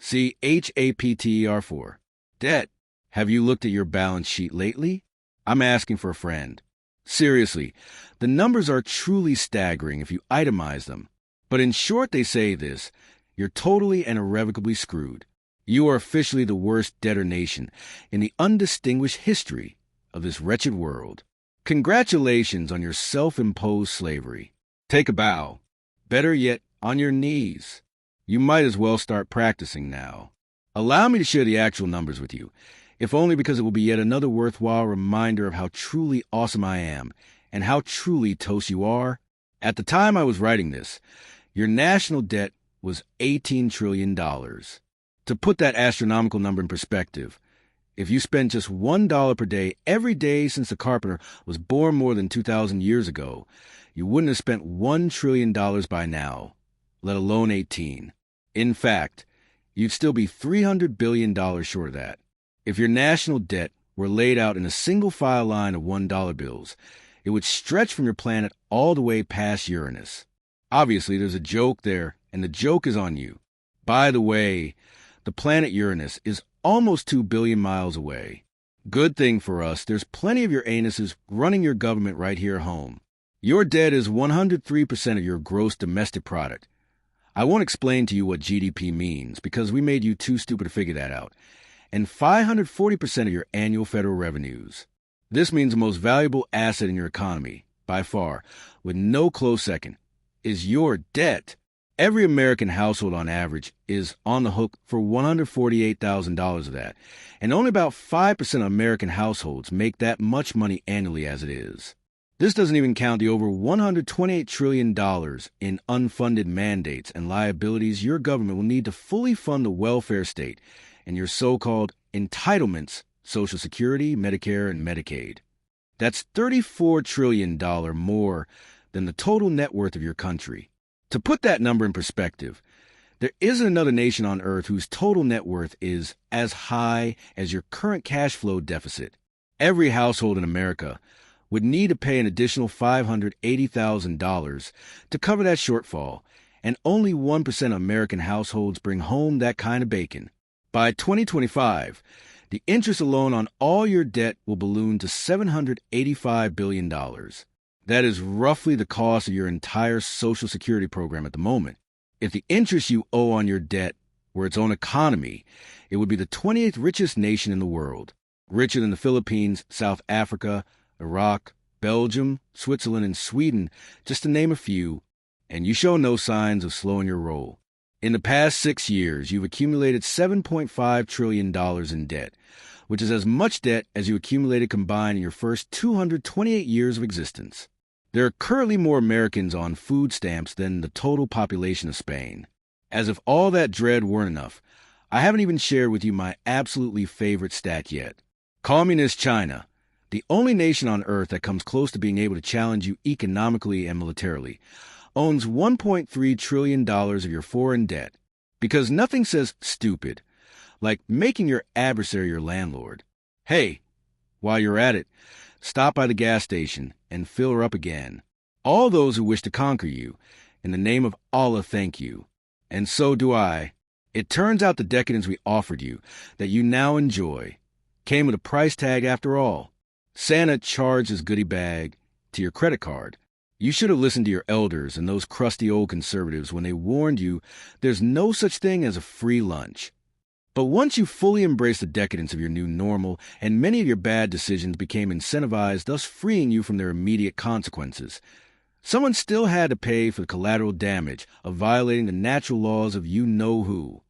See HAPTER 4. Debt. Have you looked at your balance sheet lately? I'm asking for a friend. Seriously, the numbers are truly staggering if you itemize them. But in short, they say this: you're totally and irrevocably screwed. You are officially the worst debtor nation in the undistinguished history of this wretched world. Congratulations on your self-imposed slavery. Take a bow. Better yet, on your knees. You might as well start practicing now. Allow me to share the actual numbers with you, if only because it will be yet another worthwhile reminder of how truly awesome I am and how truly toast you are. At the time I was writing this, your national debt was $18 trillion. To put that astronomical number in perspective, if you spent just $1 per day every day since the carpenter was born more than 2,000 years ago, you wouldn't have spent $1 trillion by now, let alone 18. In fact, you'd still be $300 billion short of that. If your national debt were laid out in a single file line of $1 bills, it would stretch from your planet all the way past Uranus. Obviously, there's a joke there, and the joke is on you. By the way, the planet Uranus is almost 2 billion miles away. Good thing for us, there's plenty of your anuses running your government right here at home. Your debt is 103% of your gross domestic product. I won't explain to you what GDP means because we made you too stupid to figure that out. And 540% of your annual federal revenues. This means the most valuable asset in your economy, by far, with no close second, is your debt. Every American household on average is on the hook for $148,000 of that, and only about 5% of American households make that much money annually as it is. This doesn't even count the over $128 trillion in unfunded mandates and liabilities your government will need to fully fund the welfare state and your so-called entitlements, Social Security, Medicare, and Medicaid. That's $34 trillion more than the total net worth of your country. To put that number in perspective, there isn't another nation on earth whose total net worth is as high as your current cash flow deficit. Every household in America would need to pay an additional $580,000 to cover that shortfall, and only 1% of American households bring home that kind of bacon. By 2025, the interest alone on all your debt will balloon to $785 billion. That is roughly the cost of your entire Social Security program at the moment. If the interest you owe on your debt were its own economy, it would be the 28th richest nation in the world, richer than the Philippines, South Africa, Iraq, Belgium, Switzerland, and Sweden, just to name a few, and you show no signs of slowing your roll. In the past 6 years, you've accumulated $7.5 trillion in debt, which is as much debt as you accumulated combined in your first 228 years of existence. There are currently more Americans on food stamps than the total population of Spain. As if all that dread weren't enough, I haven't even shared with you my absolutely favorite stat yet. Communist China, the only nation on earth that comes close to being able to challenge you economically and militarily, owns $1.3 trillion of your foreign debt, because nothing says stupid like making your adversary your landlord. Hey, while you're at it, stop by the gas station and fill her up again. All those who wish to conquer you, in the name of Allah, thank you. And so do I. It turns out the decadence we offered you, that you now enjoy, came with a price tag after all. Santa charged his goodie bag to your credit card. You should have listened to your elders and those crusty old conservatives when they warned you there's no such thing as a free lunch. But once you fully embraced the decadence of your new normal, and many of your bad decisions became incentivized, thus freeing you from their immediate consequences, someone still had to pay for the collateral damage of violating the natural laws of you-know-who.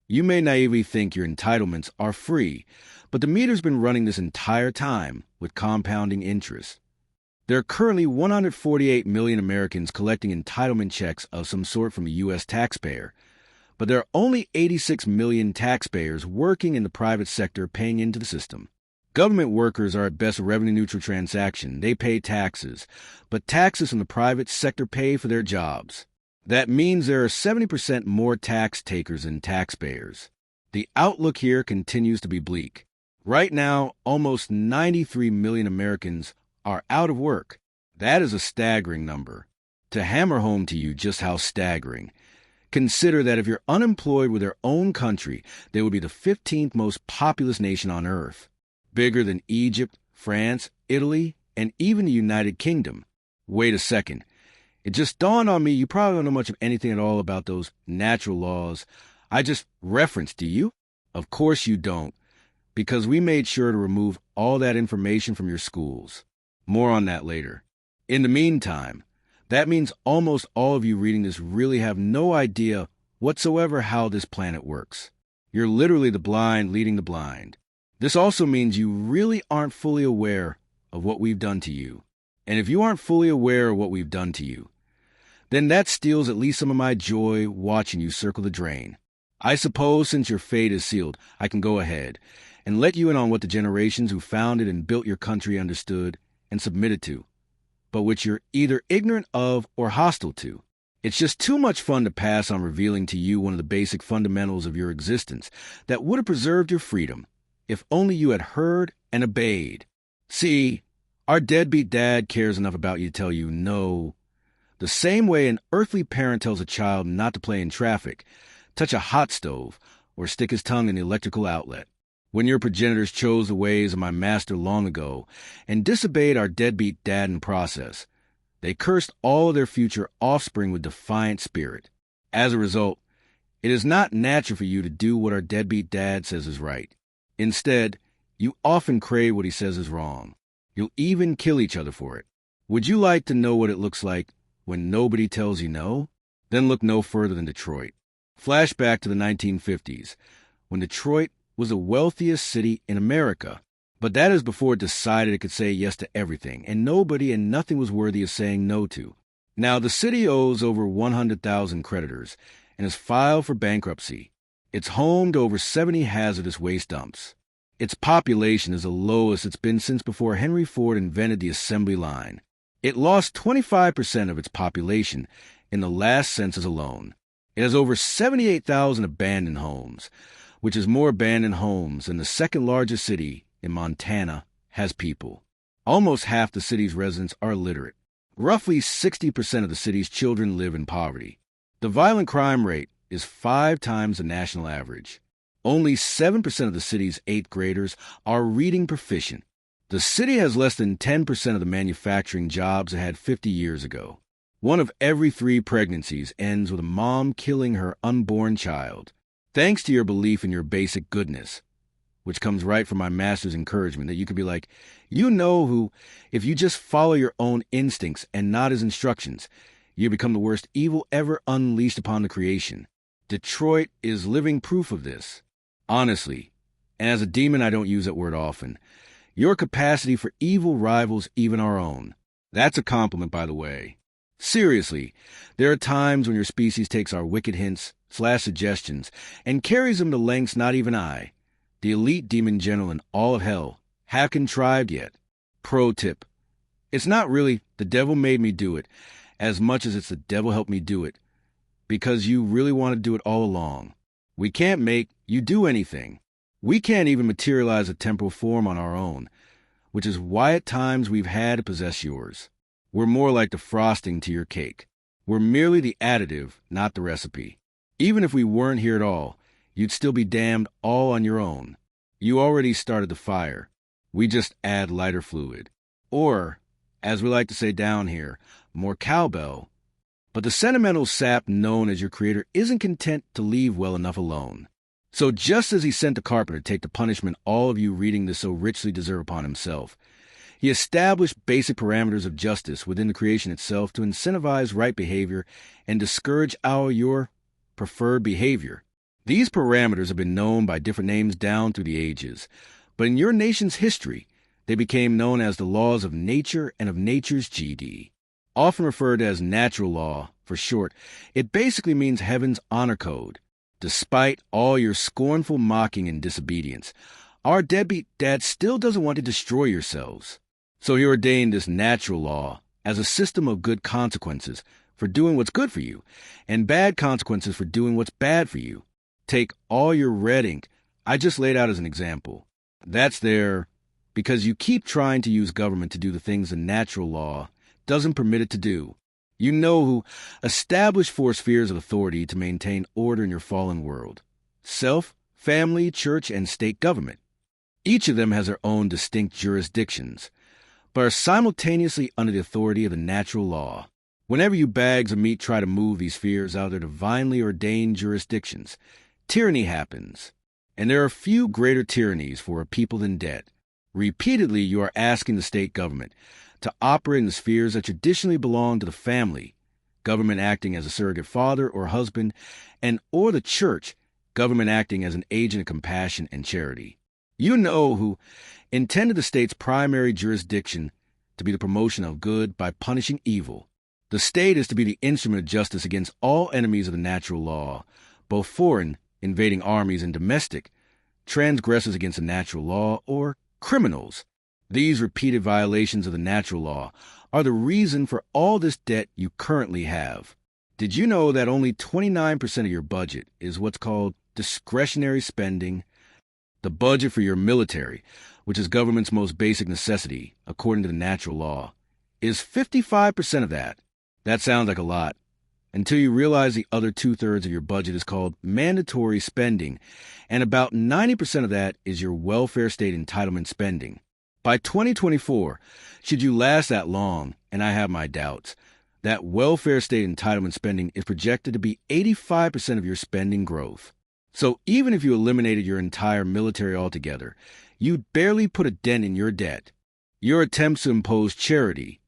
You may naively think your entitlements are free, but the meter's been running this entire time with compounding interest. There are currently 148 million Americans collecting entitlement checks of some sort from a U.S. taxpayer, but there are only 86 million taxpayers working in the private sector paying into the system. Government workers are at best a revenue-neutral transaction. They pay taxes, but taxes from the private sector pay for their jobs. That means there are 70% more tax takers than taxpayers. The outlook here continues to be bleak. Right now, almost 93 million Americans are out of work. That is a staggering number. To hammer home to you just how staggering, Consider that if you're unemployed with their own country, they would be the 15th most populous nation on Earth, bigger than Egypt, France, Italy, and even the United Kingdom. Wait a second. It just dawned on me you probably don't know much of anything at all about those natural laws I just referenced, do you? Of course you don't, because we made sure to remove all that information from your schools. More on that later. In the meantime, that means almost all of you reading this really have no idea whatsoever how this planet works. You're literally the blind leading the blind. This also means you really aren't fully aware of what we've done to you. And if you aren't fully aware of what we've done to you, then that steals at least some of my joy watching you circle the drain. I suppose since your fate is sealed, I can go ahead and let you in on what the generations who founded and built your country understood and submitted to, but which you're either ignorant of or hostile to. It's just too much fun to pass on revealing to you one of the basic fundamentals of your existence that would have preserved your freedom if only you had heard and obeyed. See, our deadbeat dad cares enough about you to tell you no. The same way an earthly parent tells a child not to play in traffic, touch a hot stove, or stick his tongue in the electrical outlet. When your progenitors chose the ways of my master long ago and disobeyed our deadbeat dad in process, they cursed all of their future offspring with defiant spirit. As a result, it is not natural for you to do what our deadbeat dad says is right. Instead, you often crave what he says is wrong. You'll even kill each other for it. Would you like to know what it looks like when nobody tells you no? Then look no further than Detroit. Flashback to the 1950s, when Detroit was the wealthiest city in America. But that is before it decided it could say yes to everything, and nobody and nothing was worthy of saying no to. Now, the city owes over 100,000 creditors and has filed for bankruptcy. It's home to over 70 hazardous waste dumps. Its population is the lowest it's been since before Henry Ford invented the assembly line. It lost 25% of its population in the last census alone. It has over 78,000 abandoned homes, which is more abandoned homes than the second largest city in Montana has people. Almost half the city's residents are illiterate. Roughly 60% of the city's children live in poverty. The violent crime rate is 5 times the national average. Only 7% of the city's 8th graders are reading proficient. The city has less than 10% of the manufacturing jobs it had 50 years ago. 1 of every 3 pregnancies ends with a mom killing her unborn child. Thanks to your belief in your basic goodness, which comes right from my master's encouragement, that you could be like, you know who, if you just follow your own instincts and not his instructions, you become the worst evil ever unleashed upon the creation. Detroit is living proof of this. Honestly, and as a demon I don't use that word often, your capacity for evil rivals even our own. That's a compliment, by the way. Seriously, there are times when your species takes our wicked hints / suggestions and carries them to lengths not even I, the elite demon general in all of hell, have contrived yet. Pro tip. It's not really the devil made me do it as much as it's the devil helped me do it, because you really want to do it all along. We can't make you do anything. We can't even materialize a temporal form on our own, which is why at times we've had to possess yours. We're more like the frosting to your cake. We're merely the additive, not the recipe. Even if we weren't here at all, you'd still be damned all on your own. You already started the fire. We just add lighter fluid. Or, as we like to say down here, more cowbell. But the sentimental sap known as your creator isn't content to leave well enough alone. So just as he sent the carpenter to take the punishment all of you reading this so richly deserve upon himself, he established basic parameters of justice within the creation itself to incentivize right behavior and discourage your preferred behavior. These parameters have been known by different names down through the ages, but in your nation's history, they became known as the laws of nature and of nature's GD. Often referred to as natural law, for short, it basically means heaven's honor code. Despite all your scornful mocking and disobedience, our deadbeat dad still doesn't want to destroy yourselves. So he ordained this natural law as a system of good consequences for doing what's good for you, and bad consequences for doing what's bad for you. Take all your red ink I just laid out as an example. That's there because you keep trying to use government to do the things the natural law doesn't permit it to do. You know who establish four spheres of authority to maintain order in your fallen world: self, family, church, and state government. Each of them has their own distinct jurisdictions, but are simultaneously under the authority of the natural law. Whenever you bags of meat try to move these spheres out of their divinely ordained jurisdictions, tyranny happens. And there are few greater tyrannies for a people than debt. Repeatedly, you are asking the state government to operate in the spheres that traditionally belong to the family, government acting as a surrogate father or husband, or the church, government acting as an agent of compassion and charity. You know who intended the state's primary jurisdiction to be the promotion of good by punishing evil. The state is to be the instrument of justice against all enemies of the natural law, both foreign, invading armies, and domestic, transgressors against the natural law, or criminals. These repeated violations of the natural law are the reason for all this debt you currently have. Did you know that only 29% of your budget is what's called discretionary spending? The budget for your military, which is government's most basic necessity, according to the natural law, is 55% of that. That sounds like a lot, until you realize the other two-thirds of your budget is called mandatory spending, and about 90% of that is your welfare state entitlement spending. By 2024, should you last that long, and I have my doubts, that welfare state entitlement spending is projected to be 85% of your spending growth. So even if you eliminated your entire military altogether, you'd barely put a dent in your debt. Your attempts to impose charity,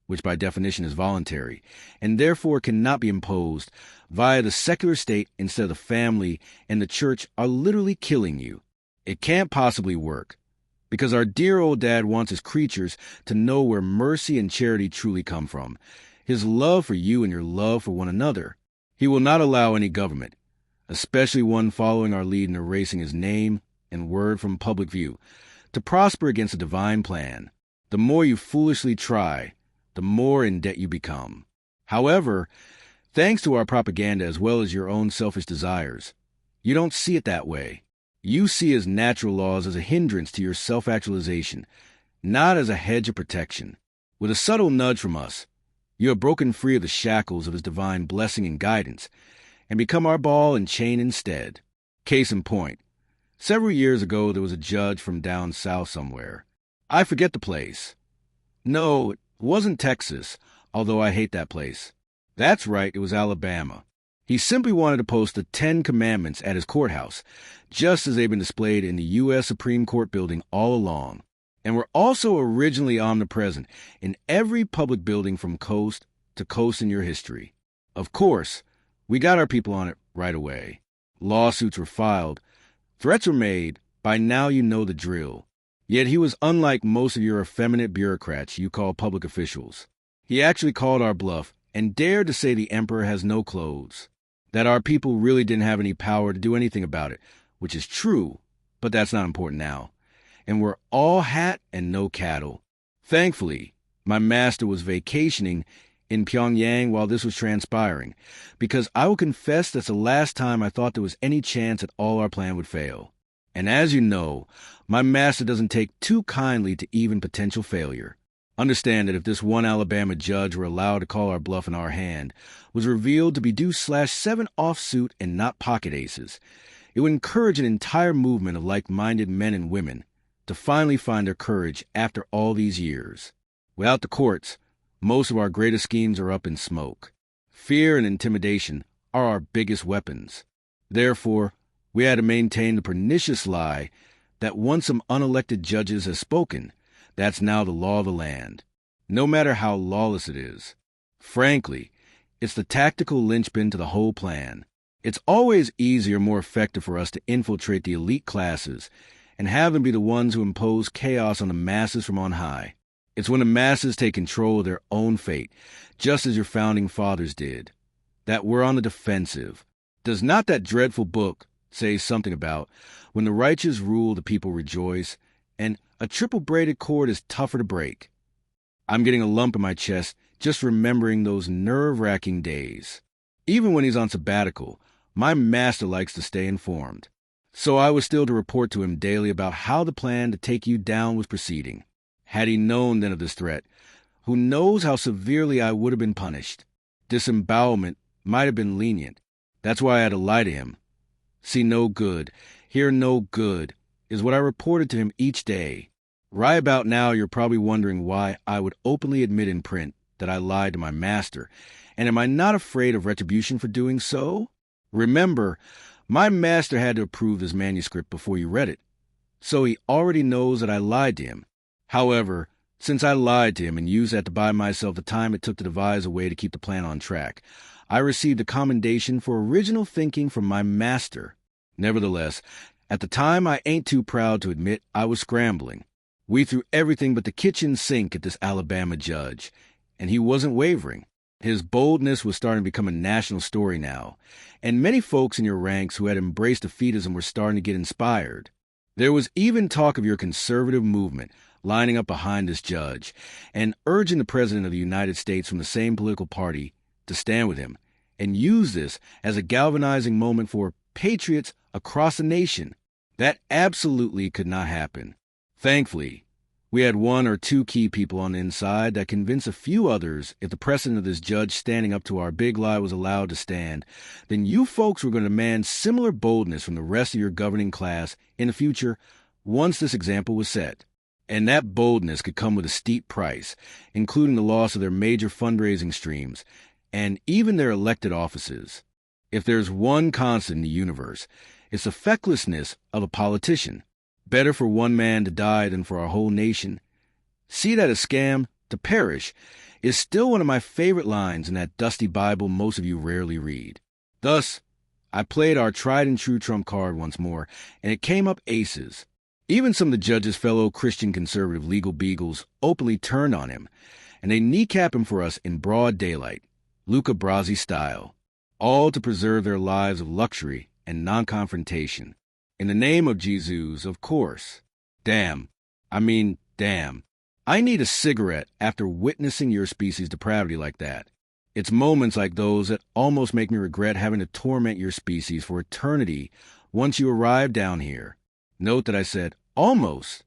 which by definition is voluntary, and therefore cannot be imposed via the secular state instead of the family and the church, are literally killing you. It can't possibly work, because our dear old dad wants his creatures to know where mercy and charity truly come from, his love for you and your love for one another. He will not allow any government, especially one following our lead in erasing his name and word from public view, to prosper against a divine plan. The more you foolishly try, the more in debt you become. However, thanks to our propaganda as well as your own selfish desires, you don't see it that way. You see his natural laws as a hindrance to your self-actualization, not as a hedge of protection. With a subtle nudge from us, you have broken free of the shackles of his divine blessing and guidance, and become our ball and chain instead. Case in point, several years ago there was a judge from down south somewhere. I forget the place. No, it wasn't Texas, although I hate that place. That's right, it was Alabama. He simply wanted to post the 10 Commandments at his courthouse, just as they've been displayed in the U.S. Supreme Court building all along, and were also originally omnipresent in every public building from coast to coast in your history. Of course, we got our people on it right away. Lawsuits were filed. Threats were made. By now you know the drill. Yet he was unlike most of your effeminate bureaucrats you call public officials. He actually called our bluff and dared to say the emperor has no clothes, that our people really didn't have any power to do anything about it, which is true, but that's not important now. And we're all hat and no cattle. Thankfully, my master was vacationing in Pyongyang while this was transpiring, because I will confess that's the last time I thought there was any chance that all our plan would fail. And as you know, my master doesn't take too kindly to even potential failure. Understand that if this one Alabama judge were allowed to call our bluff in our hand, was revealed to be deuce/7 offsuit and not pocket aces, it would encourage an entire movement of like-minded men and women to finally find their courage after all these years. Without the courts, most of our greatest schemes are up in smoke. Fear and intimidation are our biggest weapons. Therefore, we had to maintain the pernicious lie that once some unelected judges have spoken, that's now the law of the land, no matter how lawless it is. Frankly, it's the tactical linchpin to the whole plan. It's always easier, more effective for us to infiltrate the elite classes and have them be the ones who impose chaos on the masses from on high. It's when the masses take control of their own fate, just as your founding fathers did, that we're on the defensive. Does not that dreadful book say something about when the righteous rule, the people rejoice, and a triple-braided cord is tougher to break? I'm getting a lump in my chest just remembering those nerve-wracking days. Even when he's on sabbatical, my master likes to stay informed. So I was still to report to him daily about how the plan to take you down was proceeding. Had he known then of this threat, who knows how severely I would have been punished. Disembowelment might have been lenient. That's why I had to lie to him. See no good, hear no good, is what I reported to him each day. Right about now, you're probably wondering why I would openly admit in print that I lied to my master, and am I not afraid of retribution for doing so? Remember, my master had to approve this manuscript before you read it, so he already knows that I lied to him. However, since I lied to him and used that to buy myself the time it took to devise a way to keep the plan on track, I received a commendation for original thinking from my master. Nevertheless, at the time I ain't too proud to admit I was scrambling. We threw everything but the kitchen sink at this Alabama judge, and he wasn't wavering. His boldness was starting to become a national story now, and many folks in your ranks who had embraced defeatism were starting to get inspired. There was even talk of your conservative movement lining up behind this judge and urging the President of the United States from the same political party to stand with him and use this as a galvanizing moment for patriots across the nation. That absolutely could not happen. Thankfully, we had one or two key people on the inside that convinced a few others if the precedent of this judge standing up to our big lie was allowed to stand, then you folks were going to demand similar boldness from the rest of your governing class in the future once this example was set. And that boldness could come with a steep price, including the loss of their major fundraising streams and even their elected offices. If there's one constant in the universe, it's the fecklessness of a politician. Better for one man to die than for our whole nation. See that a scam, to perish, is still one of my favorite lines in that dusty Bible most of you rarely read. Thus, I played our tried-and-true trump card once more, and it came up aces. Even some of the judge's fellow Christian conservative legal beagles openly turned on him, and they kneecap him for us in broad daylight, Luca Brasi style, all to preserve their lives of luxury and non-confrontation. In the name of Jesus, of course. Damn. I need a cigarette after witnessing your species' depravity like that. It's moments like those that almost make me regret having to torment your species for eternity once you arrive down here. Note that I said almost.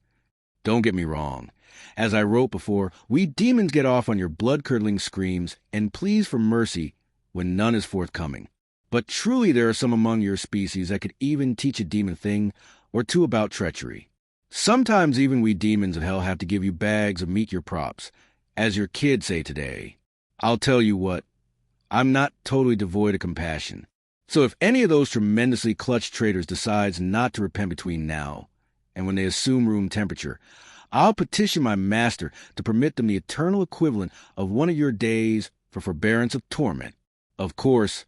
Don't get me wrong. As I wrote before, we demons get off on your blood-curdling screams and pleas for mercy when none is forthcoming. But truly there are some among your species that could even teach a demon thing or two about treachery. Sometimes even we demons of hell have to give you bags of meet your props, as your kids say today. I'll tell you what, I'm not totally devoid of compassion. So if any of those tremendously clutch traitors decides not to repent between now and when they assume room temperature, I'll petition my master to permit them the eternal equivalent of one of your days for forbearance of torment. Of course,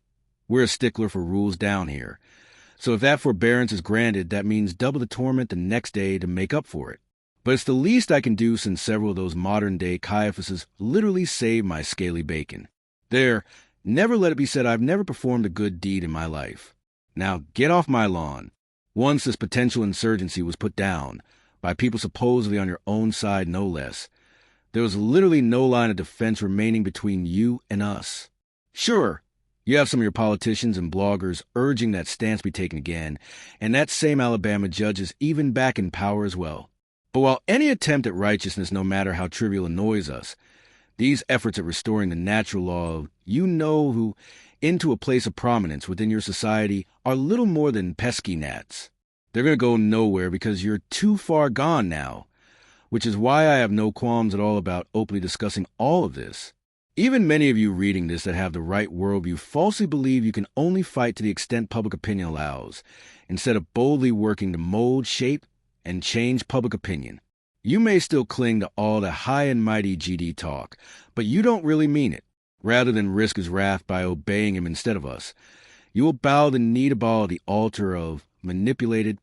we're a stickler for rules down here. So if that forbearance is granted, that means double the torment the next day to make up for it. But it's the least I can do since several of those modern-day Caiaphases literally saved my scaly bacon. There, never let it be said I've never performed a good deed in my life. Now get off my lawn. Once this potential insurgency was put down, by people supposedly on your own side no less, there was literally no line of defense remaining between you and us. Sure, you have some of your politicians and bloggers urging that stance be taken again, and that same Alabama judge is even back in power as well. But while any attempt at righteousness, no matter how trivial, annoys us, these efforts at restoring the natural law of you-know-who into a place of prominence within your society are little more than pesky gnats. They're going to go nowhere because you're too far gone now, which is why I have no qualms at all about openly discussing all of this. Even many of you reading this that have the right worldview falsely believe you can only fight to the extent public opinion allows, instead of boldly working to mold, shape, and change public opinion. You may still cling to all the high and mighty GD talk, but you don't really mean it. Rather than risk his wrath by obeying him instead of us, you will bow the knee to ball at the altar of manipulated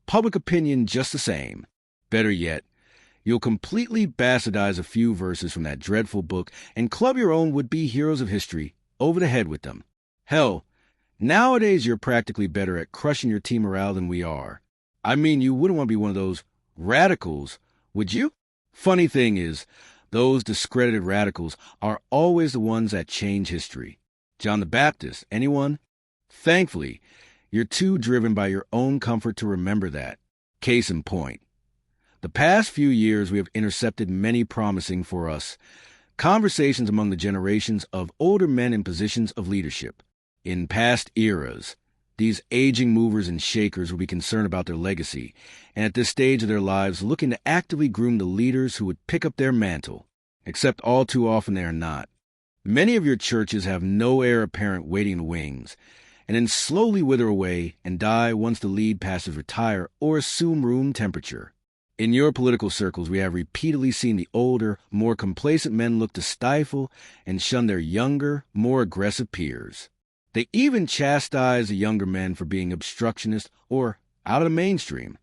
public opinion just the same. Better yet, you'll completely bastardize a few verses from that dreadful book and club your own would-be heroes of history over the head with them. Hell, nowadays you're practically better at crushing your team morale than we are. I mean, you wouldn't want to be one of those radicals, would you? Funny thing is, those discredited radicals are always the ones that change history. John the Baptist, anyone? Thankfully, you're too driven by your own comfort to remember that. Case in point. The past few years we have intercepted many promising for us Conversations among the generations of older men in positions of leadership. In past eras, these aging movers and shakers will be concerned about their legacy, and at this stage of their lives looking to actively groom the leaders who would pick up their mantle, except all too often they are not. Many of your churches have no heir apparent waiting in the wings, and then slowly wither away and die once the lead pastors retire or assume room temperature. In your political circles, we have repeatedly seen the older, more complacent men look to stifle and shun their younger, more aggressive peers. They even chastise the younger men for being obstructionist or out of the mainstream,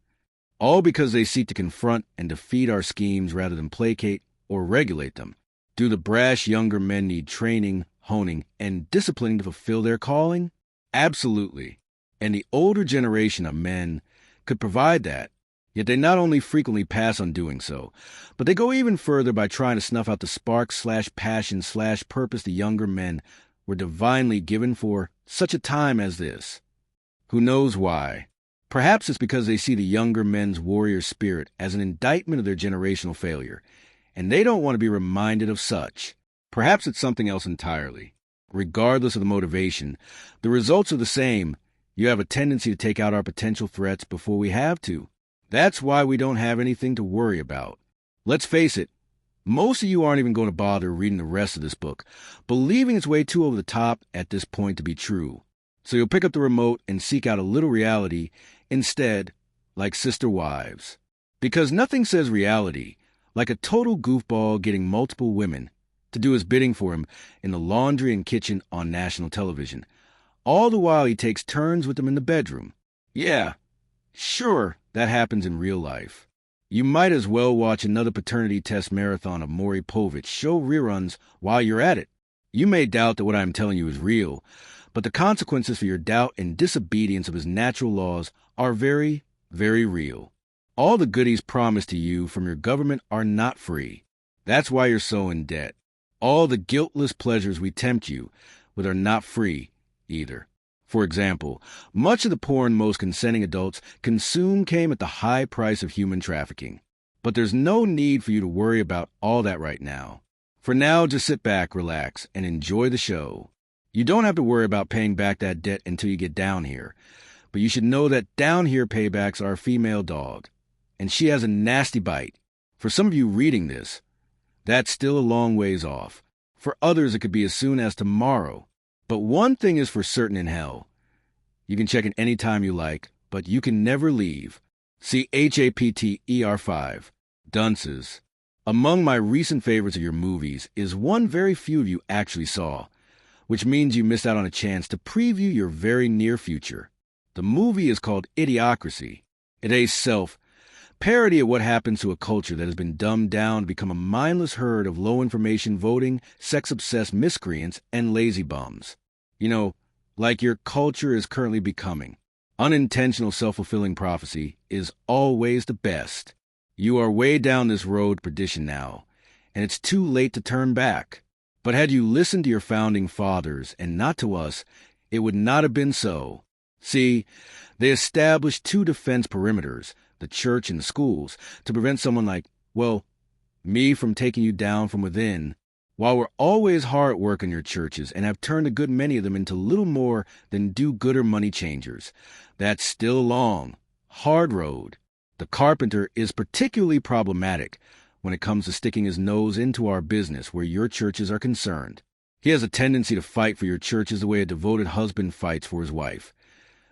all because they seek to confront and defeat our schemes rather than placate or regulate them. Do the brash younger men need training, honing, and disciplining to fulfill their calling? Absolutely. And the older generation of men could provide that. Yet they not only frequently pass on doing so, but they go even further by trying to snuff out the spark/passion/purpose the younger men were divinely given for such a time as this. Who knows why? Perhaps it's because they see the younger men's warrior spirit as an indictment of their generational failure, and they don't want to be reminded of such. Perhaps it's something else entirely. Regardless of the motivation, the results are the same. You have a tendency to take out our potential threats before we have to. That's why we don't have anything to worry about. Let's face it, most of you aren't even going to bother reading the rest of this book, believing it's way too over the top at this point to be true. So you'll pick up the remote and seek out a little reality instead, like sister wives. Because nothing says reality like a total goofball getting multiple women to do his bidding for him in the laundry and kitchen on national television. All the while he takes turns with them in the bedroom. Yeah, sure, that happens in real life. You might as well watch another paternity test marathon of Maury Povich show reruns while you're at it. You may doubt that what I'm telling you is real, but the consequences for your doubt and disobedience of his natural laws are very, very real. All the goodies promised to you from your government are not free. That's why you're so in debt. All the guiltless pleasures we tempt you with are not free either. For example, much of the porn most consenting adults consume came at the high price of human trafficking. But there's no need for you to worry about all that right now. For now, just sit back, relax, and enjoy the show. You don't have to worry about paying back that debt until you get down here. But you should know that down here paybacks are a female dog. And she has a nasty bite. For some of you reading this, that's still a long ways off. For others, it could be as soon as tomorrow. But one thing is for certain in hell. You can check it any time you like, but you can never leave. See Chapter 5. Dunces. Among my recent favorites of your movies is one very few of you actually saw, which means you missed out on a chance to preview your very near future. The movie is called Idiocracy. It is parody of what happens to a culture that has been dumbed down to become a mindless herd of low-information voting, sex-obsessed miscreants, and lazy bums. You know, like your culture is currently becoming. Unintentional self-fulfilling prophecy is always the best. You are way down this road to perdition now, and it's too late to turn back. But had you listened to your founding fathers and not to us, it would not have been so. See, they established two defense perimeters, the church and the schools, to prevent someone like, well, me from taking you down from within. While we're always hard at work in your churches and have turned a good many of them into little more than do-gooder money changers, that's still a long, hard road. The carpenter is particularly problematic when it comes to sticking his nose into our business where your churches are concerned. He has a tendency to fight for your churches the way a devoted husband fights for his wife.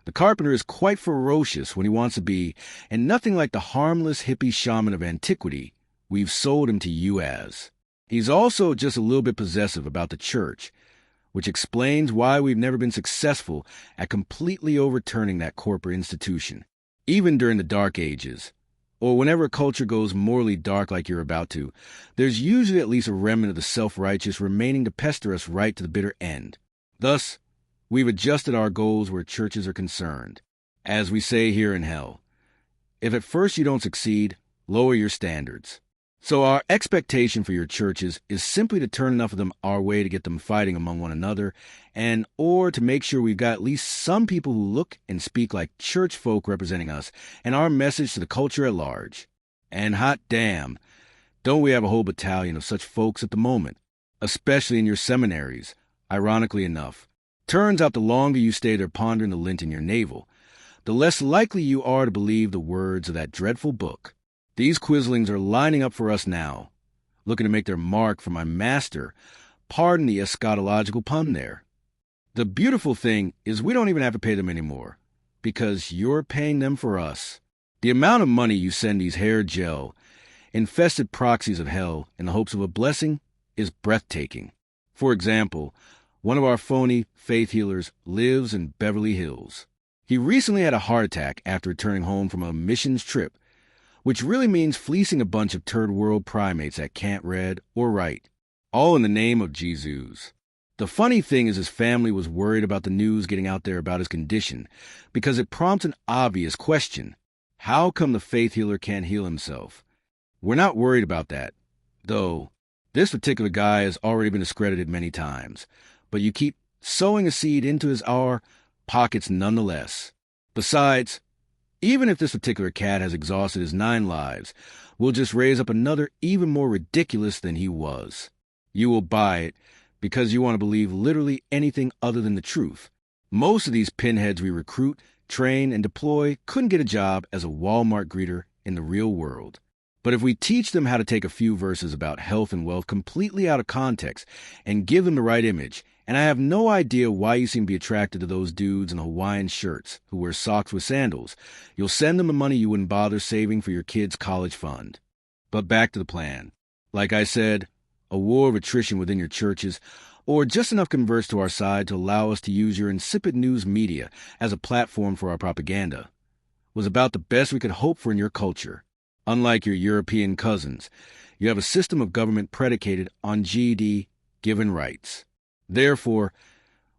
The carpenter is quite ferocious when he wants to be, and nothing like the harmless hippie shaman of antiquity we've sold him to you as. He's also just a little bit possessive about the church, which explains why we've never been successful at completely overturning that corporate institution. Even during the Dark Ages, or whenever a culture goes morally dark like you're about to, there's usually at least a remnant of the self-righteous remaining to pester us right to the bitter end. Thus, we've adjusted our goals where churches are concerned. As we say here in hell, if at first you don't succeed, lower your standards. So our expectation for your churches is simply to turn enough of them our way to get them fighting among one another, and or to make sure we've got at least some people who look and speak like church folk representing us and our message to the culture at large. And hot damn, don't we have a whole battalion of such folks at the moment? especially in your seminaries, ironically enough. Turns out the longer you stay there pondering the lint in your navel, the less likely you are to believe the words of that dreadful book. These quislings are lining up for us now, looking to make their mark for my master. Pardon the eschatological pun there. The beautiful thing is we don't even have to pay them anymore, because you're paying them for us. The amount of money you send these hair gel, infested proxies of hell in the hopes of a blessing is breathtaking. For example, one of our phony faith healers lives in Beverly Hills. He recently had a heart attack after returning home from a missions trip, which really means fleecing a bunch of third world primates that can't read or write, all in the name of Jesus. The funny thing is his family was worried about the news getting out there about his condition because it prompts an obvious question. How come the faith healer can't heal himself? We're not worried about that, though this particular guy has already been discredited many times, but you keep sowing a seed into his pockets nonetheless. Besides, even if this particular cat has exhausted his 9 lives, we'll just raise up another even more ridiculous than he was. You will buy it because you want to believe literally anything other than the truth. Most of these pinheads we recruit, train, and deploy couldn't get a job as a Walmart greeter in the real world. But if we teach them how to take a few verses about health and wealth completely out of context and give them the right image, and I have no idea why you seem to be attracted to those dudes in Hawaiian shirts who wear socks with sandals, you'll send them the money you wouldn't bother saving for your kid's college fund. But back to the plan. Like I said, a war of attrition within your churches, or just enough converts to our side to allow us to use your insipid news media as a platform for our propaganda, was about the best we could hope for in your culture. Unlike your European cousins, you have a system of government predicated on GD given rights. Therefore,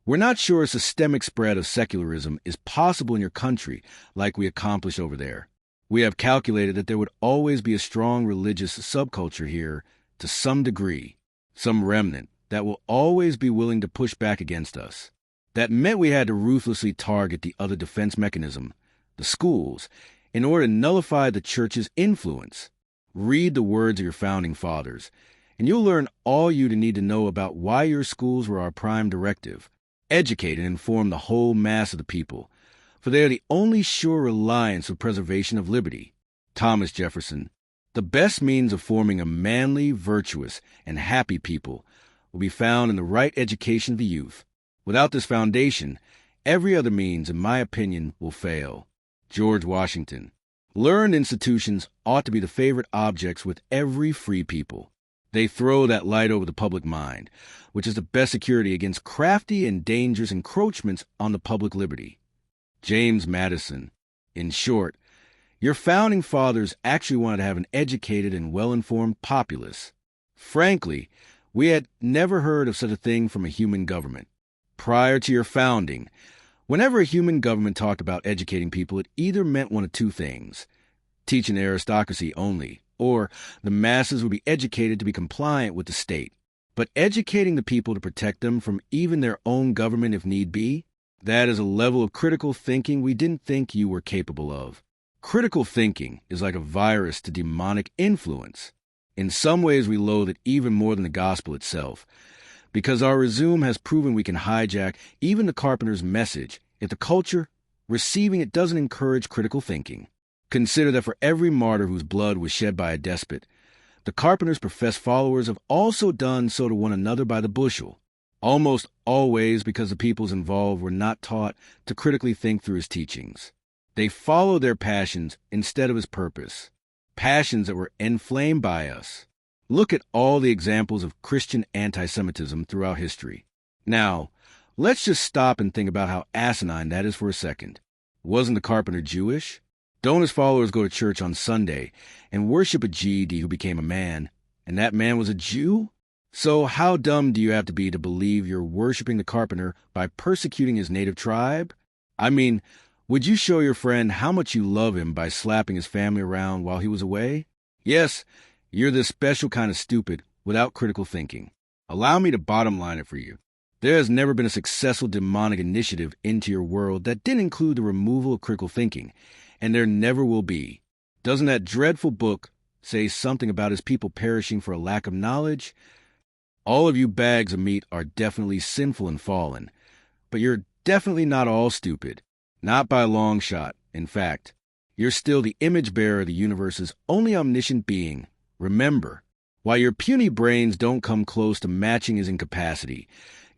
we're not sure a systemic spread of secularism is possible in your country like we accomplished over there. We have calculated that there would always be a strong religious subculture here to some degree, some remnant that will always be willing to push back against us. That meant we had to ruthlessly target the other defense mechanism, the schools, in order to nullify the church's influence. Read the words of your founding fathers, and you'll learn all you need to know about why your schools were our prime directive. Educate and inform the whole mass of the people, for they are the only sure reliance for preservation of liberty. Thomas Jefferson. The best means of forming a manly, virtuous, and happy people will be found in the right education of the youth. Without this foundation, every other means, in my opinion, will fail. George Washington. Learned institutions ought to be the favorite objects with every free people. They throw that light over the public mind, which is the best security against crafty and dangerous encroachments on the public liberty. James Madison. In short, your founding fathers actually wanted to have an educated and well-informed populace. Frankly, we had never heard of such a thing from a human government. Prior to your founding, whenever a human government talked about educating people, it either meant one of two things: teaching the aristocracy only, or the masses would be educated to be compliant with the state. But educating the people to protect them from even their own government if need be, that is a level of critical thinking we didn't think you were capable of. Critical thinking is like a virus to demonic influence. In some ways we loathe it even more than the gospel itself, because our resume has proven we can hijack even the carpenter's message if the culture receiving it doesn't encourage critical thinking. Consider that for every martyr whose blood was shed by a despot, the carpenter's professed followers have also done so to one another by the bushel, almost always because the peoples involved were not taught to critically think through his teachings. They followed their passions instead of his purpose, passions that were inflamed by us. Look at all the examples of Christian anti-Semitism throughout history. Now, let's just stop and think about how asinine that is for a second. Wasn't the carpenter Jewish? Don't his followers go to church on Sunday and worship a GD who became a man, and that man was a Jew? So how dumb do you have to be to believe you're worshiping the carpenter by persecuting his native tribe? I mean, would you show your friend how much you love him by slapping his family around while he was away? Yes, you're this special kind of stupid without critical thinking. Allow me to bottom line it for you. There has never been a successful demonic initiative into your world that didn't include the removal of critical thinking, and there never will be. Doesn't that dreadful book say something about his people perishing for a lack of knowledge? All of you bags of meat are definitely sinful and fallen, but you're definitely not all stupid. Not by a long shot. In fact, you're still the image bearer of the universe's only omniscient being. Remember, while your puny brains don't come close to matching his incapacity,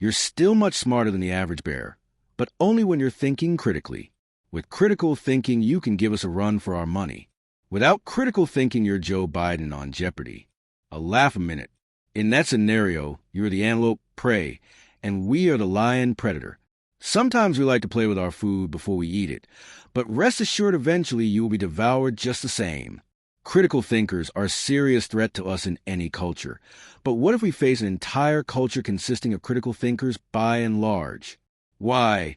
you're still much smarter than the average bear, but only when you're thinking critically. With critical thinking, you can give us a run for our money. Without critical thinking, you're Joe Biden on Jeopardy. A laugh a minute. In that scenario, you're the antelope prey, and we are the lion predator. Sometimes we like to play with our food before we eat it, but rest assured eventually you will be devoured just the same. Critical thinkers are a serious threat to us in any culture. But what if we face an entire culture consisting of critical thinkers by and large? Why,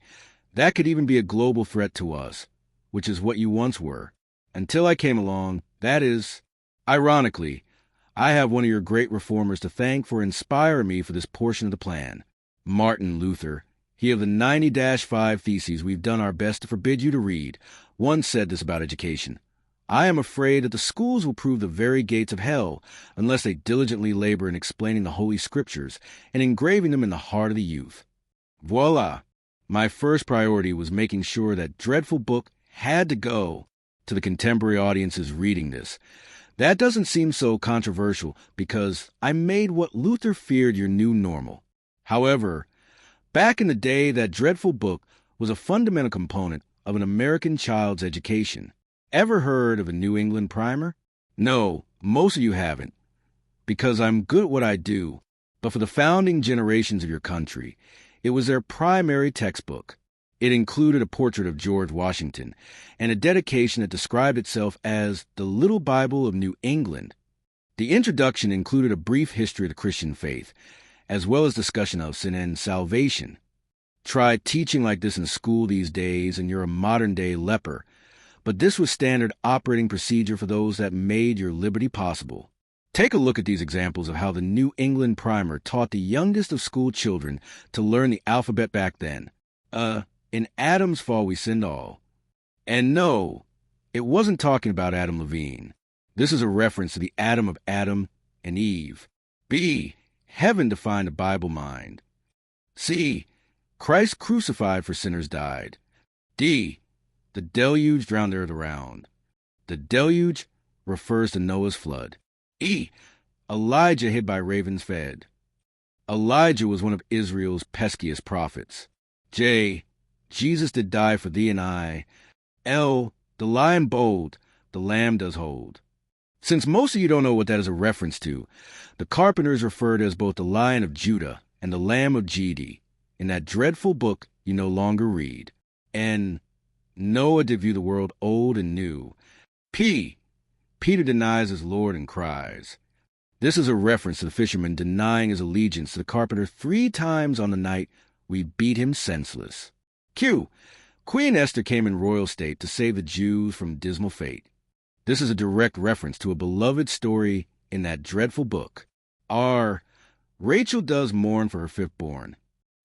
that could even be a global threat to us, which is what you once were. Until I came along, that is, ironically, I have one of your great reformers to thank for inspiring me for this portion of the plan. Martin Luther. He of the 90-5 Theses we've done our best to forbid you to read, once said this about education. I am afraid that the schools will prove the very gates of hell unless they diligently labor in explaining the Holy Scriptures and engraving them in the heart of the youth. Voila! My first priority was making sure that dreadful book had to go to the contemporary audiences reading this. That doesn't seem so controversial because I made what Luther feared your new normal. However, back in the day, that dreadful book was a fundamental component of an American child's education. Ever heard of a New England primer? No, most of you haven't, because I'm good at what I do, but for the founding generations of your country, it was their primary textbook. It included a portrait of George Washington and a dedication that described itself as the Little Bible of New England. The introduction included a brief history of the Christian faith, as well as discussion of sin and salvation. Try teaching like this in school these days and you're a modern-day leper, but this was standard operating procedure for those that made your liberty possible. Take a look at these examples of how the New England primer taught the youngest of school children to learn the alphabet back then. In Adam's fall we sinned all. And no, it wasn't talking about Adam Levine. This is a reference to the Adam of Adam and Eve. B. Heaven defined a Bible mind. C. Christ crucified for sinners died. D. The deluge drowned the earth around. The deluge refers to Noah's flood. E. Elijah hid by ravens fed. Elijah was one of Israel's peskiest prophets. J. Jesus did die for thee and I. L. The lion bold, the lamb does hold. Since most of you don't know what that is a reference to, the carpenters referred as both the Lion of Judah and the Lamb of Gedi in that dreadful book you no longer read. N. Noah did view the world old and new. P. Peter denies his Lord and cries. This is a reference to the fisherman denying his allegiance to the carpenter 3 times on the night we beat him senseless. Q. Queen Esther came in royal state to save the Jews from dismal fate. This is a direct reference to a beloved story in that dreadful book. R. Rachel does mourn for her 5th born.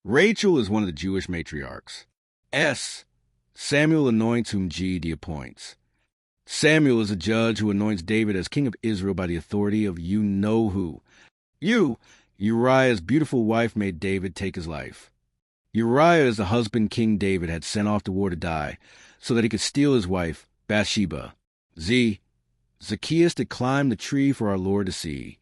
Rachel is one of the Jewish matriarchs. S. Samuel anoints whom G.D. appoints. Samuel is a judge who anoints David as king of Israel by the authority of you-know-who. U. Uriah's beautiful wife made David take his life. Uriah is the husband King David had sent off to war to die, so that he could steal his wife, Bathsheba. Z. Zacchaeus did climb the tree for our Lord to see.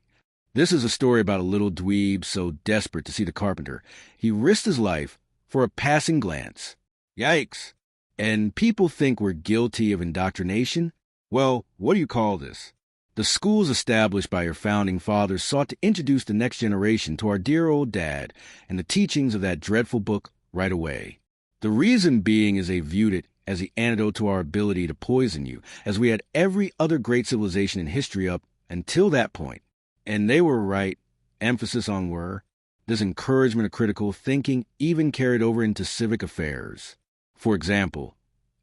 This is a story about a little dweeb so desperate to see the carpenter, he risked his life for a passing glance. Yikes! And people think we're guilty of indoctrination? Well, what do you call this? The schools established by your founding fathers sought to introduce the next generation to our dear old dad and the teachings of that dreadful book right away. The reason being is they viewed it as the antidote to our ability to poison you, as we had every other great civilization in history up until that point. And they were right, emphasis on were. This encouragement of critical thinking even carried over into civic affairs. For example,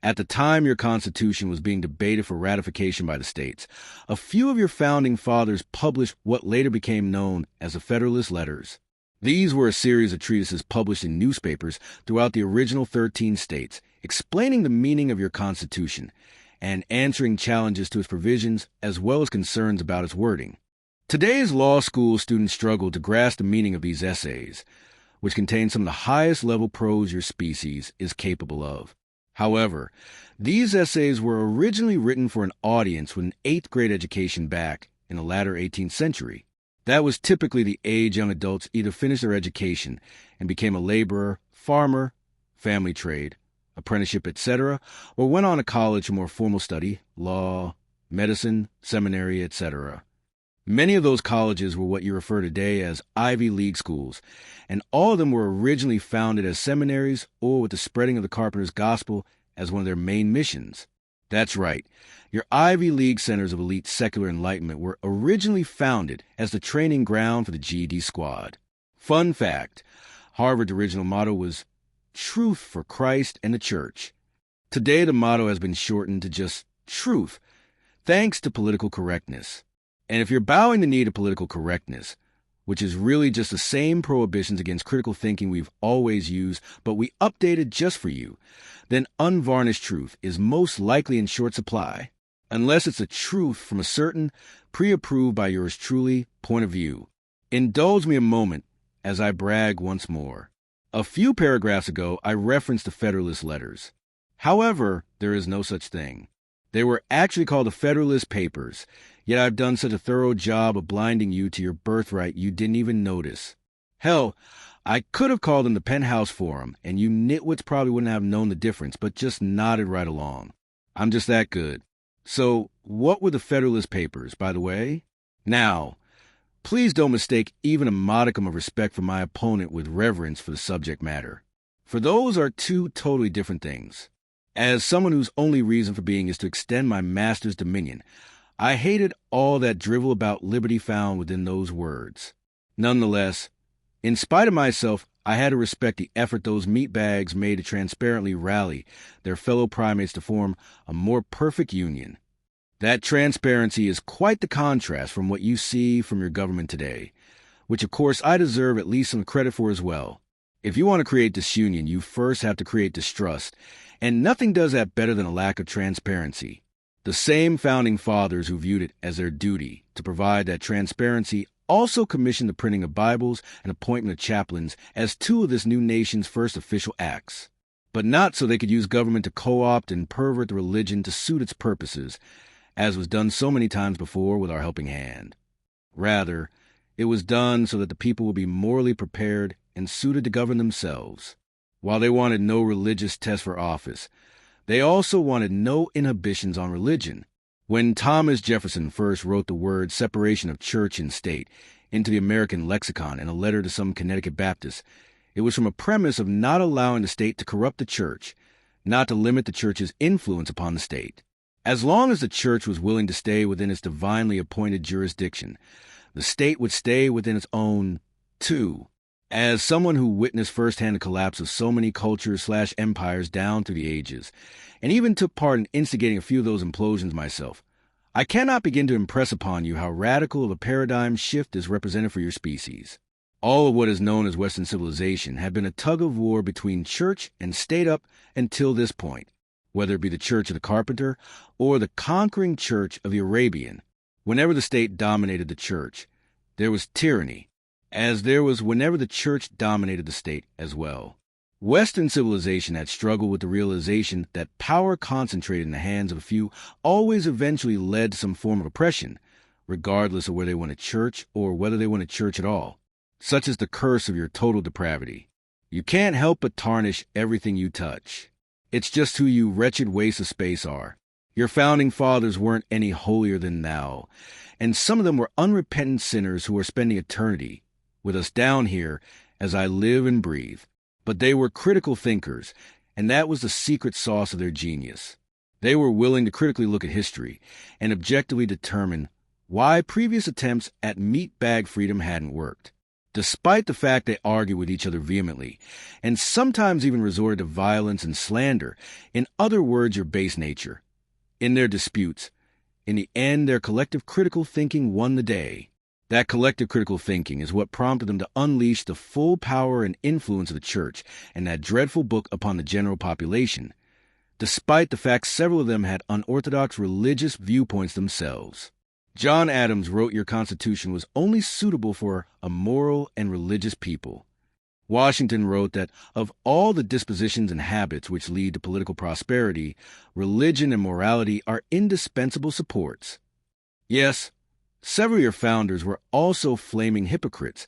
at the time your Constitution was being debated for ratification by the states, a few of your founding fathers published what later became known as the Federalist Letters. These were a series of treatises published in newspapers throughout the original 13 states, explaining the meaning of your Constitution and answering challenges to its provisions as well as concerns about its wording. Today's law school students struggle to grasp the meaning of these essays, which contain some of the highest level prose your species is capable of. However, these essays were originally written for an audience with an 8th grade education back in the latter 18th century. That was typically the age young adults either finished their education and became a laborer, farmer, family trade, apprenticeship, etc., or went on to college for more formal study, law, medicine, seminary, etc. Many of those colleges were what you refer today as Ivy League schools, and all of them were originally founded as seminaries or with the spreading of the carpenter's gospel as one of their main missions. That's right, your Ivy League centers of elite secular enlightenment were originally founded as the training ground for the GED squad. Fun fact, Harvard's original motto was Truth for Christ and the Church. Today the motto has been shortened to just Truth, thanks to political correctness. And if you're bowing the knee to political correctness, which is really just the same prohibitions against critical thinking we've always used, but we updated just for you, then unvarnished truth is most likely in short supply, unless it's a truth from a certain, pre-approved by yours truly, point of view. Indulge me a moment as I brag once more. A few paragraphs ago, I referenced the Federalist Letters. However, there is no such thing. They were actually called the Federalist Papers, yet I've done such a thorough job of blinding you to your birthright you didn't even notice. Hell, I could have called them the Penthouse Forum, and you nitwits probably wouldn't have known the difference, but just nodded right along. I'm just that good. So, what were the Federalist Papers, by the way? Now, please don't mistake even a modicum of respect for my opponent with reverence for the subject matter, for those are two totally different things. As someone whose only reason for being is to extend my master's dominion, I hated all that drivel about liberty found within those words. Nonetheless, in spite of myself, I had to respect the effort those meatbags made to transparently rally their fellow primates to form a more perfect union. That transparency is quite the contrast from what you see from your government today, which of course I deserve at least some credit for as well. If you want to create disunion, you first have to create distrust, and nothing does that better than a lack of transparency. The same founding fathers who viewed it as their duty to provide that transparency also commissioned the printing of Bibles and appointment of chaplains as two of this new nation's first official acts. But not so they could use government to co-opt and pervert the religion to suit its purposes, as was done so many times before with our helping hand. Rather, it was done so that the people would be morally prepared and suited to govern themselves. While they wanted no religious test for office, they also wanted no inhibitions on religion. When Thomas Jefferson first wrote the word separation of church and state into the American lexicon in a letter to some Connecticut Baptists, it was from a premise of not allowing the state to corrupt the church, not to limit the church's influence upon the state. As long as the church was willing to stay within its divinely appointed jurisdiction, the state would stay within its own, too. As someone who witnessed firsthand the collapse of so many cultures/empires down through the ages, and even took part in instigating a few of those implosions myself, I cannot begin to impress upon you how radical of a paradigm shift is represented for your species. All of what is known as Western civilization had been a tug-of-war between church and state up until this point, whether it be the church of the carpenter or the conquering church of the Arabian. Whenever the state dominated the church, there was tyranny, as there was whenever the church dominated the state as well. Western civilization had struggled with the realization that power concentrated in the hands of a few always eventually led to some form of oppression, regardless of whether they went to church or whether they went to church at all. Such is the curse of your total depravity. You can't help but tarnish everything you touch. It's just who you wretched wastes of space are. Your founding fathers weren't any holier than thou, and some of them were unrepentant sinners who are spending eternity with us down here as I live and breathe. But they were critical thinkers, and that was the secret sauce of their genius. They were willing to critically look at history and objectively determine why previous attempts at meatbag freedom hadn't worked. Despite the fact they argued with each other vehemently, and sometimes even resorted to violence and slander, in other words, your base nature. In their disputes, in the end, their collective critical thinking won the day. That collective critical thinking is what prompted them to unleash the full power and influence of the church and that dreadful book upon the general population, despite the fact several of them had unorthodox religious viewpoints themselves. John Adams wrote your Constitution was only suitable for a moral and religious people. Washington wrote that of all the dispositions and habits which lead to political prosperity, religion and morality are indispensable supports. Yes, several of your founders were also flaming hypocrites,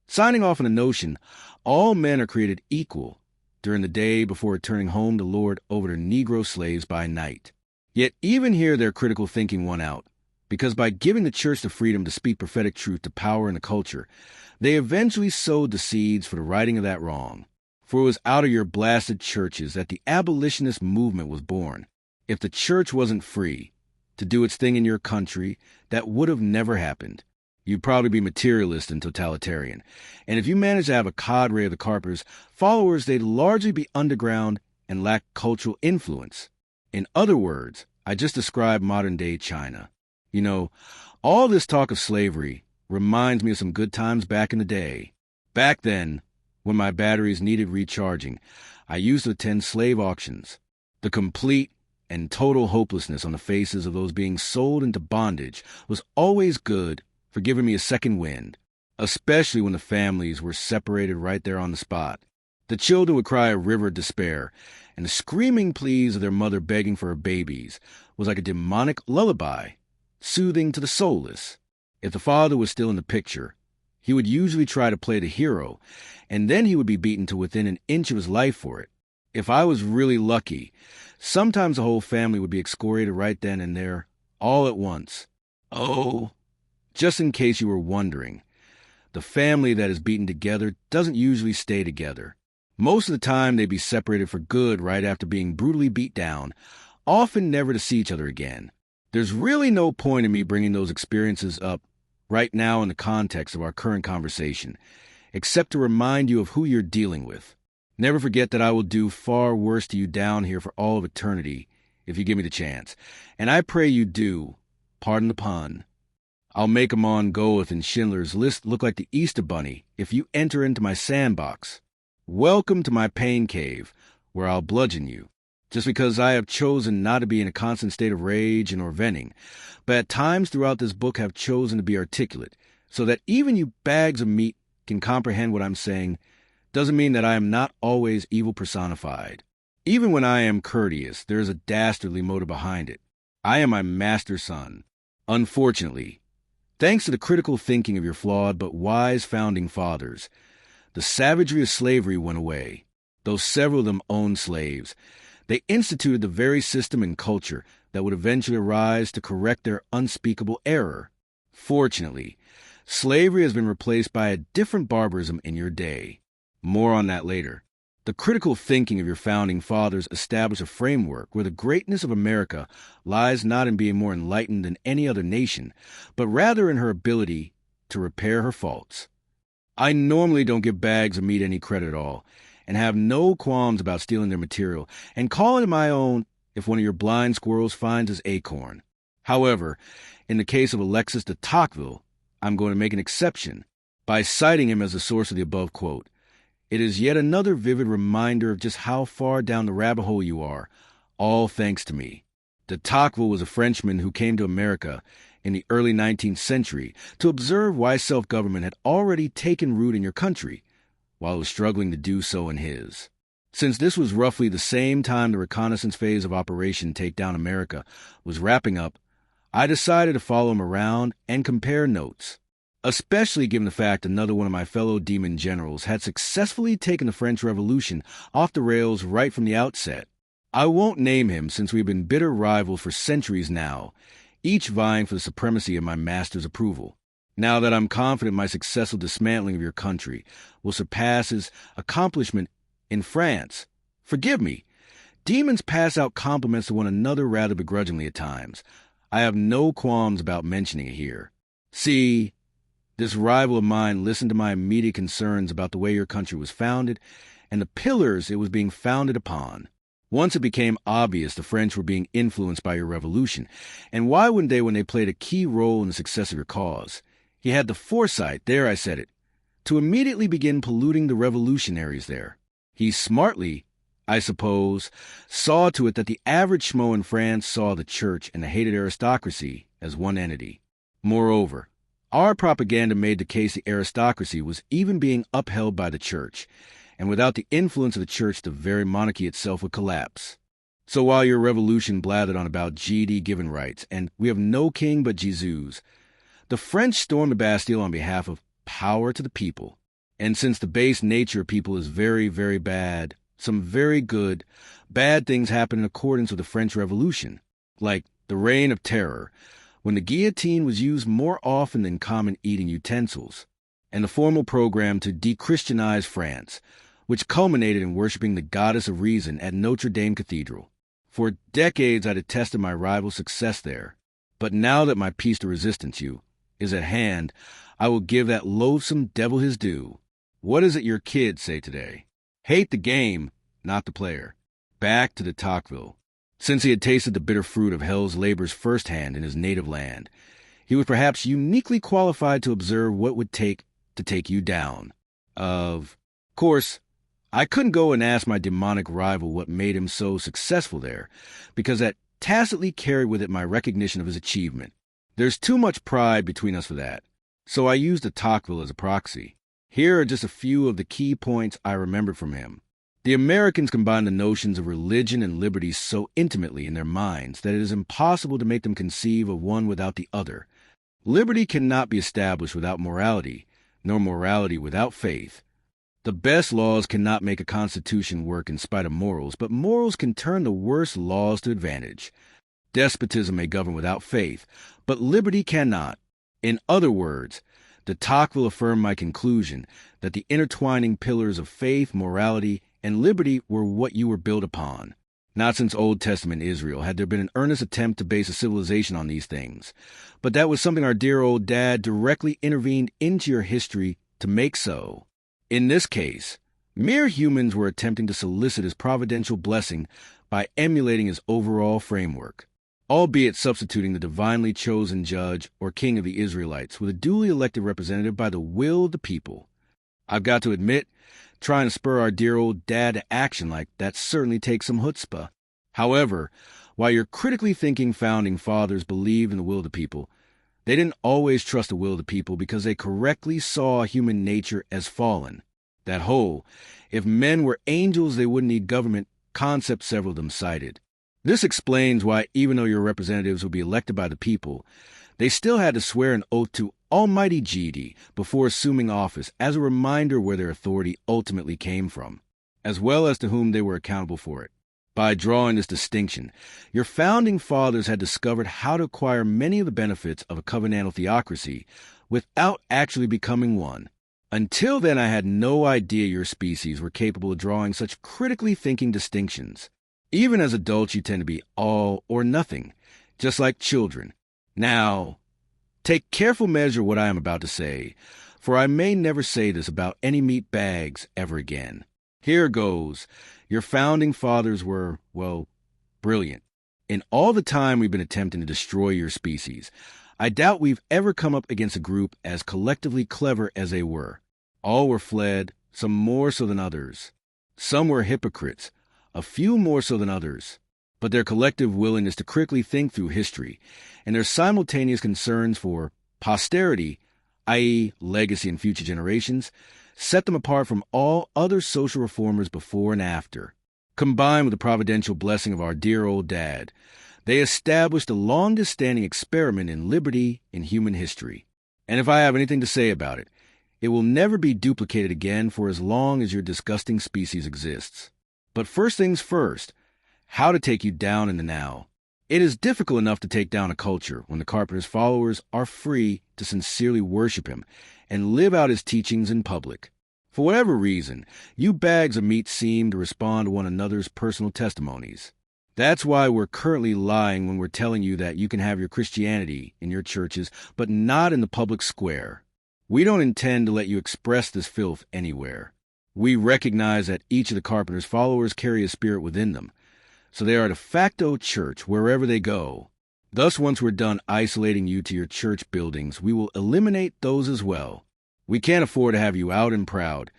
signing off on the notion all men are created equal during the day before returning home to lord over their Negro slaves by night. Yet even here their critical thinking won out, because by giving the church the freedom to speak prophetic truth to power in the culture, they eventually sowed the seeds for the righting of that wrong. For it was out of your blasted churches that the abolitionist movement was born. If the church wasn't free to do its thing in your country, that would have never happened. You'd probably be materialist and totalitarian. And if you managed to have a cadre of the Carpenters' followers, they'd largely be underground and lack cultural influence. In other words, I just described modern-day China. You know, all this talk of slavery reminds me of some good times back in the day. Back then, when my batteries needed recharging, I used to attend slave auctions. The complete and total hopelessness on the faces of those being sold into bondage was always good for giving me a second wind, especially when the families were separated right there on the spot. The children would cry a river of despair, and the screaming pleas of their mother begging for her babies was like a demonic lullaby, soothing to the soulless. If the father was still in the picture, he would usually try to play the hero, and then he would be beaten to within an inch of his life for it. If I was really lucky, sometimes the whole family would be excoriated right then and there, all at once. Oh, just in case you were wondering, the family that is beaten together doesn't usually stay together. Most of the time they'd be separated for good right after being brutally beat down, often never to see each other again. There's really no point in me bringing those experiences up right now in the context of our current conversation, except to remind you of who you're dealing with. Never forget that I will do far worse to you down here for all of eternity if you give me the chance. And I pray you do, pardon the pun. I'll make 'em on Goeth and Schindler's List look like the Easter Bunny if you enter into my sandbox. Welcome to my pain cave, where I'll bludgeon you, just because I have chosen not to be in a constant state of rage and or venting, but at times throughout this book have chosen to be articulate, so that even you bags of meat can comprehend what I'm saying. Doesn't mean that I am not always evil personified. Even when I am courteous, there is a dastardly motive behind it. I am my master's son. Unfortunately, thanks to the critical thinking of your flawed but wise founding fathers, the savagery of slavery went away. Though several of them owned slaves, they instituted the very system and culture that would eventually arise to correct their unspeakable error. Fortunately, slavery has been replaced by a different barbarism in your day. More on that later. The critical thinking of your founding fathers established a framework where the greatness of America lies not in being more enlightened than any other nation, but rather in her ability to repair her faults. I normally don't give bags of meat any credit at all, and have no qualms about stealing their material and calling it my own if one of your blind squirrels finds his acorn. However, in the case of Alexis de Tocqueville, I'm going to make an exception by citing him as the source of the above quote. It is yet another vivid reminder of just how far down the rabbit hole you are, all thanks to me. De Tocqueville was a Frenchman who came to America in the early 19th century to observe why self-government had already taken root in your country, while it was struggling to do so in his. Since this was roughly the same time the reconnaissance phase of Operation Take Down America was wrapping up, I decided to follow him around and compare notes, especially given the fact another one of my fellow demon generals had successfully taken the French Revolution off the rails right from the outset. I won't name him since we've been bitter rivals for centuries now, each vying for the supremacy of my master's approval. Now that I'm confident my successful dismantling of your country will surpass his accomplishment in France. Forgive me, demons pass out compliments to one another rather begrudgingly at times. I have no qualms about mentioning it here. See, this rival of mine listened to my immediate concerns about the way your country was founded and the pillars it was being founded upon. Once it became obvious the French were being influenced by your revolution, and why wouldn't they when they played a key role in the success of your cause? He had the foresight, there I said it, to immediately begin polluting the revolutionaries there. He smartly, I suppose, saw to it that the average schmo in France saw the church and the hated aristocracy as one entity. Moreover, our propaganda made the case the aristocracy was even being upheld by the church, and without the influence of the church, the very monarchy itself would collapse. So while your revolution blathered on about GD given rights, and we have no king but Jesus, the French stormed the Bastille on behalf of power to the people. And since the base nature of people is very, very bad, some very good, bad things happen in accordance with the French Revolution, like the Reign of Terror, when the guillotine was used more often than common eating utensils, and the formal program to de-Christianize France, which culminated in worshiping the goddess of reason at Notre Dame Cathedral. For decades I detested my rival's success there, but now that my piece de resistance is at hand, I will give that loathsome devil his due. What is it your kids say today? Hate the game, not the player. Back to de Tocqueville. Since he had tasted the bitter fruit of hell's labors firsthand in his native land, he was perhaps uniquely qualified to observe what it would take to take you down. Of course, I couldn't go and ask my demonic rival what made him so successful there, because that tacitly carried with it my recognition of his achievement. There's too much pride between us for that, so I used de Tocqueville as a proxy. Here are just a few of the key points I remembered from him. The Americans combine the notions of religion and liberty so intimately in their minds that it is impossible to make them conceive of one without the other. Liberty cannot be established without morality, nor morality without faith. The best laws cannot make a constitution work in spite of morals, but morals can turn the worst laws to advantage. Despotism may govern without faith, but liberty cannot. In other words, de Tocqueville affirmed my conclusion that the intertwining pillars of faith, morality, and liberty were what you were built upon. Not since Old Testament Israel had there been an earnest attempt to base a civilization on these things, but that was something our dear old dad directly intervened into your history to make so. In this case, mere humans were attempting to solicit his providential blessing by emulating his overall framework, albeit substituting the divinely chosen judge or king of the Israelites with a duly elected representative by the will of the people. I've got to admit, trying to spur our dear old dad to action like that certainly takes some chutzpah. However, while your critically thinking founding fathers believed in the will of the people, they didn't always trust the will of the people because they correctly saw human nature as fallen. That whole, if men were angels they wouldn't need government, concept several of them cited. This explains why even though your representatives would be elected by the people, they still had to swear an oath to Almighty GD before assuming office as a reminder where their authority ultimately came from, as well as to whom they were accountable for it. By drawing this distinction, your founding fathers had discovered how to acquire many of the benefits of a covenantal theocracy without actually becoming one. Until then, I had no idea your species were capable of drawing such critically thinking distinctions. Even as adults, you tend to be all or nothing, just like children. Now, take careful measure what I am about to say, for I may never say this about any meat bags ever again. Here goes. Your founding fathers were, well, brilliant. In all the time we've been attempting to destroy your species, I doubt we've ever come up against a group as collectively clever as they were. All were fled, some more so than others. Some were hypocrites, a few more so than others. But their collective willingness to critically think through history and their simultaneous concerns for posterity, i.e., legacy and future generations, set them apart from all other social reformers before and after. Combined with the providential blessing of our dear old dad, they established the longest-standing experiment in liberty in human history. And if I have anything to say about it, it will never be duplicated again for as long as your disgusting species exists. But first things first, how to take you down in the now. It is difficult enough to take down a culture when the Carpenter's followers are free to sincerely worship him and live out his teachings in public. For whatever reason, you bags of meat seem to respond to one another's personal testimonies. That's why we're currently lying when we're telling you that you can have your Christianity in your churches, but not in the public square. We don't intend to let you express this filth anywhere. We recognize that each of the Carpenter's followers carry a spirit within them, so they are a de facto church wherever they go. Thus, once we're done isolating you to your church buildings, we will eliminate those as well. We can't afford to have you out and proud,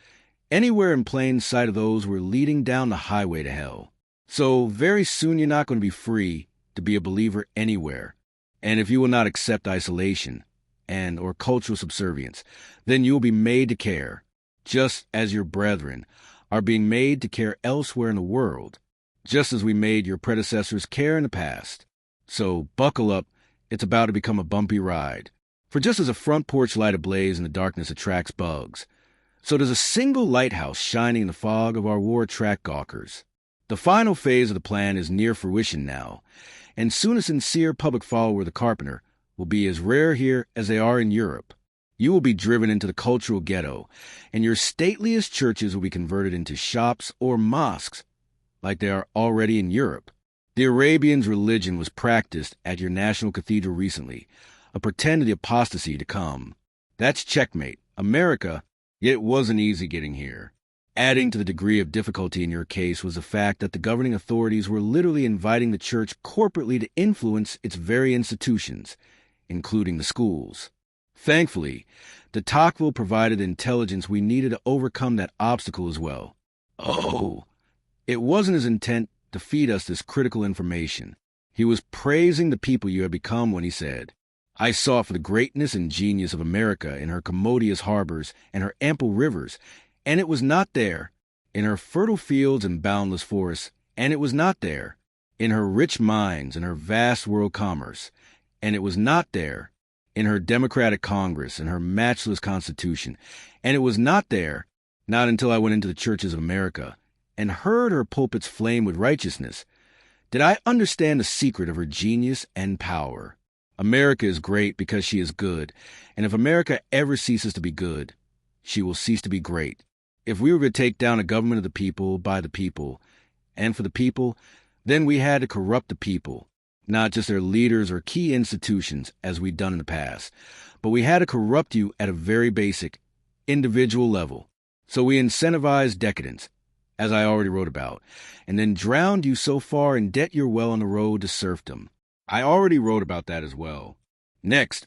anywhere in plain sight of those we're leading down the highway to hell. So very soon you're not going to be free to be a believer anywhere. And if you will not accept isolation, and or cultural subservience, then you will be made to care, just as your brethren are being made to care elsewhere in the world, just as we made your predecessors care in the past. So buckle up, it's about to become a bumpy ride. For just as a front porch light ablaze in the darkness attracts bugs, so does a single lighthouse shining in the fog of our war attract gawkers. The final phase of the plan is near fruition now, and soon a sincere public follower of the Carpenter will be as rare here as they are in Europe. You will be driven into the cultural ghetto, and your stateliest churches will be converted into shops or mosques, like they are already in Europe. The Arabians' religion was practiced at your national cathedral recently, a pretend of the apostasy to come. That's checkmate. America, yet it wasn't easy getting here. Adding to the degree of difficulty in your case was the fact that the governing authorities were literally inviting the church corporately to influence its very institutions, including the schools. Thankfully, de Tocqueville provided the intelligence we needed to overcome that obstacle as well. Oh, it wasn't his intent to feed us this critical information. He was praising the people you have become when he said, "I sought for the greatness and genius of America in her commodious harbors and her ample rivers, and it was not there, in her fertile fields and boundless forests, and it was not there, in her rich mines and her vast world commerce, and it was not there, in her democratic Congress and her matchless Constitution, and it was not there, not until I went into the churches of America and heard her pulpits flame with righteousness, did I understand the secret of her genius and power. America is great because she is good, and if America ever ceases to be good, she will cease to be great. If we were to take down a government of the people, by the people, and for the people, then we had to corrupt the people, not just their leaders or key institutions, as we'd done in the past, but we had to corrupt you at a very basic, individual level. So we incentivized decadence, as I already wrote about, and then drowned you so far in debt you're well on the road to serfdom. I already wrote about that as well. Next,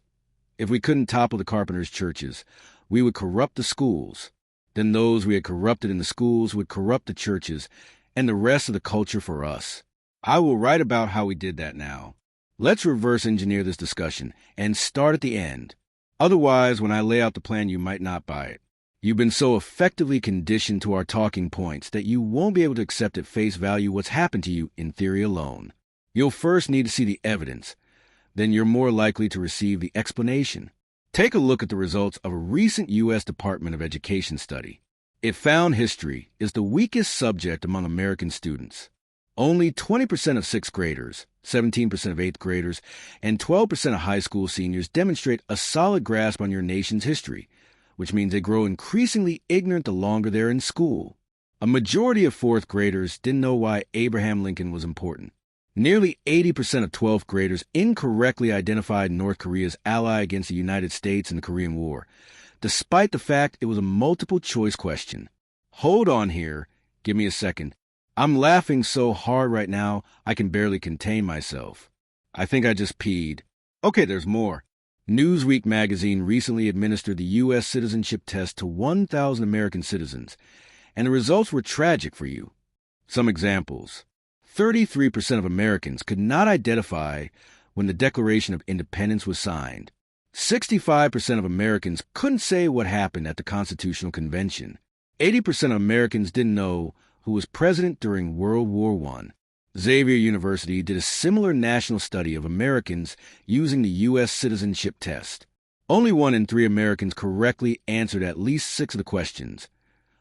if we couldn't topple the Carpenters' churches, we would corrupt the schools. Then those we had corrupted in the schools would corrupt the churches and the rest of the culture for us. I will write about how we did that now. Let's reverse engineer this discussion and start at the end. Otherwise, when I lay out the plan, you might not buy it. You've been so effectively conditioned to our talking points that you won't be able to accept at face value what's happened to you in theory alone. You'll first need to see the evidence. Then you're more likely to receive the explanation. Take a look at the results of a recent U.S. Department of Education study. It found history is the weakest subject among American students. Only 20% of sixth graders, 17% of eighth graders, and 12% of high school seniors demonstrate a solid grasp on your nation's history, which means they grow increasingly ignorant the longer they're in school. A majority of fourth graders didn't know why Abraham Lincoln was important. Nearly 80% of 12th graders incorrectly identified North Korea's ally against the United States in the Korean War, despite the fact it was a multiple-choice question. Hold on here. Give me a second. I'm laughing so hard right now, I can barely contain myself. I think I just peed. Okay, there's more. Newsweek magazine recently administered the U.S. citizenship test to 1,000 American citizens, and the results were tragic for you. Some examples. 33% of Americans could not identify when the Declaration of Independence was signed. 65% of Americans couldn't say what happened at the Constitutional Convention. 80% of Americans didn't know who was president during World War I. Xavier University did a similar national study of Americans using the U.S. citizenship test. Only 1 in 3 Americans correctly answered at least 6 of the questions,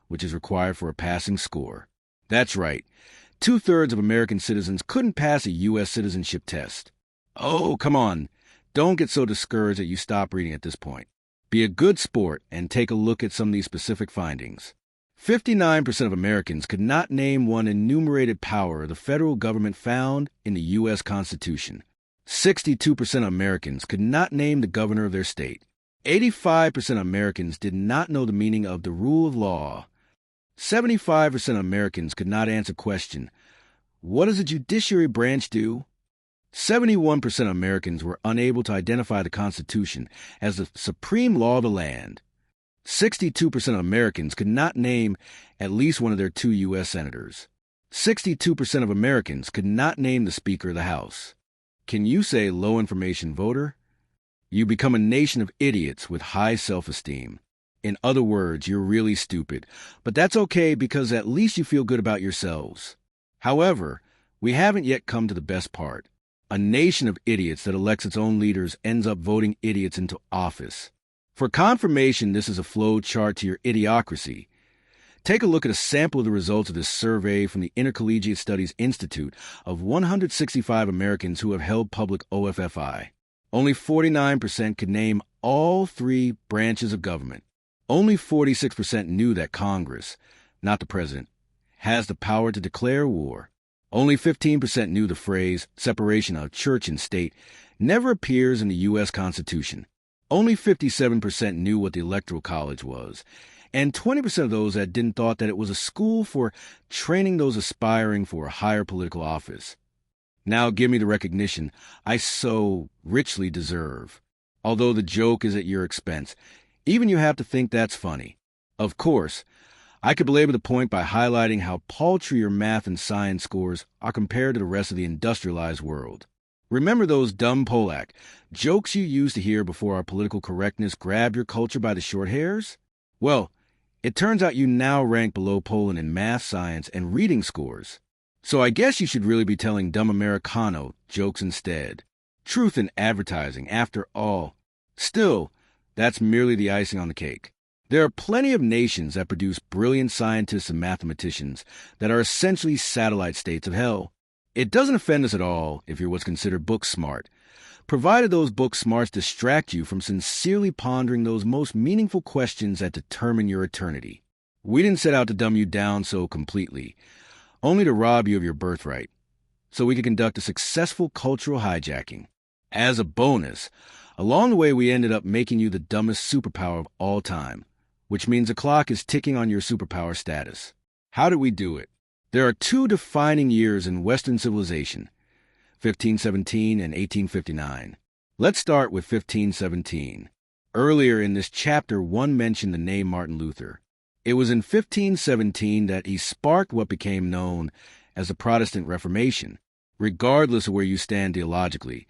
which is required for a passing score. That's right. 2/3 of American citizens couldn't pass a U.S. citizenship test. Oh, come on. Don't get so discouraged that you stop reading at this point. Be a good sport and take a look at some of these specific findings. 59% of Americans could not name one enumerated power of the federal government found in the U.S. Constitution. 62% of Americans could not name the governor of their state. 85% of Americans did not know the meaning of the rule of law. 75% of Americans could not answer the question, what does the judiciary branch do? 71% of Americans were unable to identify the Constitution as the supreme law of the land. 62% of Americans could not name at least one of their 2 U.S. senators. 62% of Americans could not name the Speaker of the House. Can you say low-information voter? You become a nation of idiots with high self-esteem. In other words, you're really stupid, but that's okay because at least you feel good about yourselves. However, we haven't yet come to the best part. A nation of idiots that elects its own leaders ends up voting idiots into office. For confirmation, this is a flow chart to your idiocracy. Take a look at a sample of the results of this survey from the Intercollegiate Studies Institute of 165 Americans who have held public OFFI. Only 49% could name all three branches of government. Only 46% knew that Congress, not the president, has the power to declare war. Only 15% knew the phrase separation of church and state never appears in the U.S. Constitution. Only 57% knew what the Electoral College was, and 20% of those that didn't thought that it was a school for training those aspiring for a higher political office. Now give me the recognition I so richly deserve. Although the joke is at your expense, even you have to think that's funny. Of course, I could belabor the point by highlighting how paltry your math and science scores are compared to the rest of the industrialized world. Remember those dumb Polak jokes you used to hear before our political correctness grabbed your culture by the short hairs? Well, it turns out you now rank below Poland in math, science, and reading scores. So I guess you should really be telling dumb Americano jokes instead. Truth in advertising, after all. Still, that's merely the icing on the cake. There are plenty of nations that produce brilliant scientists and mathematicians that are essentially satellite states of hell. It doesn't offend us at all if you're what's considered book smart, provided those book smarts distract you from sincerely pondering those most meaningful questions that determine your eternity. We didn't set out to dumb you down so completely, only to rob you of your birthright, so we could conduct a successful cultural hijacking. As a bonus, along the way we ended up making you the dumbest superpower of all time, which means the clock is ticking on your superpower status. How did we do it? There are two defining years in Western civilization, 1517 and 1859. Let's start with 1517. Earlier in this chapter, one mentioned the name Martin Luther. It was in 1517 that he sparked what became known as the Protestant Reformation. Regardless of where you stand theologically,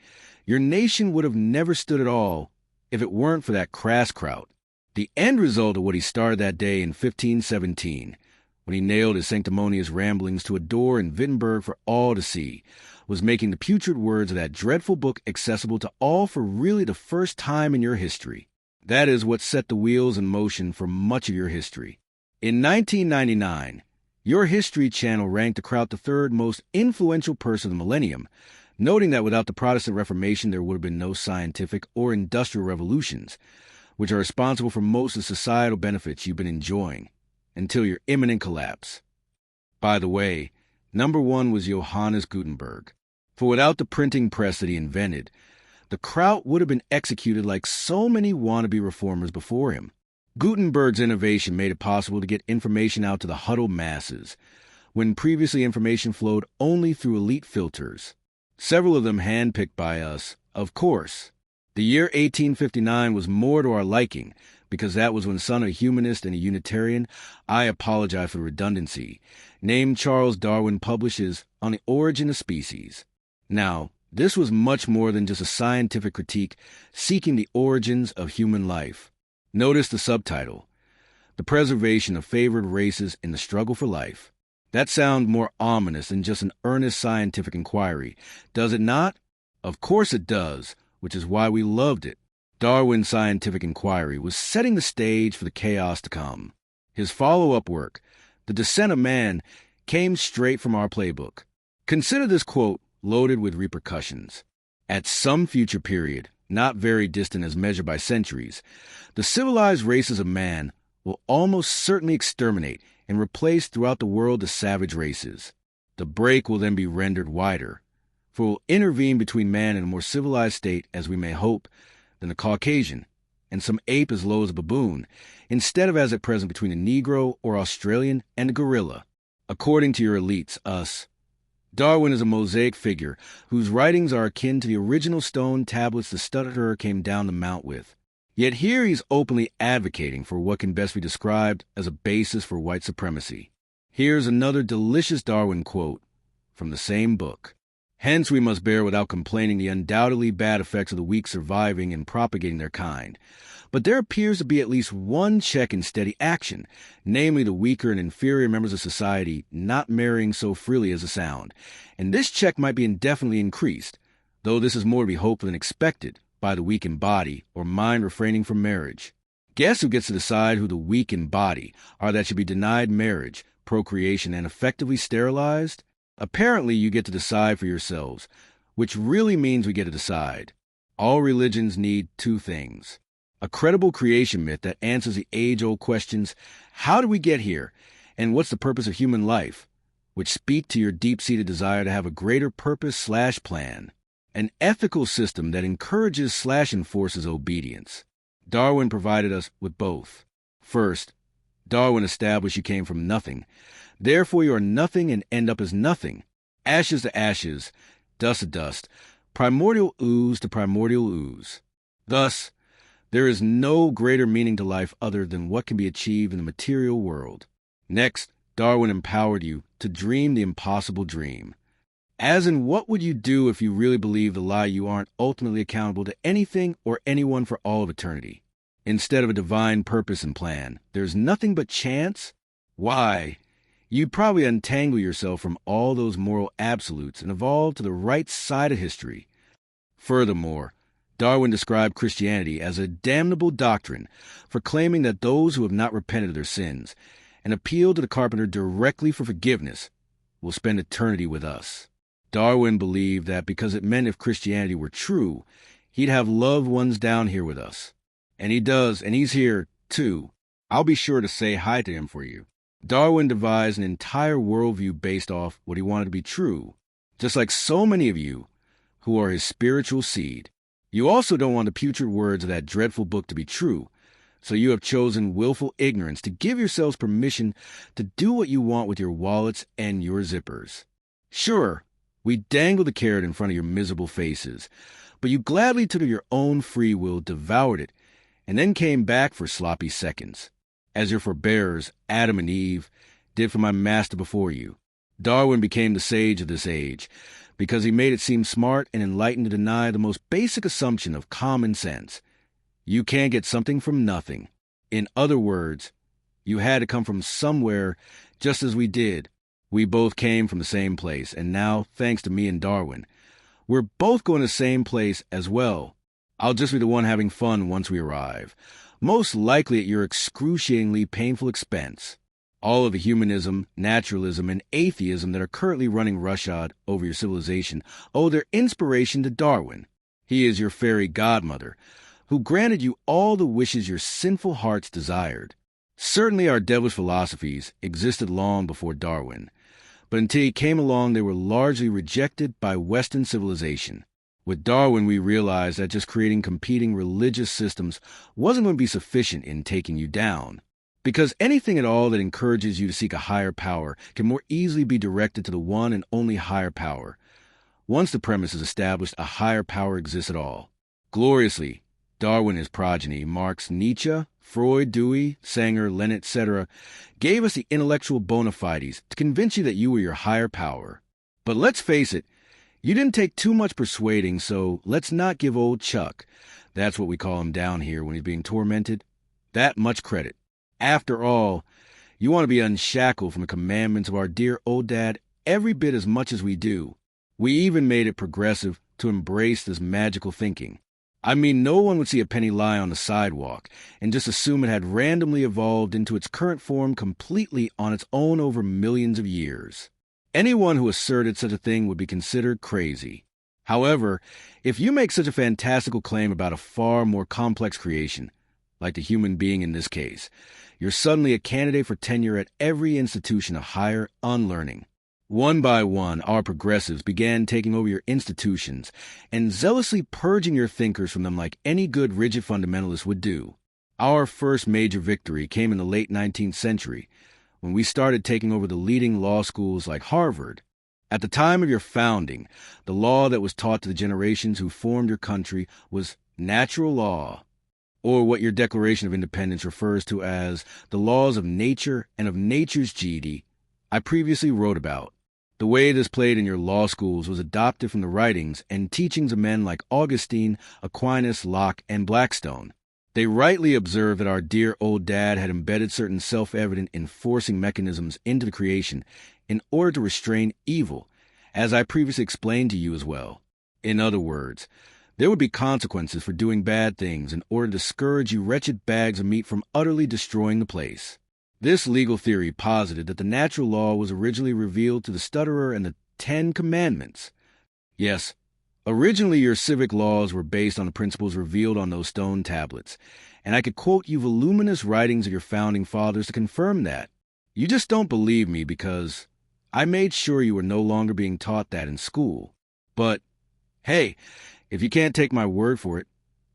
your nation would have never stood at all if it weren't for that crass kraut. The end result of what he started that day in 1517, when he nailed his sanctimonious ramblings to a door in Wittenberg for all to see, was making the putrid words of that dreadful book accessible to all for really the first time in your history. That is what set the wheels in motion for much of your history. In 1999, your History Channel ranked the Kraut the third most influential person of the millennium, noting that without the Protestant Reformation there would have been no scientific or industrial revolutions, which are responsible for most of the societal benefits you've been enjoying, until your imminent collapse. By the way, number one was Johannes Gutenberg, for without the printing press that he invented, the Kraut would have been executed like so many wannabe reformers before him. Gutenberg's innovation made it possible to get information out to the huddled masses, when previously information flowed only through elite filters, several of them handpicked by us, of course. The year 1859 was more to our liking, because that was when son of a humanist and a Unitarian, I apologize for the redundancy, named Charles Darwin published his On the Origin of Species. Now, this was much more than just a scientific critique seeking the origins of human life. Notice the subtitle, The Preservation of Favored Races in the Struggle for Life. That sounds more ominous than just an earnest scientific inquiry, does it not? Of course it does, which is why we loved it. Darwin's scientific inquiry was setting the stage for the chaos to come. His follow-up work, The Descent of Man, came straight from our playbook. Consider this quote loaded with repercussions. At some future period, not very distant as measured by centuries, the civilized races of man will almost certainly exterminate and replace throughout the world the savage races. The break will then be rendered wider, for it will intervene between man and a more civilized state, as we may hope, than the Caucasian, and some ape as low as a baboon, instead of as at present between a Negro or Australian and a gorilla. According to your elites, us, Darwin is a mosaic figure whose writings are akin to the original stone tablets the stutterer came down the mount with. Yet here he's openly advocating for what can best be described as a basis for white supremacy. Here's another delicious Darwin quote from the same book. Hence, we must bear without complaining the undoubtedly bad effects of the weak surviving and propagating their kind. But there appears to be at least one check in steady action, namely the weaker and inferior members of society not marrying so freely as a sound. And this check might be indefinitely increased, though this is more to be hoped than expected, by the weak in body or mind refraining from marriage. Guess who gets to decide who the weak in body are that should be denied marriage, procreation, and effectively sterilized? Apparently, you get to decide for yourselves, which really means we get to decide. All religions need two things: a credible creation myth that answers the age-old questions, how did we get here, and what's the purpose of human life, which speak to your deep-seated desire to have a greater purpose/plan. An ethical system that encourages/enforces obedience. Darwin provided us with both. First, Darwin established you came from nothing. Therefore you are nothing and end up as nothing. Ashes to ashes, dust to dust, primordial ooze to primordial ooze. Thus, there is no greater meaning to life other than what can be achieved in the material world. Next, Darwin empowered you to dream the impossible dream. As in, what would you do if you really believed the lie you aren't ultimately accountable to anything or anyone for all of eternity? Instead of a divine purpose and plan, there's nothing but chance? Why, you'd probably untangle yourself from all those moral absolutes and evolve to the right side of history. Furthermore, Darwin described Christianity as a damnable doctrine for claiming that those who have not repented of their sins and appealed to the carpenter directly for forgiveness will spend eternity with us. Darwin believed that because it meant if Christianity were true, he'd have loved ones down here with us. And he does, and he's here, too. I'll be sure to say hi to him for you. Darwin devised an entire worldview based off what he wanted to be true, just like so many of you who are his spiritual seed. You also don't want the putrid words of that dreadful book to be true, so you have chosen willful ignorance to give yourselves permission to do what you want with your wallets and your zippers. Sure, we dangled the carrot in front of your miserable faces, but you gladly took of your own free will, devoured it, and then came back for sloppy seconds, as your forebears, Adam and Eve, did for my master before you. Darwin became the sage of this age, because he made it seem smart and enlightened to deny the most basic assumption of common sense. You can't get something from nothing. In other words, you had to come from somewhere, just as we did. We both came from the same place, and now, thanks to me and Darwin, we're both going to the same place as well. I'll just be the one having fun once we arrive, most likely at your excruciatingly painful expense. All of the humanism, naturalism, and atheism that are currently running roughshod over your civilization owe their inspiration to Darwin. He is your fairy godmother, who granted you all the wishes your sinful hearts desired. Certainly our devilish philosophies existed long before Darwin, but until he came along they were largely rejected by Western civilization. With Darwin, we realized that just creating competing religious systems wasn't going to be sufficient in taking you down, because anything at all that encourages you to seek a higher power can more easily be directed to the one and only higher power. Once the premise is established, a higher power exists at all. Gloriously, Darwin and his progeny, Marx, Nietzsche, Freud, Dewey, Sanger, Lenin, etc., gave us the intellectual bona fides to convince you that you were your higher power. But let's face it, you didn't take too much persuading, so let's not give old Chuck, that's what we call him down here when he's being tormented, that much credit. After all, you want to be unshackled from the commandments of our dear old dad every bit as much as we do. We even made it progressive to embrace this magical thinking. I mean, no one would see a penny lie on the sidewalk and just assume it had randomly evolved into its current form completely on its own over millions of years. Anyone who asserted such a thing would be considered crazy. However, if you make such a fantastical claim about a far more complex creation, like the human being in this case, you're suddenly a candidate for tenure at every institution of higher unlearning. One by one, our progressives began taking over your institutions and zealously purging your thinkers from them like any good rigid fundamentalist would do. Our first major victory came in the late 19th century, when we started taking over the leading law schools like Harvard. At the time of your founding, the law that was taught to the generations who formed your country was natural law, or what your Declaration of Independence refers to as the laws of nature and of nature's deity I previously wrote about. The way this played in your law schools was adopted from the writings and teachings of men like Augustine, Aquinas, Locke, and Blackstone. They rightly observed that our dear old dad had embedded certain self-evident enforcing mechanisms into the creation in order to restrain evil, as I previously explained to you as well. In other words, there would be consequences for doing bad things in order to discourage you wretched bags of meat from utterly destroying the place. This legal theory posited that the natural law was originally revealed to the stutterer in the 10 Commandments. Yes, originally your civic laws were based on the principles revealed on those stone tablets, and I could quote you voluminous writings of your founding fathers to confirm that. You just don't believe me because I made sure you were no longer being taught that in school. But, hey, if you can't take my word for it,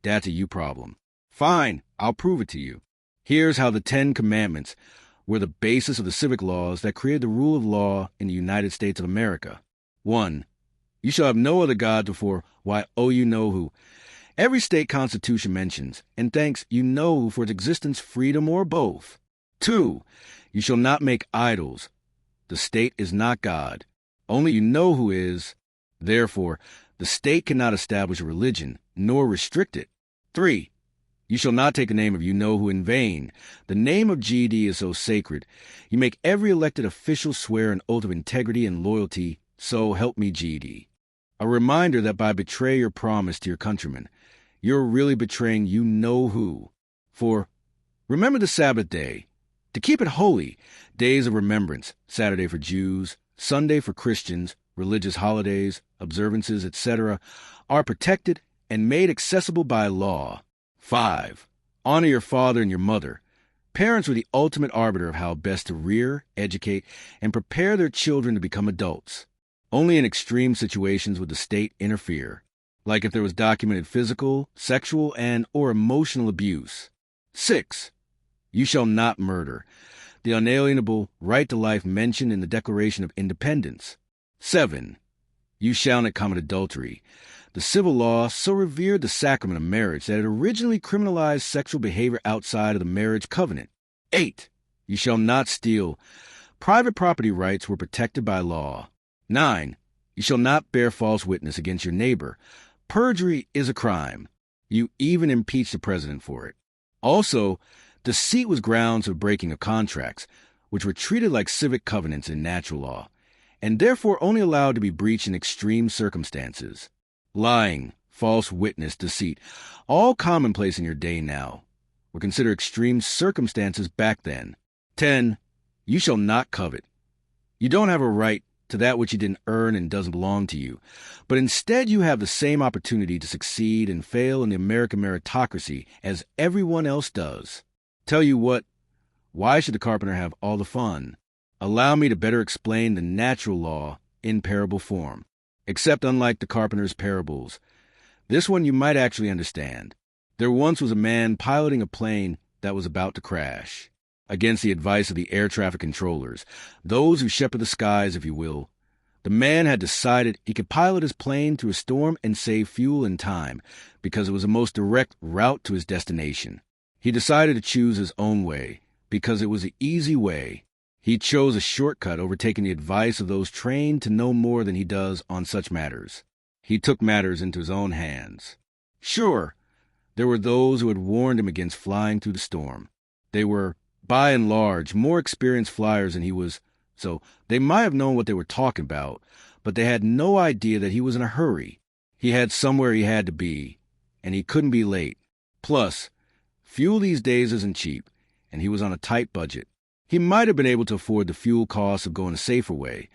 that's a you problem. Fine, I'll prove it to you. Here's how the 10 Commandments were the basis of the civic laws that created the rule of law in the United States of America. 1. You shall have no other God before why oh you know who. Every state constitution mentions, and thanks you know who for its existence, freedom, or both. 2. You shall not make idols. The state is not God. Only you know who is. Therefore, the state cannot establish a religion, nor restrict it. 3. You shall not take the name of you know who in vain. The name of GD is so sacred. You make every elected official swear an oath of integrity and loyalty, so help me GD. A reminder that by betray your promise to your countrymen, you're really betraying you know who. For remember the Sabbath day. To keep it holy, days of remembrance, Saturday for Jews, Sunday for Christians, religious holidays, observances, etc., are protected and made accessible by law. 5. Honor your father and your mother. Parents were the ultimate arbiter of how best to rear, educate, and prepare their children to become adults. Only in extreme situations would the state interfere, like if there was documented physical, sexual, and/or emotional abuse. 6. You shall not murder. The unalienable right to life mentioned in the Declaration of Independence. 7. You shall not commit adultery. The civil law so revered the sacrament of marriage that it originally criminalized sexual behavior outside of the marriage covenant. 8. You shall not steal. Private property rights were protected by law. 9. You shall not bear false witness against your neighbor. Perjury is a crime. You even impeach the president for it. Also, deceit was grounds of breaking of contracts, which were treated like civic covenants in natural law, and therefore only allowed to be breached in extreme circumstances. Lying, false witness, deceit, all commonplace in your day now, were considered extreme circumstances back then. 10. You shall not covet. You don't have a right to that which you didn't earn and doesn't belong to you, but instead you have the same opportunity to succeed and fail in the American meritocracy as everyone else does. Tell you what, why should the carpenter have all the fun? Allow me to better explain the natural law in parable form. Except unlike the carpenter's parables, this one you might actually understand. There once was a man piloting a plane that was about to crash. Against the advice of the air traffic controllers, those who shepherd the skies, if you will, the man had decided he could pilot his plane through a storm and save fuel and time because it was the most direct route to his destination. He decided to choose his own way because it was the easy way. He chose a shortcut over taking the advice of those trained to know more than he does on such matters. He took matters into his own hands. Sure, there were those who had warned him against flying through the storm. They were, by and large, more experienced flyers than he was, so they might have known what they were talking about, but they had no idea that he was in a hurry. He had somewhere he had to be, and he couldn't be late. Plus, fuel these days isn't cheap, and he was on a tight budget. He might have been able to afford the fuel costs of going a safer way,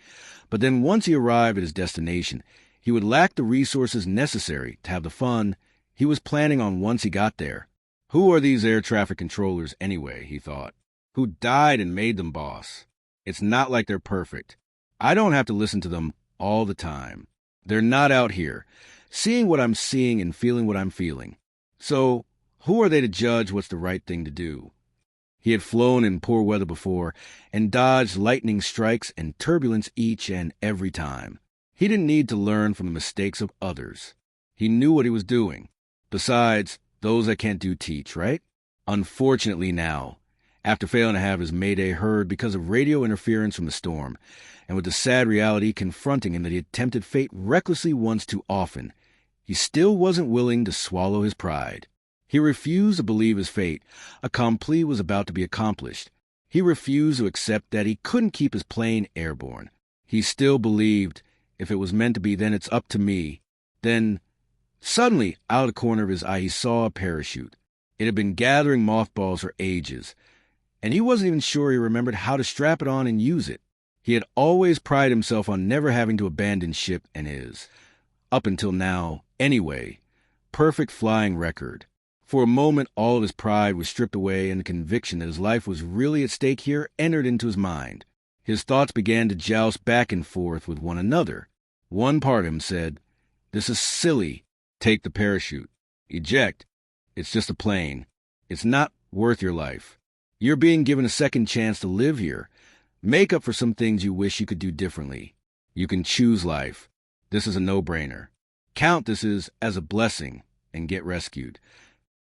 but then once he arrived at his destination, he would lack the resources necessary to have the fun he was planning on once he got there. Who are these air traffic controllers anyway, he thought. Who died and made them boss? It's not like they're perfect. I don't have to listen to them all the time. They're not out here, seeing what I'm seeing and feeling what I'm feeling. So, who are they to judge what's the right thing to do? He had flown in poor weather before and dodged lightning strikes and turbulence each and every time. He didn't need to learn from the mistakes of others. He knew what he was doing. Besides, those that can't do teach, right? Unfortunately now, After failing to have his mayday heard because of radio interference from the storm, and with the sad reality confronting him that he had tempted fate recklessly once too often, he still wasn't willing to swallow his pride. He refused to believe his fate accompli was about to be accomplished. He refused to accept that he couldn't keep his plane airborne. He still believed, if it was meant to be, then it's up to me. Then, suddenly, out of the corner of his eye, he saw a parachute. It had been gathering mothballs for ages, and he wasn't even sure he remembered how to strap it on and use it. He had always prided himself on never having to abandon ship and his, up until now, anyway, perfect flying record. For a moment, all of his pride was stripped away, and the conviction that his life was really at stake here entered into his mind. His thoughts began to joust back and forth with one another. One part of him said, "This is silly. Take the parachute. Eject. It's just a plane. It's not worth your life. You're being given a second chance to live here. Make up for some things you wish you could do differently. You can choose life. This is a no-brainer. Count this as a blessing and get rescued."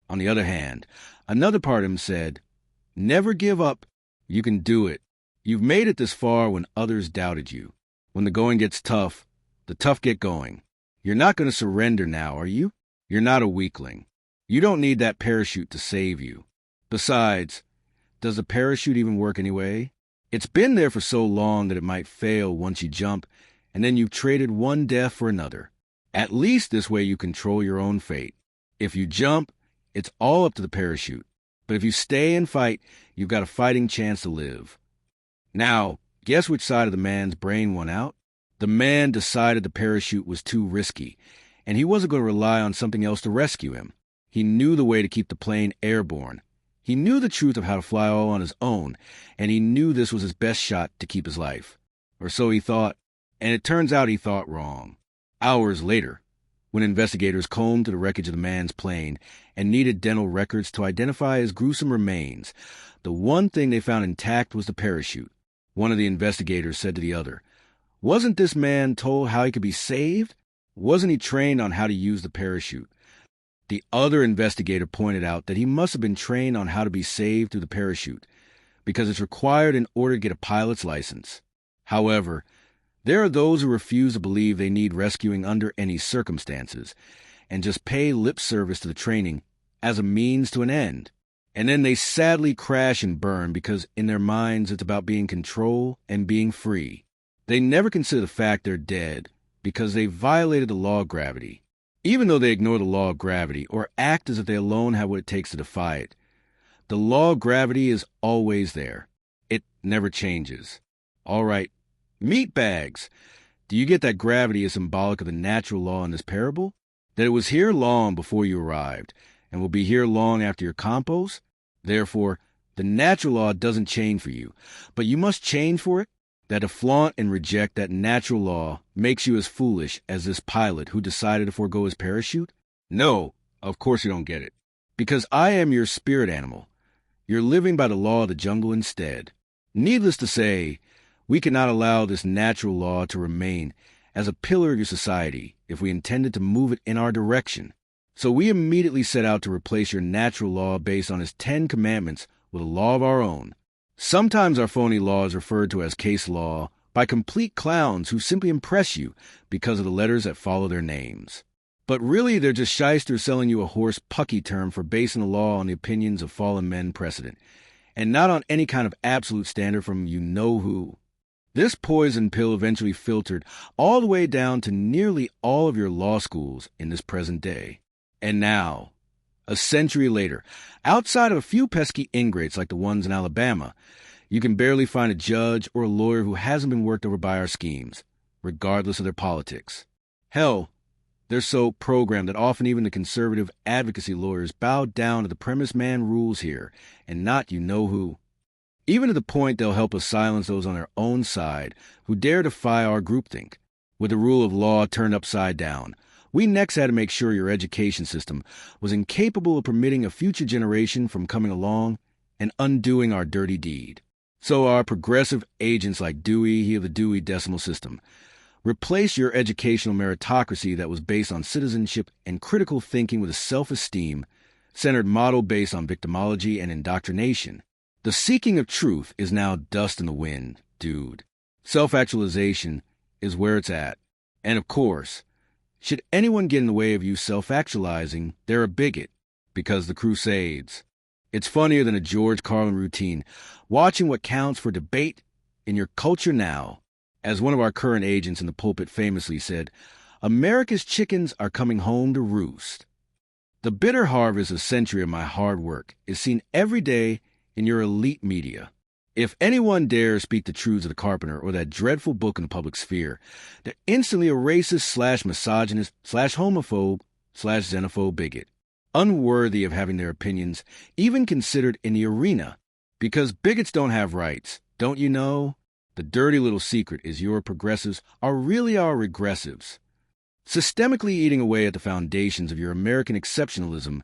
On the other hand, another part of him said, "Never give up. You can do it. You've made it this far when others doubted you. When the going gets tough, the tough get going. You're not going to surrender now, are you? You're not a weakling. You don't need that parachute to save you. Besides, does the parachute even work anyway? It's been there for so long that it might fail once you jump, and then you've traded one death for another. At least this way you control your own fate. If you jump, it's all up to the parachute. But if you stay and fight, you've got a fighting chance to live." Now, guess which side of the man's brain won out? The man decided the parachute was too risky, and he wasn't going to rely on something else to rescue him. He knew the way to keep the plane airborne. He knew the truth of how to fly all on his own, and he knew this was his best shot to keep his life. Or so he thought, and it turns out he thought wrong. Hours later, when investigators combed through the wreckage of the man's plane and needed dental records to identify his gruesome remains, the one thing they found intact was the parachute. One of the investigators said to the other, "Wasn't this man told how he could be saved? Wasn't he trained on how to use the parachute?" The other investigator pointed out that he must have been trained on how to be saved through the parachute, because it's required in order to get a pilot's license. However, there are those who refuse to believe they need rescuing under any circumstances, and just pay lip service to the training as a means to an end. And then they sadly crash and burn because in their minds it's about being in control and being free. They never consider the fact they're dead because they violated the law of gravity. Even though they ignore the law of gravity or act as if they alone have what it takes to defy it, the law of gravity is always there. It never changes. All right, meat bags. Do you get that gravity is symbolic of the natural law in this parable? That it was here long before you arrived, and will be here long after your compost? Therefore, the natural law doesn't change for you, but you must change for it? That to flaunt and reject that natural law makes you as foolish as this pilot who decided to forego his parachute? No, of course you don't get it. Because I am your spirit animal. You're living by the law of the jungle instead. Needless to say, we cannot allow this natural law to remain as a pillar of your society if we intended to move it in our direction. So we immediately set out to replace your natural law based on his 10 commandments with a law of our own. Sometimes our phony law is referred to as case law by complete clowns who simply impress you because of the letters that follow their names. But really they're just shysters selling you a hoarse pucky term for basing the law on the opinions of fallen men precedent, and not on any kind of absolute standard from you-know-who. This poison pill eventually filtered all the way down to nearly all of your law schools in this present day. And now, a century later, outside of a few pesky ingrates like the ones in Alabama, you can barely find a judge or a lawyer who hasn't been worked over by our schemes, regardless of their politics. Hell, they're so programmed that often even the conservative advocacy lawyers bow down to the premise man rules here, and not you-know-who. Even to the point they'll help us silence those on their own side who dare defy our groupthink. With the rule of law turned upside down, we next had to make sure your education system was incapable of permitting a future generation from coming along and undoing our dirty deed. So our progressive agents like Dewey, he of the Dewey Decimal System, replaced your educational meritocracy that was based on citizenship and critical thinking with a self-esteem centered model based on victimology and indoctrination. The seeking of truth is now dust in the wind, dude. Self-actualization is where it's at. And of course, should anyone get in the way of you self-actualizing, they're a bigot, because the Crusades. It's funnier than a George Carlin routine, watching what counts for debate in your culture now. As one of our current agents in the pulpit famously said, America's chickens are coming home to roost. The bitter harvest of a century of my hard work is seen every day in your elite media. If anyone dares speak the truths of the Carpenter or that dreadful book in the public sphere, they're instantly a racist / misogynist / homophobe / xenophobe bigot, unworthy of having their opinions even considered in the arena. Because bigots don't have rights, don't you know? The dirty little secret is your progressives are really our regressives, systemically eating away at the foundations of your American exceptionalism,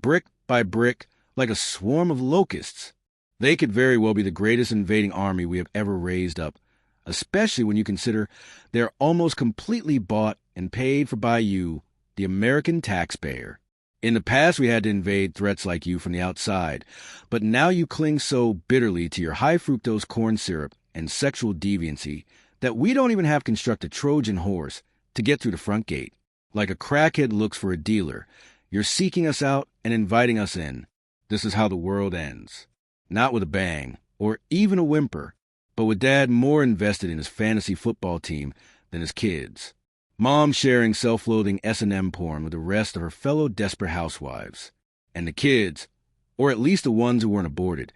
brick by brick, like a swarm of locusts. They could very well be the greatest invading army we have ever raised up, especially when you consider they're almost completely bought and paid for by you, the American taxpayer. In the past, we had to invade threats like you from the outside, but now you cling so bitterly to your high-fructose corn syrup and sexual deviancy that we don't even have to construct a Trojan horse to get through the front gate. Like a crackhead looks for a dealer, you're seeking us out and inviting us in. This is how the world ends. Not with a bang, or even a whimper, but with Dad more invested in his fantasy football team than his kids. Mom sharing self-loathing S&M porn with the rest of her fellow desperate housewives. And the kids, or at least the ones who weren't aborted,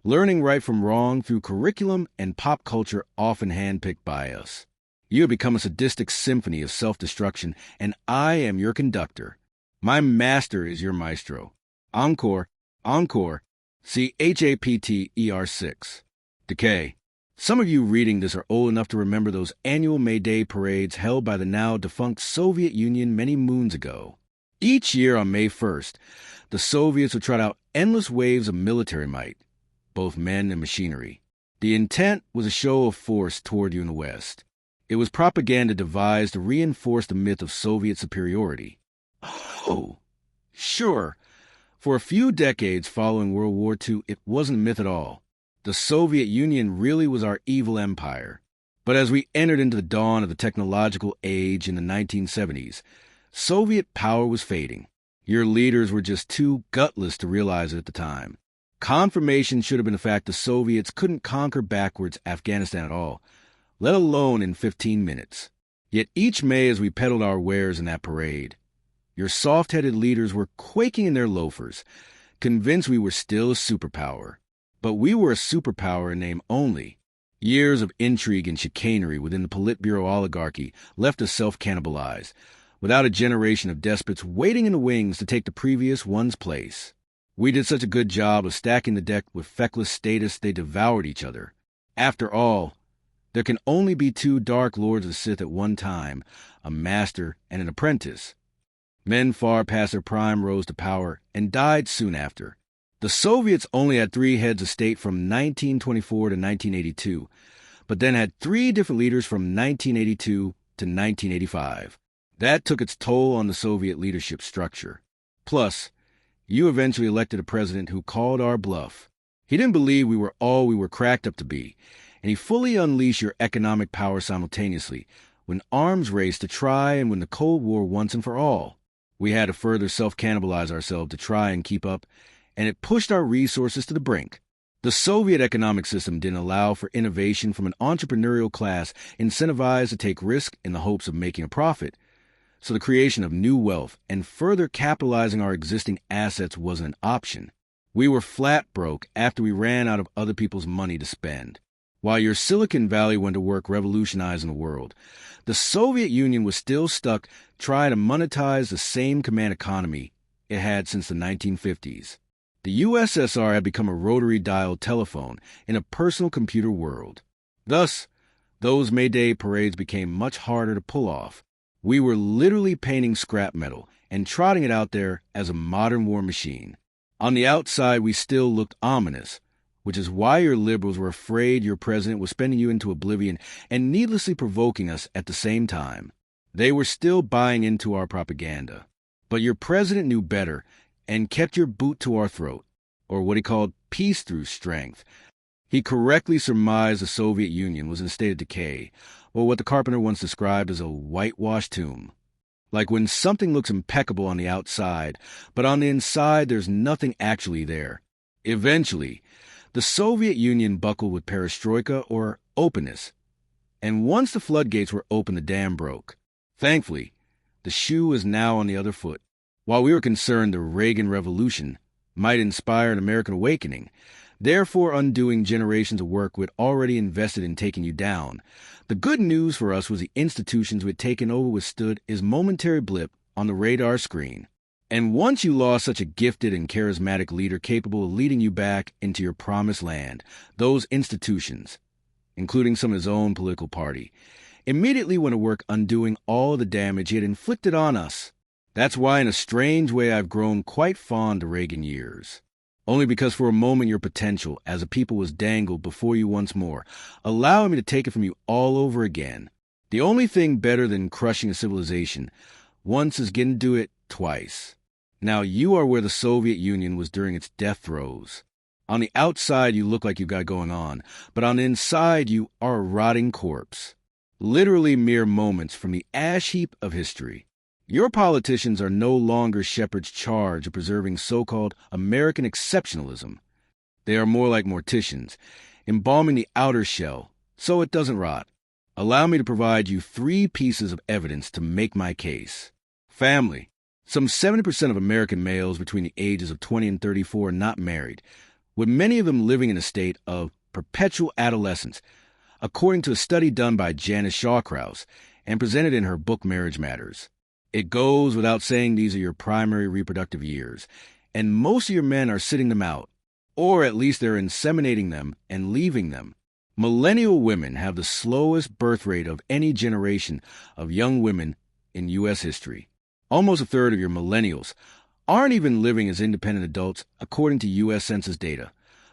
learning right from wrong through curriculum and pop culture often handpicked by us. You have become a sadistic symphony of self-destruction, and I am your conductor. My master is your maestro. Encore, encore. See HAPTER 6. Decay. Some of you reading this are old enough to remember those annual May Day parades held by the now defunct Soviet Union many moons ago. Each year on May 1st, the Soviets would trot out endless waves of military might, both men and machinery. The intent was a show of force toward you in the West. It was propaganda devised to reinforce the myth of Soviet superiority. Oh, sure. For a few decades following World War II, it wasn't a myth at all. The Soviet Union really was our evil empire. But as we entered into the dawn of the technological age in the 1970s, Soviet power was fading. Your leaders were just too gutless to realize it at the time. Confirmation should have been the fact the Soviets couldn't conquer backwards Afghanistan at all, let alone in 15 minutes. Yet each May as we peddled our wares in that parade, your soft-headed leaders were quaking in their loafers, convinced we were still a superpower. But we were a superpower in name only. Years of intrigue and chicanery within the Politburo oligarchy left us self-cannibalized, without a generation of despots waiting in the wings to take the previous one's place. We did such a good job of stacking the deck with feckless status they devoured each other. After all, there can only be two Dark Lords of the Sith at one time, a master and an apprentice. Men far past their prime rose to power and died soon after. The Soviets only had 3 heads of state from 1924 to 1982, but then had 3 different leaders from 1982 to 1985. That took its toll on the Soviet leadership structure. Plus, you eventually elected a president who called our bluff. He didn't believe we were all we were cracked up to be, and he fully unleashed your economic power simultaneously, when arms raced to try and win the Cold War once and for all. We had to further self-cannibalize ourselves to try and keep up, and it pushed our resources to the brink. The Soviet economic system didn't allow for innovation from an entrepreneurial class incentivized to take risk in the hopes of making a profit. So the creation of new wealth and further capitalizing our existing assets wasn't an option. We were flat broke after we ran out of other people's money to spend. While your Silicon Valley went to work revolutionizing the world, the Soviet Union was still stuck trying to monetize the same command economy it had since the 1950s. The USSR had become a rotary-dialed telephone in a personal computer world. Thus, those May Day parades became much harder to pull off. We were literally painting scrap metal and trotting it out there as a modern war machine. On the outside, we still looked ominous, which is why your liberals were afraid your president was spending you into oblivion and needlessly provoking us at the same time. They were still buying into our propaganda. But your president knew better and kept your boot to our throat. or what he called peace through strength. He correctly surmised the Soviet Union was in a state of decay, or what the carpenter once described as a whitewashed tomb. Like when something looks impeccable on the outside, but on the inside there's nothing actually there. Eventually, the Soviet Union buckled with perestroika, or openness. And once the floodgates were open, the dam broke. Thankfully, the shoe is now on the other foot. While we were concerned the Reagan Revolution might inspire an American awakening, therefore undoing generations of work we had already invested in taking you down, the good news for us was the institutions we had taken over withstood his momentary blip on the radar screen. And once you lost such a gifted and charismatic leader capable of leading you back into your promised land, those institutions, including some of his own political party, immediately went to work undoing all the damage he had inflicted on us. That's why, in a strange way, I've grown quite fond of Reagan years. Only because for a moment your potential as a people was dangled before you once more, allowing me to take it from you all over again. The only thing better than crushing a civilization once is getting to do it twice. Now you are where the Soviet Union was during its death throes. On the outside you look like you got going on, but on the inside you are a rotting corpse. Literally mere moments from the ash heap of history. Your politicians are no longer shepherd's charge of preserving so-called American exceptionalism. They are more like morticians, embalming the outer shell so it doesn't rot. Allow me to provide you 3 pieces of evidence to make my case. Family. Some 70% of American males between the ages of 20 and 34 are not married, with many of them living in a state of perpetual adolescence, according to a study done by Janice Shawcrouse and presented in her book Marriage Matters. It goes without saying these are your primary reproductive years, and most of your men are sitting them out, or at least they're inseminating them and leaving them. Millennial women have the slowest birth rate of any generation of young women in U.S. history. Almost a third of your millennials aren't even living as independent adults according to U.S. Census data,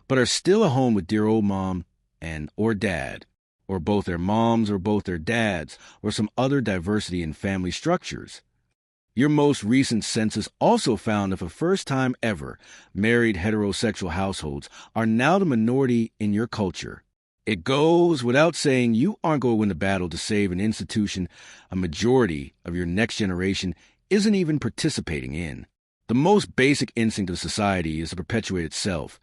but are still at home with dear old mom and or dad, or both their moms or both their dads, or some other diversity in family structures. Your most recent census also found that for the first time ever, married heterosexual households are now the minority in your culture. It goes without saying you aren't going to win the battle to save an institution a majority of your next generation isn't even participating in. The most basic instinct of society is to perpetuate itself,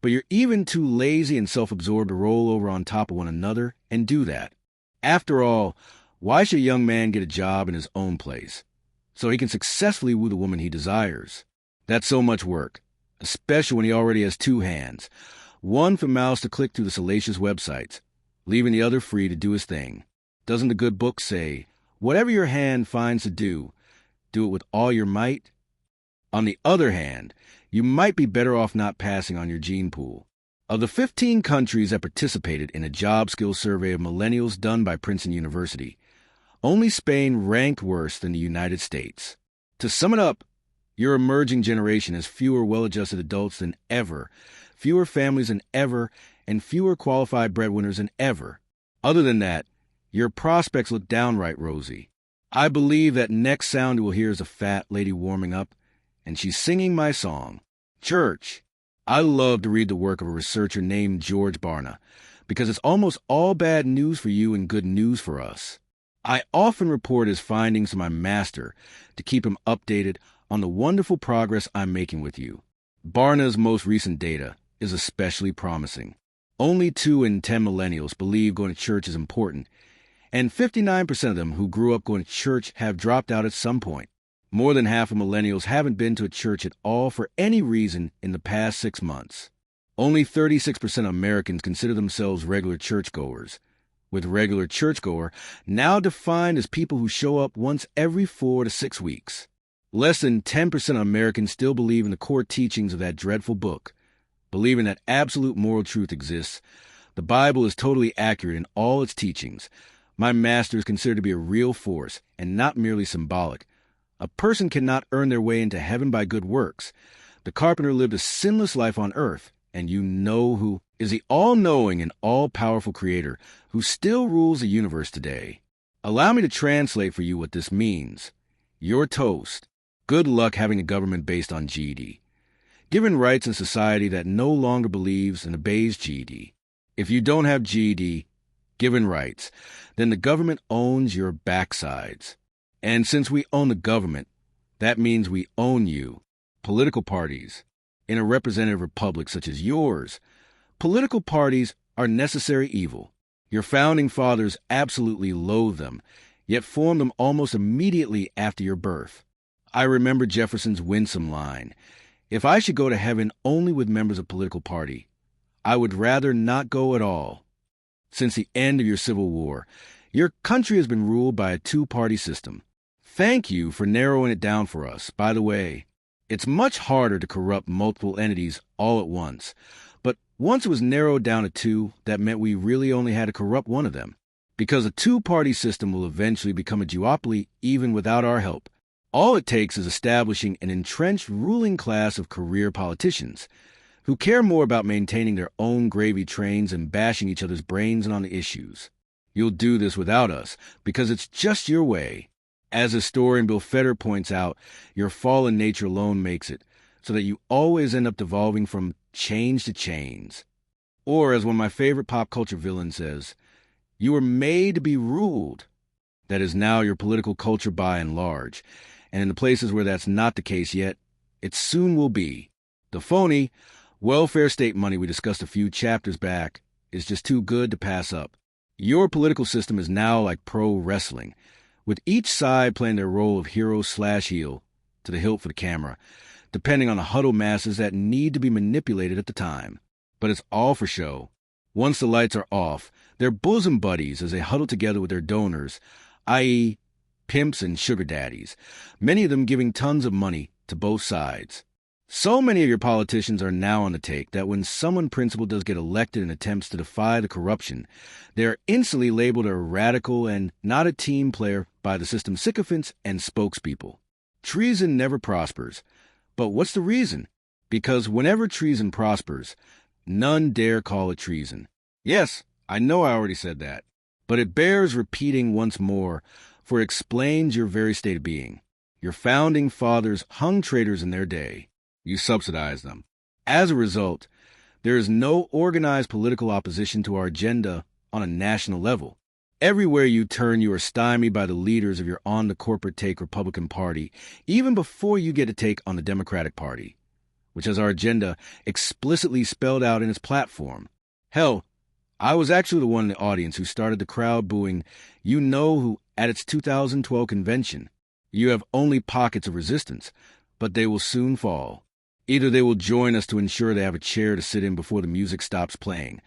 but you're even too lazy and self-absorbed to roll over on top of one another and do that. After all, why should a young man get a job in his own place? So he can successfully woo the woman he desires. That's so much work, especially when he already has 2 hands, one for mouse to click through the salacious websites, leaving the other free to do his thing. Doesn't the good book say, whatever your hand finds to do, do it with all your might? On the other hand, you might be better off not passing on your gene pool. Of the 15 countries that participated in a job skills survey of millennials done by Princeton University, only Spain ranked worse than the United States. To sum it up, your emerging generation has fewer well-adjusted adults than ever, fewer families than ever, and fewer qualified breadwinners than ever. Other than that, your prospects look downright rosy. I believe that next sound you will hear is a fat lady warming up, and she's singing my song. Church. I love to read the work of a researcher named George Barna, because it's almost all bad news for you and good news for us. I often report his findings to my master to keep him updated on the wonderful progress I'm making with you. Barna's most recent data is especially promising. Only 2 in 10 millennials believe going to church is important, and 59% of them who grew up going to church have dropped out at some point. More than half of millennials haven't been to a church at all for any reason in the past 6 months. Only 36% of Americans consider themselves regular churchgoers, with regular churchgoer now defined as people who show up once every 4 to 6 weeks. Less than 10% of Americans still believe in the core teachings of that dreadful book, believing that absolute moral truth exists. The Bible is totally accurate in all its teachings. My master is considered to be a real force and not merely symbolic. A person cannot earn their way into heaven by good works. The carpenter lived a sinless life on earth, and you know who is the all-knowing and all-powerful creator who still rules the universe today. Allow me to translate for you what this means. You're toast. Good luck having a government based on GD. given rights in a society that no longer believes and obeys GED. If you don't have GED, given rights, then the government owns your backsides. And since we own the government, that means we own you. Political parties. In a representative republic such as yours, political parties are necessary evil. Your founding fathers absolutely loathed them, yet formed them almost immediately after your birth. I remember Jefferson's winsome line, "If I should go to heaven only with members of a political party, I would rather not go at all." Since the end of your Civil War, your country has been ruled by a two-party system. Thank you for narrowing it down for us. By the way, it's much harder to corrupt multiple entities all at once. But once it was narrowed down to two, that meant we really only had to corrupt one of them. Because a two-party system will eventually become a duopoly even without our help. All it takes is establishing an entrenched ruling class of career politicians who care more about maintaining their own gravy trains and bashing each other's brains on the issues. You'll do this without us because it's just your way. As historian Bill Feder points out, your fallen nature alone makes it so that you always end up devolving from change to chains. Or, as one of my favorite pop culture villains says, you were made to be ruled. That is now your political culture by and large. And in the places where that's not the case yet, it soon will be. The phony, welfare state money we discussed a few chapters back is just too good to pass up. Your political system is now like pro wrestling, with each side playing their role of hero/heel to the hilt for the camera, depending on the huddled masses that need to be manipulated at the time. But it's all for show. Once the lights are off, they're bosom buddies as they huddle together with their donors, i.e., pimps and sugar daddies, many of them giving tons of money to both sides. So many of your politicians are now on the take that when someone principled does get elected and attempts to defy the corruption, they are instantly labeled a radical and not a team player by the system's sycophants and spokespeople. Treason never prospers. But what's the reason? Because whenever treason prospers, none dare call it treason. Yes, I know I already said that, but it bears repeating once more, for it explains your very state of being. Your founding fathers hung traitors in their day. You subsidize them. As a result, there is no organized political opposition to our agenda on a national level. Everywhere you turn, you are stymied by the leaders of your on-the-corporate-take Republican Party, even before you get a take on the Democratic Party, which has our agenda explicitly spelled out in its platform. Hell, I was actually the one in the audience who started the crowd booing, "You know who," at its 2012 convention. You have only pockets of resistance, but they will soon fall. Either they will join us to ensure they have a chair to sit in before the music stops playing,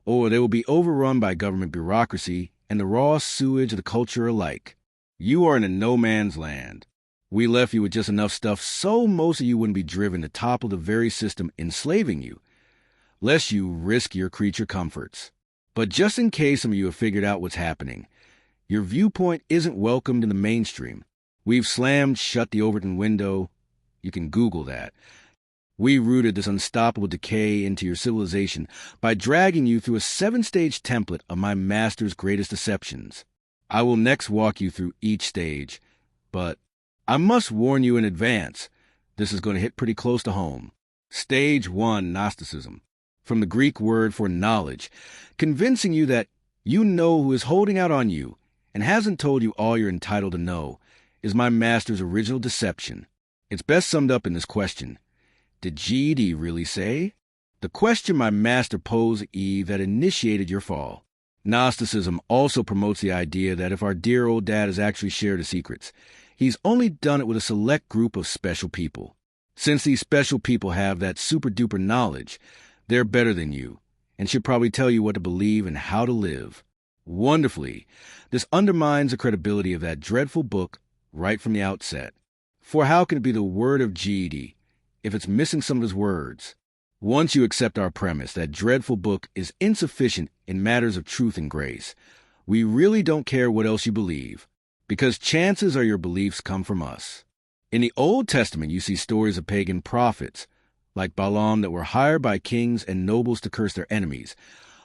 or they will be overrun by government bureaucracy and the raw sewage of the culture alike. You are in a no-man's land. We left you with just enough stuff so most of you wouldn't be driven to topple the very system enslaving you, lest you risk your creature comforts. But just in case some of you have figured out what's happening, your viewpoint isn't welcomed in the mainstream. We've slammed shut the Overton window. You can Google that. We rooted this unstoppable decay into your civilization by dragging you through a 7-stage template of my master's greatest deceptions. I will next walk you through each stage, but I must warn you in advance, this is going to hit pretty close to home. Stage 1, Gnosticism, from the Greek word for knowledge, convincing you that you know who is holding out on you and hasn't told you all you're entitled to know, is my master's original deception. It's best summed up in this question. Did GED really say? The question my master posed Eve that initiated your fall. Gnosticism also promotes the idea that if our dear old dad has actually shared his secrets, he's only done it with a select group of special people. Since these special people have that super-duper knowledge, they're better than you and should probably tell you what to believe and how to live. Wonderfully, this undermines the credibility of that dreadful book right from the outset. For how can it be the word of GED if it's missing some of his words? Once you accept our premise that dreadful book is insufficient in matters of truth and grace, we really don't care what else you believe, because chances are your beliefs come from us. In the Old Testament, you see stories of pagan prophets, like Balaam, that were hired by kings and nobles to curse their enemies,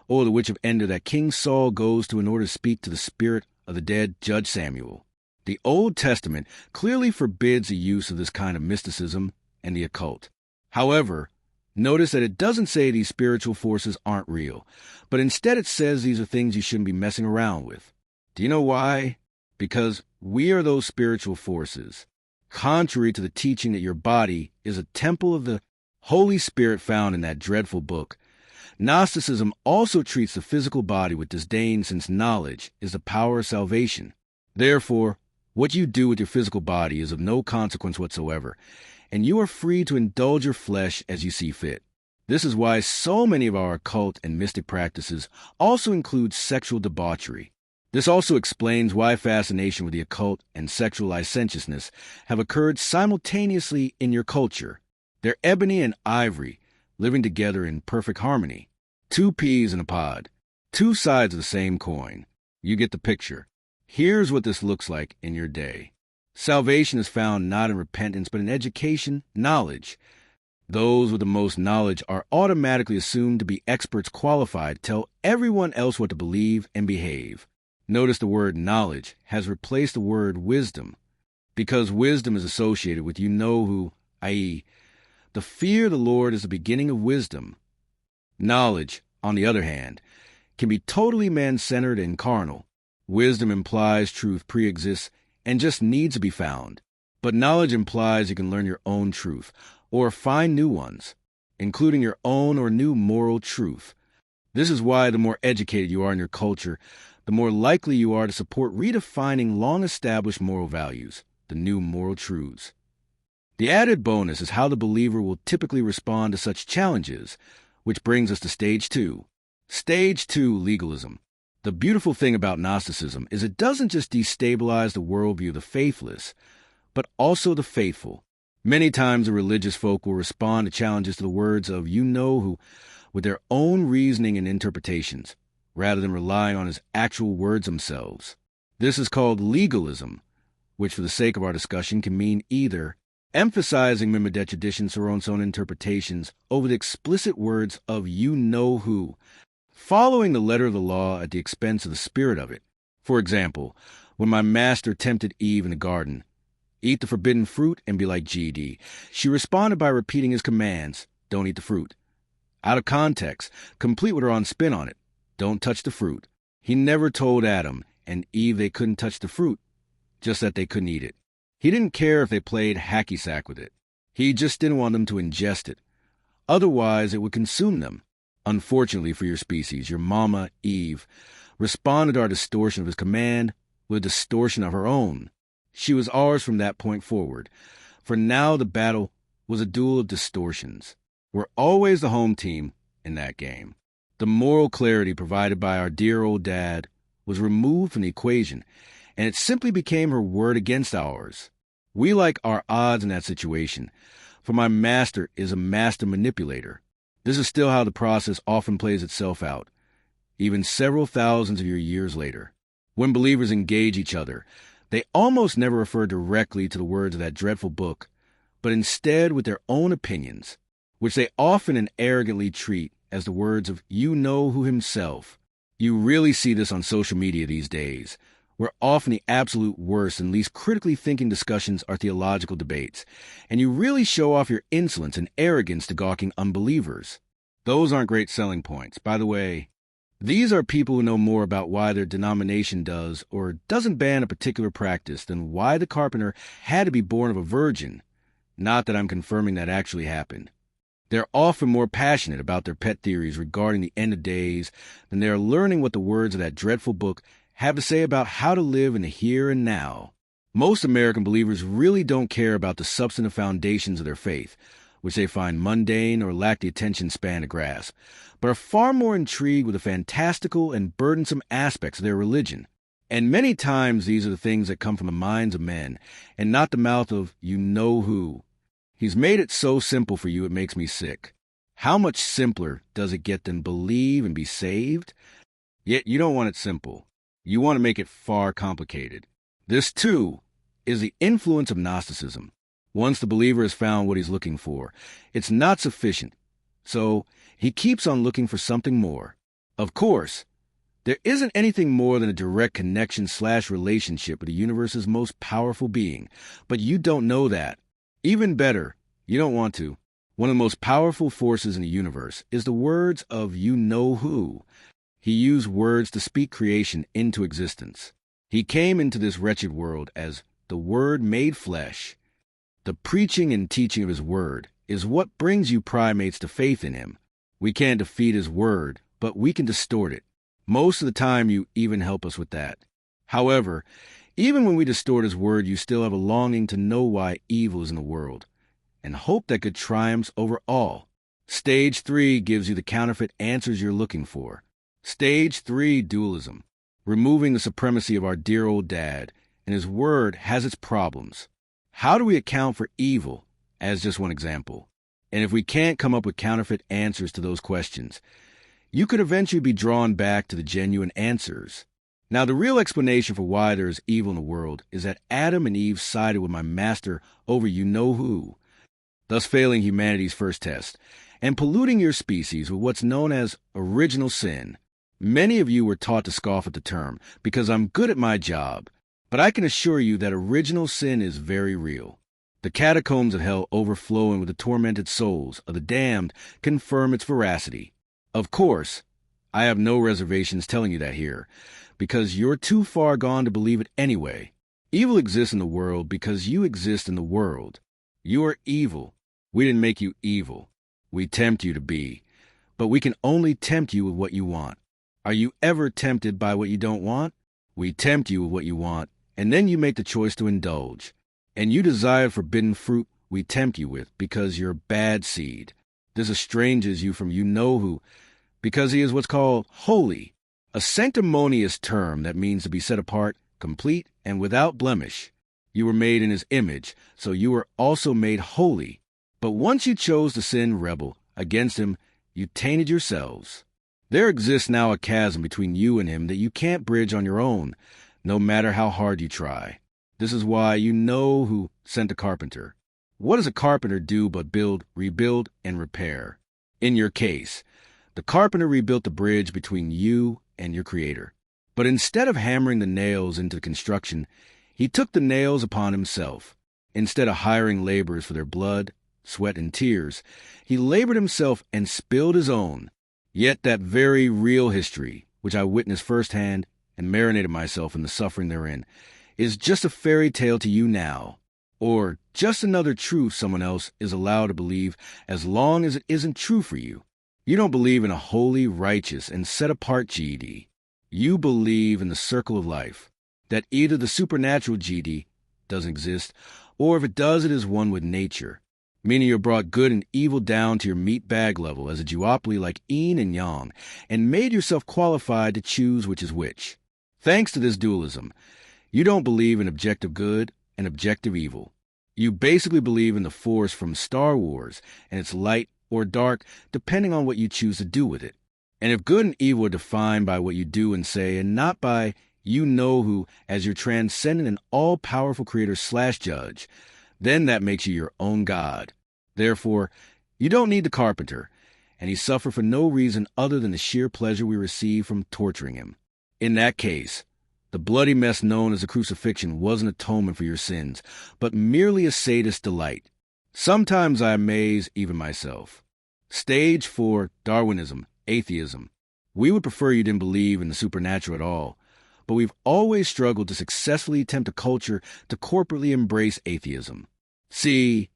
or the witch of Endor that King Saul goes to in order to speak to the spirit of the dead Judge Samuel. The Old Testament clearly forbids the use of this kind of mysticism and the occult. However, notice that it doesn't say these spiritual forces aren't real, but instead it says these are things you shouldn't be messing around with. Do you know why? Because we are those spiritual forces. Contrary to the teaching that your body is a temple of the Holy Spirit found in that dreadful book, Gnosticism also treats the physical body with disdain, since knowledge is the power of salvation. Therefore, what you do with your physical body is of no consequence whatsoever, and you are free to indulge your flesh as you see fit. This is why so many of our occult and mystic practices also include sexual debauchery. This also explains why fascination with the occult and sexual licentiousness have occurred simultaneously in your culture. They're ebony and ivory, living together in perfect harmony. Two peas in a pod. Two sides of the same coin. You get the picture. Here's what this looks like in your day. Salvation is found not in repentance, but in education, knowledge. Those with the most knowledge are automatically assumed to be experts qualified to tell everyone else what to believe and behave. Notice the word knowledge has replaced the word wisdom, because wisdom is associated with you-know-who, i.e., the fear of the Lord is the beginning of wisdom. Knowledge, on the other hand, can be totally man-centered and carnal. Wisdom implies truth pre-exists and just needs to be found. But knowledge implies you can learn your own truth, or find new ones, including your own or new moral truth. This is why the more educated you are in your culture, the more likely you are to support redefining long-established moral values, the new moral truths. The added bonus is how the believer will typically respond to such challenges, which brings us to Stage 2. Stage 2, legalism. The beautiful thing about Gnosticism is it doesn't just destabilize the worldview of the faithless, but also the faithful. Many times the religious folk will respond to challenges to the words of you-know-who with their own reasoning and interpretations, rather than relying on his actual words themselves. This is called legalism, which for the sake of our discussion can mean either emphasizing Mimidet traditions or own interpretations over the explicit words of you-know-who, following the letter of the law at the expense of the spirit of it. For example, when my master tempted Eve in the garden, eat the forbidden fruit and be like GD, she responded by repeating his commands, don't eat the fruit. Out of context, complete with her own spin on it, don't touch the fruit. He never told Adam and Eve they couldn't touch the fruit, just that they couldn't eat it. He didn't care if they played hacky sack with it. He just didn't want them to ingest it. Otherwise, it would consume them. Unfortunately for your species, your mama, Eve, responded to our distortion of his command with a distortion of her own. She was ours from that point forward. For now, the battle was a duel of distortions. We're always the home team in that game. The moral clarity provided by our dear old dad was removed from the equation, and it simply became her word against ours. We like our odds in that situation, for my master is a master manipulator. This is still how the process often plays itself out, even several thousands of your years later. When believers engage each other, they almost never refer directly to the words of that dreadful book, but instead with their own opinions, which they often and arrogantly treat as the words of you-know-who himself. You really see this on social media these days, where often the absolute worst and least critically thinking discussions are theological debates, and you really show off your insolence and arrogance to gawking unbelievers. Those aren't great selling points. By the way, these are people who know more about why their denomination does or doesn't ban a particular practice than why the carpenter had to be born of a virgin. Not that I'm confirming that actually happened. They're often more passionate about their pet theories regarding the end of days than they are learning what the words of that dreadful book have to say about how to live in the here and now. Most American believers really don't care about the substantive foundations of their faith, which they find mundane or lack the attention span to grasp, but are far more intrigued with the fantastical and burdensome aspects of their religion. And many times these are the things that come from the minds of men, and not the mouth of you-know-who. He's made it so simple for you it makes me sick. How much simpler does it get than believe and be saved? Yet you don't want it simple. You want to make it far complicated. This, too, is the influence of Gnosticism. Once the believer has found what he's looking for, it's not sufficient. So he keeps on looking for something more. Of course, there isn't anything more than a direct connection/relationship with the universe's most powerful being, but you don't know that. Even better, you don't want to. One of the most powerful forces in the universe is the words of you-know-who. He used words to speak creation into existence. He came into this wretched world as the Word made flesh. The preaching and teaching of his word is what brings you primates to faith in him. We can't defeat his word, but we can distort it. Most of the time, you even help us with that. However, even when we distort his word, you still have a longing to know why evil is in the world, and hope that good triumphs over all. Stage 3 gives you the counterfeit answers you're looking for. Stage 3, dualism. Removing the supremacy of our dear old dad, and his word has its problems. How do we account for evil, as just one example? And if we can't come up with counterfeit answers to those questions, you could eventually be drawn back to the genuine answers. Now, the real explanation for why there is evil in the world is that Adam and Eve sided with my master over you-know-who, thus failing humanity's first test, and polluting your species with what's known as original sin. Many of you were taught to scoff at the term, because I'm good at my job, but I can assure you that original sin is very real. The catacombs of hell overflowing with the tormented souls of the damned confirm its veracity. Of course, I have no reservations telling you that here, because you're too far gone to believe it anyway. Evil exists in the world because you exist in the world. You are evil. We didn't make you evil. We tempt you to be. But we can only tempt you with what you want. Are you ever tempted by what you don't want? We tempt you with what you want, and then you make the choice to indulge. And you desire forbidden fruit we tempt you with because you're bad seed. This estranges you from you-know-who, because he is what's called holy, a sanctimonious term that means to be set apart, complete, and without blemish. You were made in his image, so you were also made holy. But once you chose to sin rebel against him, you tainted yourselves. There exists now a chasm between you and him that you can't bridge on your own, no matter how hard you try. This is why you-know-who sent a carpenter. What does a carpenter do but build, rebuild, and repair? In your case, the carpenter rebuilt the bridge between you and your creator. But instead of hammering the nails into the construction, he took the nails upon himself. Instead of hiring laborers for their blood, sweat, and tears, he labored himself and spilled his own. Yet that very real history, which I witnessed firsthand and marinated myself in the suffering therein, is just a fairy tale to you now, or just another truth someone else is allowed to believe as long as it isn't true for you. You don't believe in a holy, righteous, and set-apart GD. You believe in the circle of life, that either the supernatural GD doesn't exist, or if it does, it is one with nature, meaning you're brought good and evil down to your meat bag level as a duopoly like yin and yang, and made yourself qualified to choose which is which. Thanks to this dualism, you don't believe in objective good and objective evil. You basically believe in the Force from Star Wars, and it's light or dark depending on what you choose to do with it. And if good and evil are defined by what you do and say, and not by you-know-who as your transcendent and all-powerful creator/judge, then that makes you your own God. Therefore, you don't need the carpenter, and he suffered for no reason other than the sheer pleasure we receive from torturing him. In that case, the bloody mess known as the crucifixion wasn't atonement for your sins, but merely a sadist delight. Sometimes I amaze even myself. Stage 4, Darwinism, atheism. We would prefer you didn't believe in the supernatural at all, but we've always struggled to successfully tempt a culture to corporately embrace atheism. See,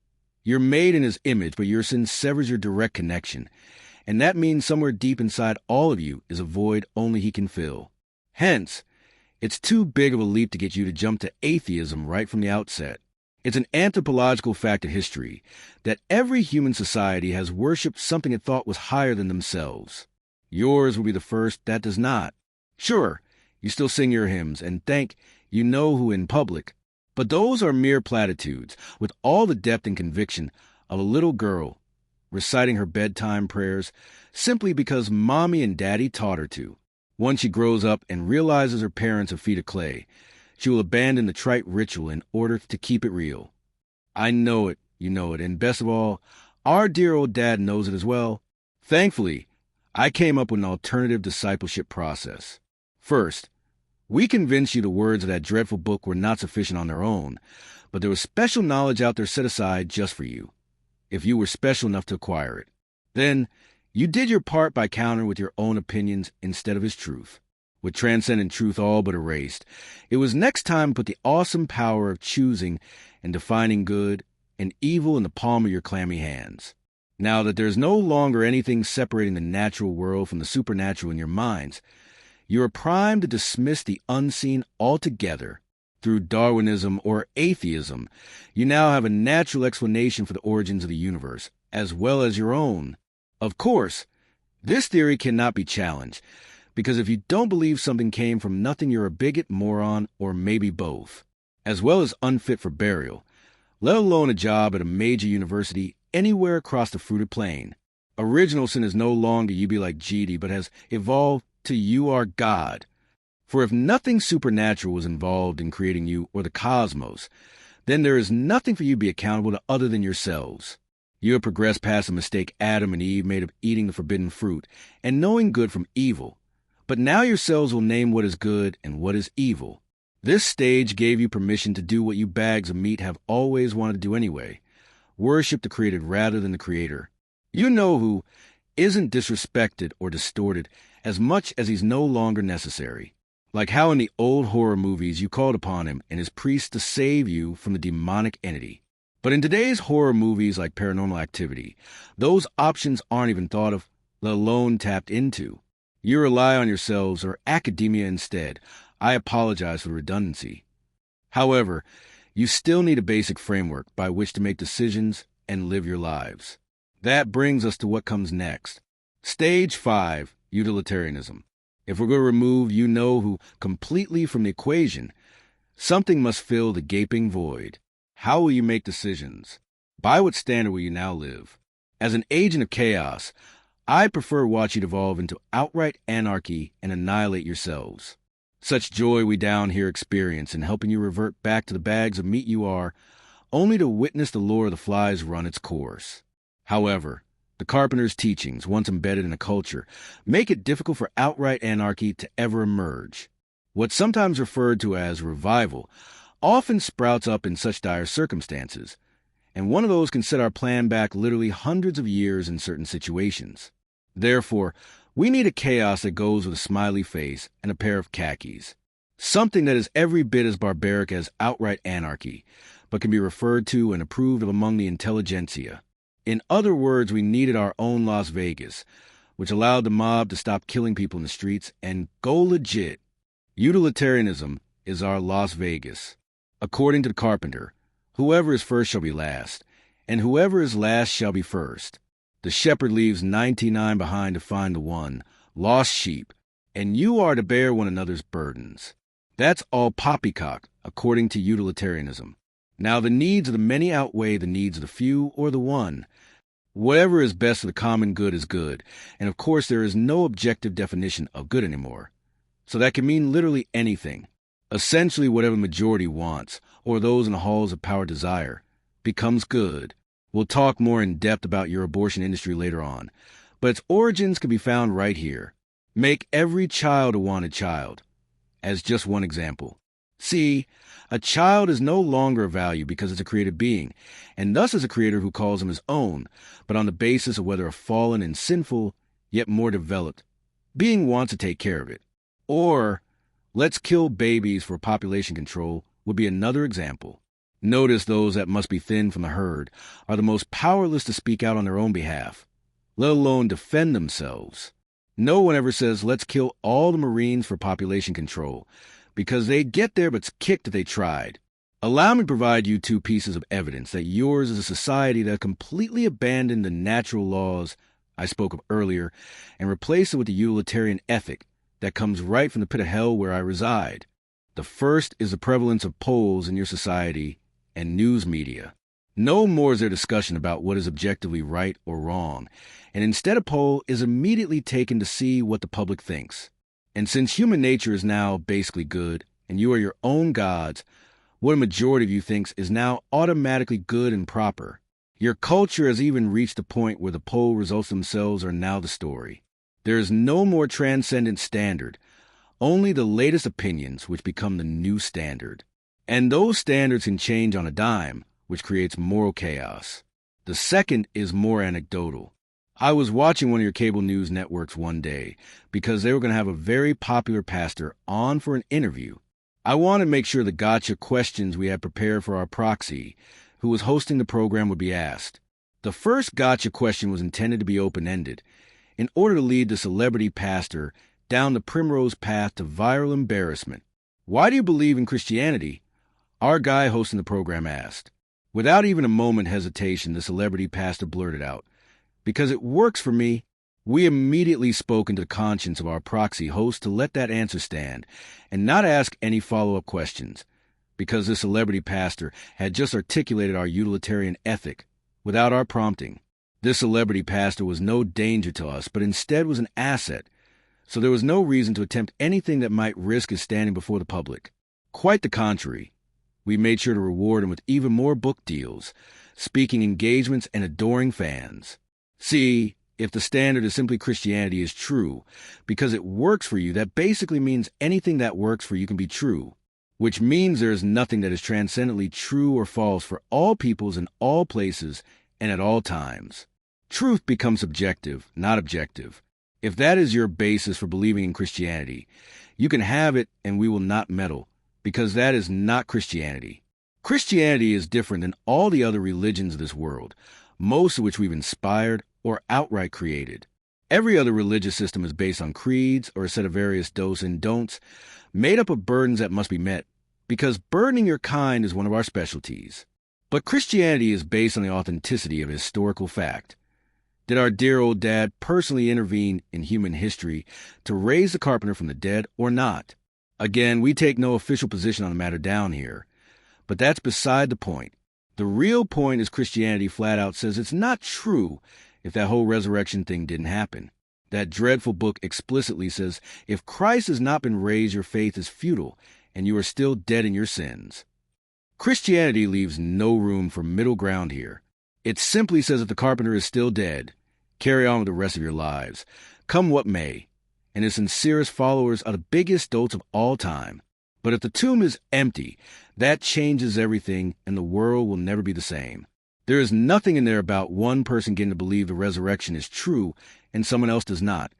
you're made in his image, but your sin severs your direct connection, and that means somewhere deep inside all of you is a void only he can fill. Hence, it's too big of a leap to get you to jump to atheism right from the outset. It's an anthropological fact of history that every human society has worshipped something it thought was higher than themselves. Yours will be the first that does not. Sure, you still sing your hymns and thank you-know-who in public, but those are mere platitudes with all the depth and conviction of a little girl reciting her bedtime prayers simply because mommy and daddy taught her to. Once she grows up and realizes her parents are feet of clay, she will abandon the trite ritual in order to keep it real. I know it, you know it, and best of all, our dear old dad knows it as well. Thankfully, I came up with an alternative discipleship process. First, we convinced you the words of that dreadful book were not sufficient on their own, but there was special knowledge out there set aside just for you. if you were special enough to acquire it. Then, you did your part by countering with your own opinions instead of his truth. With transcendent truth all but erased, it was next time to put the awesome power of choosing and defining good and evil in the palm of your clammy hands. Now that there is no longer anything separating the natural world from the supernatural in your minds, you are primed to dismiss the unseen altogether. Through Darwinism or atheism, you now have a natural explanation for the origins of the universe, as well as your own. Of course, this theory cannot be challenged, because if you don't believe something came from nothing, you're a bigot, moron, or maybe both, as well as unfit for burial, let alone a job at a major university anywhere across the fruited plain. Original sin is no longer you be like GD, but has evolved to you are God. For if nothing supernatural was involved in creating you or the cosmos, then there is nothing for you to be accountable to other than yourselves. You have progressed past the mistake Adam and Eve made of eating the forbidden fruit and knowing good from evil. But now yourselves will name what is good and what is evil. This stage gave you permission to do what you bags of meat have always wanted to do anyway. Worship the created rather than the creator. You know who isn't disrespected or distorted as much as he's no longer necessary. Like how in the old horror movies you called upon him and his priests to save you from the demonic entity. But in today's horror movies like Paranormal Activity, those options aren't even thought of, let alone tapped into. You rely on yourselves or academia instead. I apologize for the redundancy. However, you still need a basic framework by which to make decisions and live your lives. That brings us to what comes next. Stage 5, utilitarianism. If we're going to remove you know who completely from the equation, something must fill the gaping void. How will you make decisions? By what standard will you now live? As an agent of chaos, I prefer watch you devolve into outright anarchy and annihilate yourselves. Such joy we down here experience in helping you revert back to the bags of meat you are, only to witness the lore of the flies run its course. However, the carpenter's teachings, once embedded in a culture, make it difficult for outright anarchy to ever emerge. What's sometimes referred to as revival often sprouts up in such dire circumstances, and one of those can set our plan back literally hundreds of years in certain situations. Therefore, we need a chaos that goes with a smiley face and a pair of khakis. Something that is every bit as barbaric as outright anarchy, but can be referred to and approved of among the intelligentsia. In other words, we needed our own Las Vegas, which allowed the mob to stop killing people in the streets and go legit. Utilitarianism is our Las Vegas. According to the carpenter, whoever is first shall be last, and whoever is last shall be first. The shepherd leaves 99 behind to find the one, lost sheep, and you are to bear one another's burdens. That's all poppycock, according to utilitarianism. Now the needs of the many outweigh the needs of the few or the one. Whatever is best for the common good is good, and of course there is no objective definition of good anymore. So that can mean literally anything. Essentially whatever the majority wants, or those in the halls of power desire, becomes good. We'll talk more in depth about your abortion industry later on, but its origins can be found right here. Make every child a wanted child, as just one example. See, a child is no longer a value because it's a created being, and thus is a creator who calls him his own, but on the basis of whether a fallen and sinful, yet more developed, being wants to take care of it. Or, let's kill babies for population control would be another example. Notice those that must be thinned from the herd are the most powerless to speak out on their own behalf, let alone defend themselves. No one ever says, let's kill all the Marines for population control, because they'd get there but's kicked if they tried. Allow me to provide you 2 pieces of evidence that yours is a society that completely abandoned the natural laws I spoke of earlier and replaced it with the utilitarian ethic that comes right from the pit of hell where I reside. The first is the prevalence of polls in your society and news media. No more is there discussion about what is objectively right or wrong, and instead a poll is immediately taken to see what the public thinks. And since human nature is now basically good, and you are your own gods, what a majority of you thinks is now automatically good and proper. Your culture has even reached the point where the poll results themselves are now the story. There is no more transcendent standard, only the latest opinions which become the new standard. And those standards can change on a dime, which creates moral chaos. The The second is more anecdotal. I was watching one of your cable news networks one day because they were going to have a very popular pastor on for an interview. I wanted to make sure the gotcha questions we had prepared for our proxy, who was hosting the program, would be asked. The first gotcha question was intended to be open-ended, in order to lead the celebrity pastor down the primrose path to viral embarrassment. Why do you believe in Christianity? Our guy hosting the program asked. Without even a moment hesitation, the celebrity pastor blurted out, "Because it works for me." We immediately spoke into the conscience of our proxy host to let that answer stand and not ask any follow-up questions, because the celebrity pastor had just articulated our utilitarian ethic without our prompting. This celebrity pastor was no danger to us, but instead was an asset, so there was no reason to attempt anything that might risk his standing before the public. Quite the contrary. We made sure to reward him with even more book deals, speaking engagements, and adoring fans. See, if the standard is simply Christianity is true, because it works for you, that basically means anything that works for you can be true, which means there is nothing that is transcendently true or false for all peoples in all places and at all times. Truth becomes subjective, not objective. If that is your basis for believing in Christianity, you can have it and we will not meddle, because that is not Christianity. Christianity is different than all the other religions of this world, most of which we've inspired or outright created. Every other religious system is based on creeds or a set of various do's and don'ts, made up of burdens that must be met, because burdening your kind is one of our specialties. But Christianity is based on the authenticity of historical fact. Did our dear old dad personally intervene in human history to raise the carpenter from the dead or not? Again, we take no official position on the matter down here, but that's beside the point. The real point is Christianity flat out says it's not true if that whole resurrection thing didn't happen. That dreadful book explicitly says if Christ has not been raised, your faith is futile and you are still dead in your sins. Christianity leaves no room for middle ground here. It simply says if the carpenter is still dead, carry on with the rest of your lives, come what may, and its sincerest followers are the biggest dolts of all time. But if the tomb is empty, that changes everything and the world will never be the same. There is nothing in there about one person getting to believe the resurrection is true and someone else does not,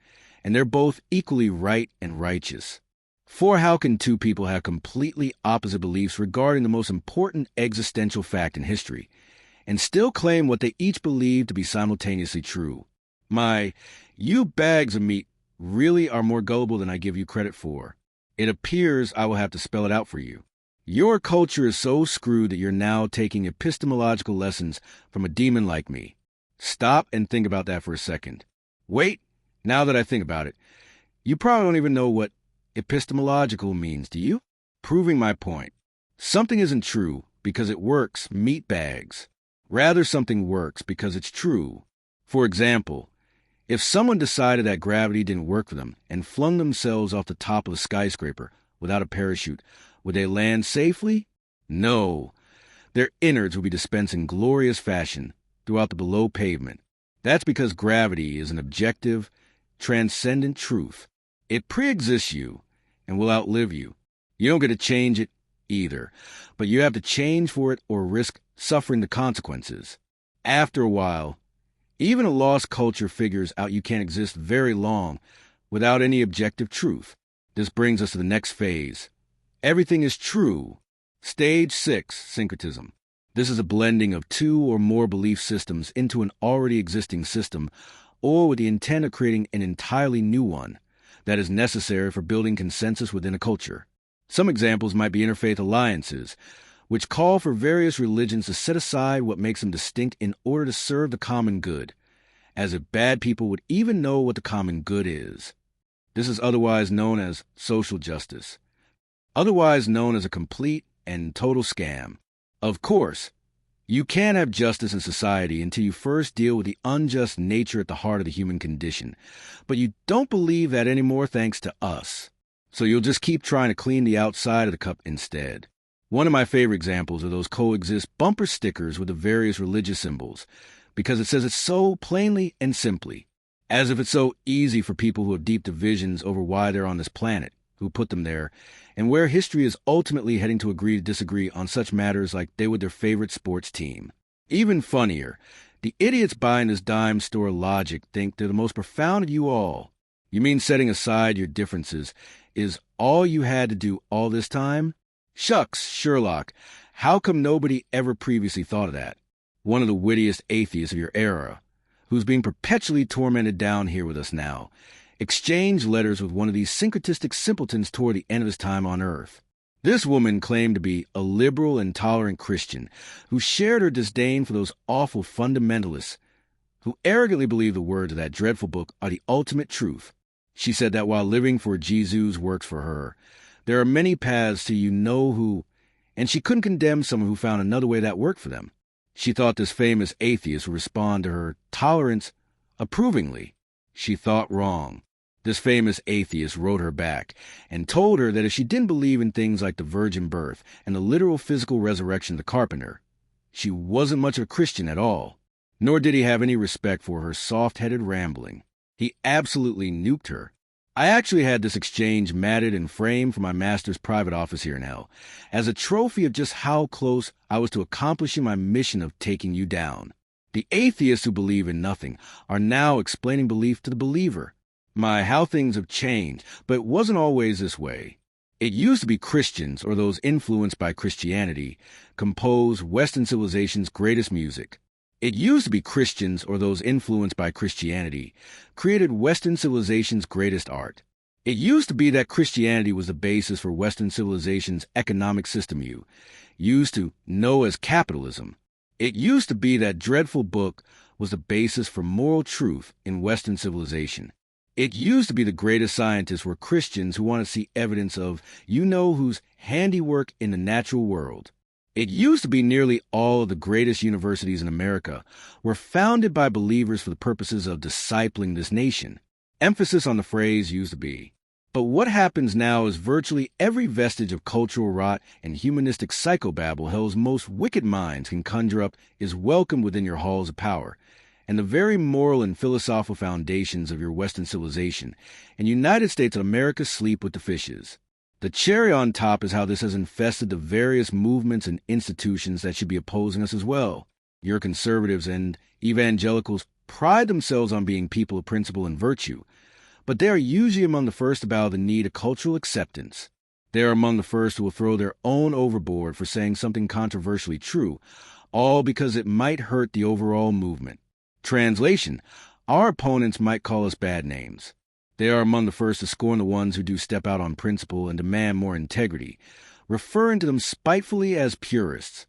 and they're both equally right and righteous. For how can two people have completely opposite beliefs regarding the most important existential fact in history, and still claim what they each believe to be simultaneously true? You bags of meat really are more gullible than I give you credit for. It appears I will have to spell it out for you. Your culture is so screwed that you're now taking epistemological lessons from a demon like me. Stop and think about that for a second. Wait, now that I think about it, you probably don't even know what epistemological means, do you? Proving my point. Something isn't true because it works, meat bags. Rather, something works because it's true. For example, if someone decided that gravity didn't work for them and flung themselves off the top of a skyscraper without a parachute, would they land safely? No. Their innards would be dispensed in glorious fashion throughout the below pavement. That's because gravity is an objective, transcendent truth. It pre-exists you and will outlive you. You don't get to change it either, but you have to change for it or risk suffering the consequences. After a while, even a lost culture figures out you can't exist very long without any objective truth. This brings us to the next phase. Everything is true. Stage 6, syncretism. This is a blending of two or more belief systems into an already existing system, or with the intent of creating an entirely new one that is necessary for building consensus within a culture. Some examples might be interfaith alliances, which call for various religions to set aside what makes them distinct in order to serve the common good, as if bad people would even know what the common good is. This is otherwise known as social justice, otherwise known as a complete and total scam. Of course, you can't have justice in society until you first deal with the unjust nature at the heart of the human condition, but you don't believe that anymore thanks to us. So you'll just keep trying to clean the outside of the cup instead. One of my favorite examples are those coexist bumper stickers with the various religious symbols, because it says it so plainly and simply, as if it's so easy for people who have deep divisions over why they're on this planet, who put them there, and where history is ultimately heading to agree to disagree on such matters like they were their favorite sports team. Even funnier, The idiots buying this dime store logic think they're the most profound of you all. You mean setting aside your differences is all you had to do all this time? Shucks, Sherlock, how come nobody ever previously thought of that? One of the wittiest atheists of your era, who's being perpetually tormented down here with us now, exchanged letters with one of these syncretistic simpletons toward the end of his time on Earth. This woman claimed to be a liberal and tolerant Christian who shared her disdain for those awful fundamentalists who arrogantly believe the words of that dreadful book are the ultimate truth. She said that while living for Jesus works for her, there are many paths to you-know-who, and she couldn't condemn someone who found another way that worked for them. She thought this famous atheist would respond to her tolerance approvingly. She thought wrong. This famous atheist wrote her back and told her that if she didn't believe in things like the virgin birth and the literal physical resurrection of the carpenter, she wasn't much of a Christian at all. Nor did he have any respect for her soft-headed rambling. He absolutely nuked her. I actually had this exchange matted and framed for my master's private office here in hell, as a trophy of just how close I was to accomplishing my mission of taking you down. The atheists who believe in nothing are now explaining belief to the believer. My, how things have changed, but it wasn't always this way. It used to be Christians, or those influenced by Christianity, composed Western civilization's greatest music. It used to be Christians, or those influenced by Christianity, created Western civilization's greatest art. It used to be that Christianity was the basis for Western civilization's economic system you used to know as capitalism. It used to be that dreadful book was the basis for moral truth in Western civilization. It used to be the greatest scientists were Christians who want to see evidence of you-know-whose handiwork in the natural world. It used to be nearly all of the greatest universities in America were founded by believers for the purposes of discipling this nation. Emphasis on the phrase used to be. But what happens now is virtually every vestige of cultural rot and humanistic psychobabble hell's most wicked minds can conjure up is welcomed within your halls of power, and the very moral and philosophical foundations of your Western civilization and United States of America sleep with the fishes. The cherry on top is how this has infested the various movements and institutions that should be opposing us as well. Your conservatives and evangelicals pride themselves on being people of principle and virtue, but they are usually among the first to bow the knee to cultural acceptance. They are among the first who will throw their own overboard for saying something controversially true, all because it might hurt the overall movement. Translation: our opponents might call us bad names. They are among the first to scorn the ones who do step out on principle and demand more integrity, referring to them spitefully as purists.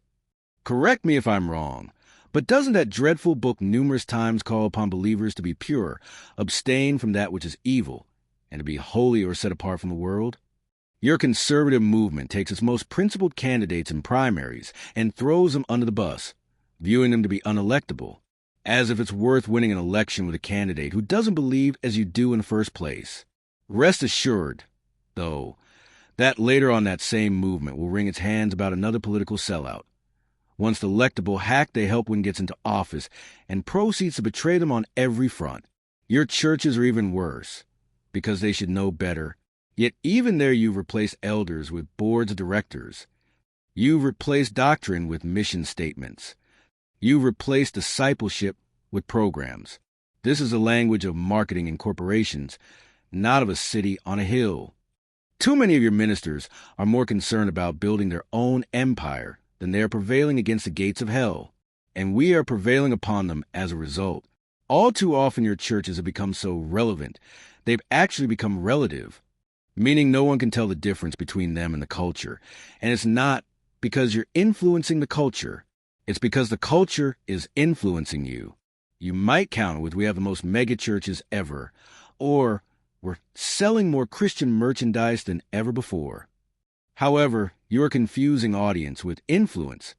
Correct me if I'm wrong, but doesn't that dreadful book numerous times call upon believers to be pure, abstain from that which is evil, and to be holy or set apart from the world? Your conservative movement takes its most principled candidates in primaries and throws them under the bus, viewing them to be unelectable, as if it's worth winning an election with a candidate who doesn't believe as you do in the first place. Rest assured, though, that later on that same movement will wring its hands about another political sellout. Once the electable hack they help win gets into office and proceeds to betray them on every front. Your churches are even worse, because they should know better. Yet even there you've replaced elders with boards of directors. You've replaced doctrine with mission statements. You've replaced discipleship with programs. This is the language of marketing and corporations, not of a city on a hill. Too many of your ministers are more concerned about building their own empire than they are prevailing against the gates of hell, and we are prevailing upon them as a result. All too often your churches have become so relevant, they've actually become relative, meaning no one can tell the difference between them and the culture, and it's not because you're influencing the culture. It's because the culture is influencing you. You might counter with we have the most mega churches ever, or we're selling more Christian merchandise than ever before. However, you're a confusing audience with influence.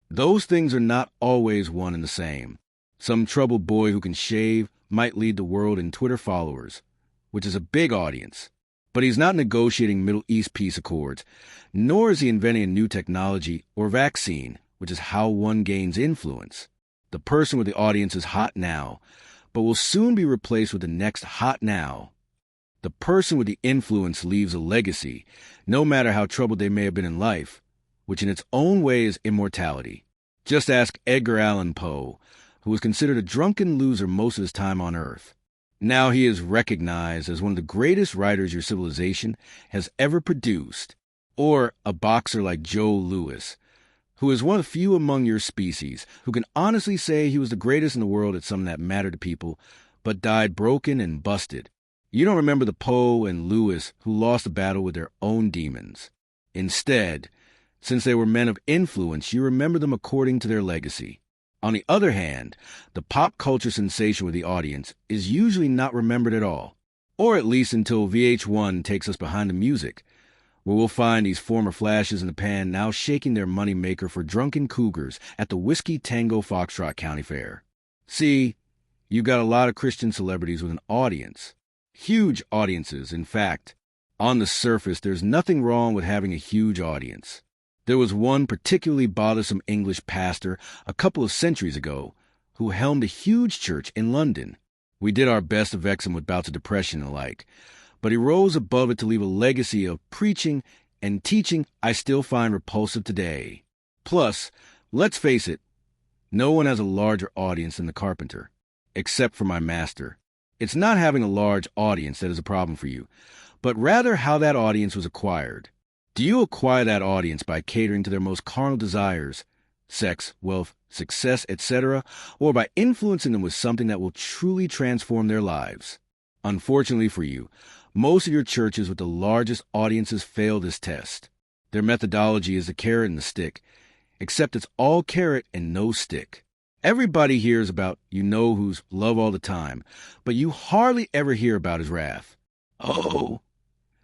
Those things are not always one and the same. Some troubled boy who can shave might lead the world in Twitter followers, which is a big audience. But he's not negotiating Middle East peace accords, nor is he inventing a new technology or vaccine, which is how one gains influence. The person with the audience is hot now, but will soon be replaced with the next hot now. The person with the influence leaves a legacy, no matter how troubled they may have been in life, which in its own way is immortality. Just ask Edgar Allan Poe, who was considered a drunken loser most of his time on Earth. Now he is recognized as one of the greatest writers your civilization has ever produced, or a boxer like Joe Louis, who is one of the few among your species who can honestly say he was the greatest in the world at something that mattered to people, but died broken and busted. You don't remember the Poe and Louis who lost the battle with their own demons. Instead, since they were men of influence, you remember them according to their legacy. On the other hand, the pop culture sensation with the audience is usually not remembered at all, or at least until VH1 takes us behind the music, where we'll find these former flashes in the pan now shaking their moneymaker for drunken cougars at the Whiskey Tango Foxtrot County Fair. See, you've got a lot of Christian celebrities with an audience. Huge audiences, in fact. On the surface, there's nothing wrong with having a huge audience. There was one particularly bothersome English pastor a couple of centuries ago who helmed a huge church in London. We did our best to vex him with bouts of depression and the like, but he rose above it to leave a legacy of preaching and teaching I still find repulsive today. Plus, let's face it, no one has a larger audience than the carpenter, except for my master. It's not having a large audience that is a problem for you, but rather how that audience was acquired. Do you acquire that audience by catering to their most carnal desires, sex, wealth, success, etc., or by influencing them with something that will truly transform their lives? Unfortunately for you, most of your churches with the largest audiences fail this test. Their methodology is the carrot and the stick, except it's all carrot and no stick. Everybody hears about you-know-who's love all the time, but you hardly ever hear about his wrath. Oh!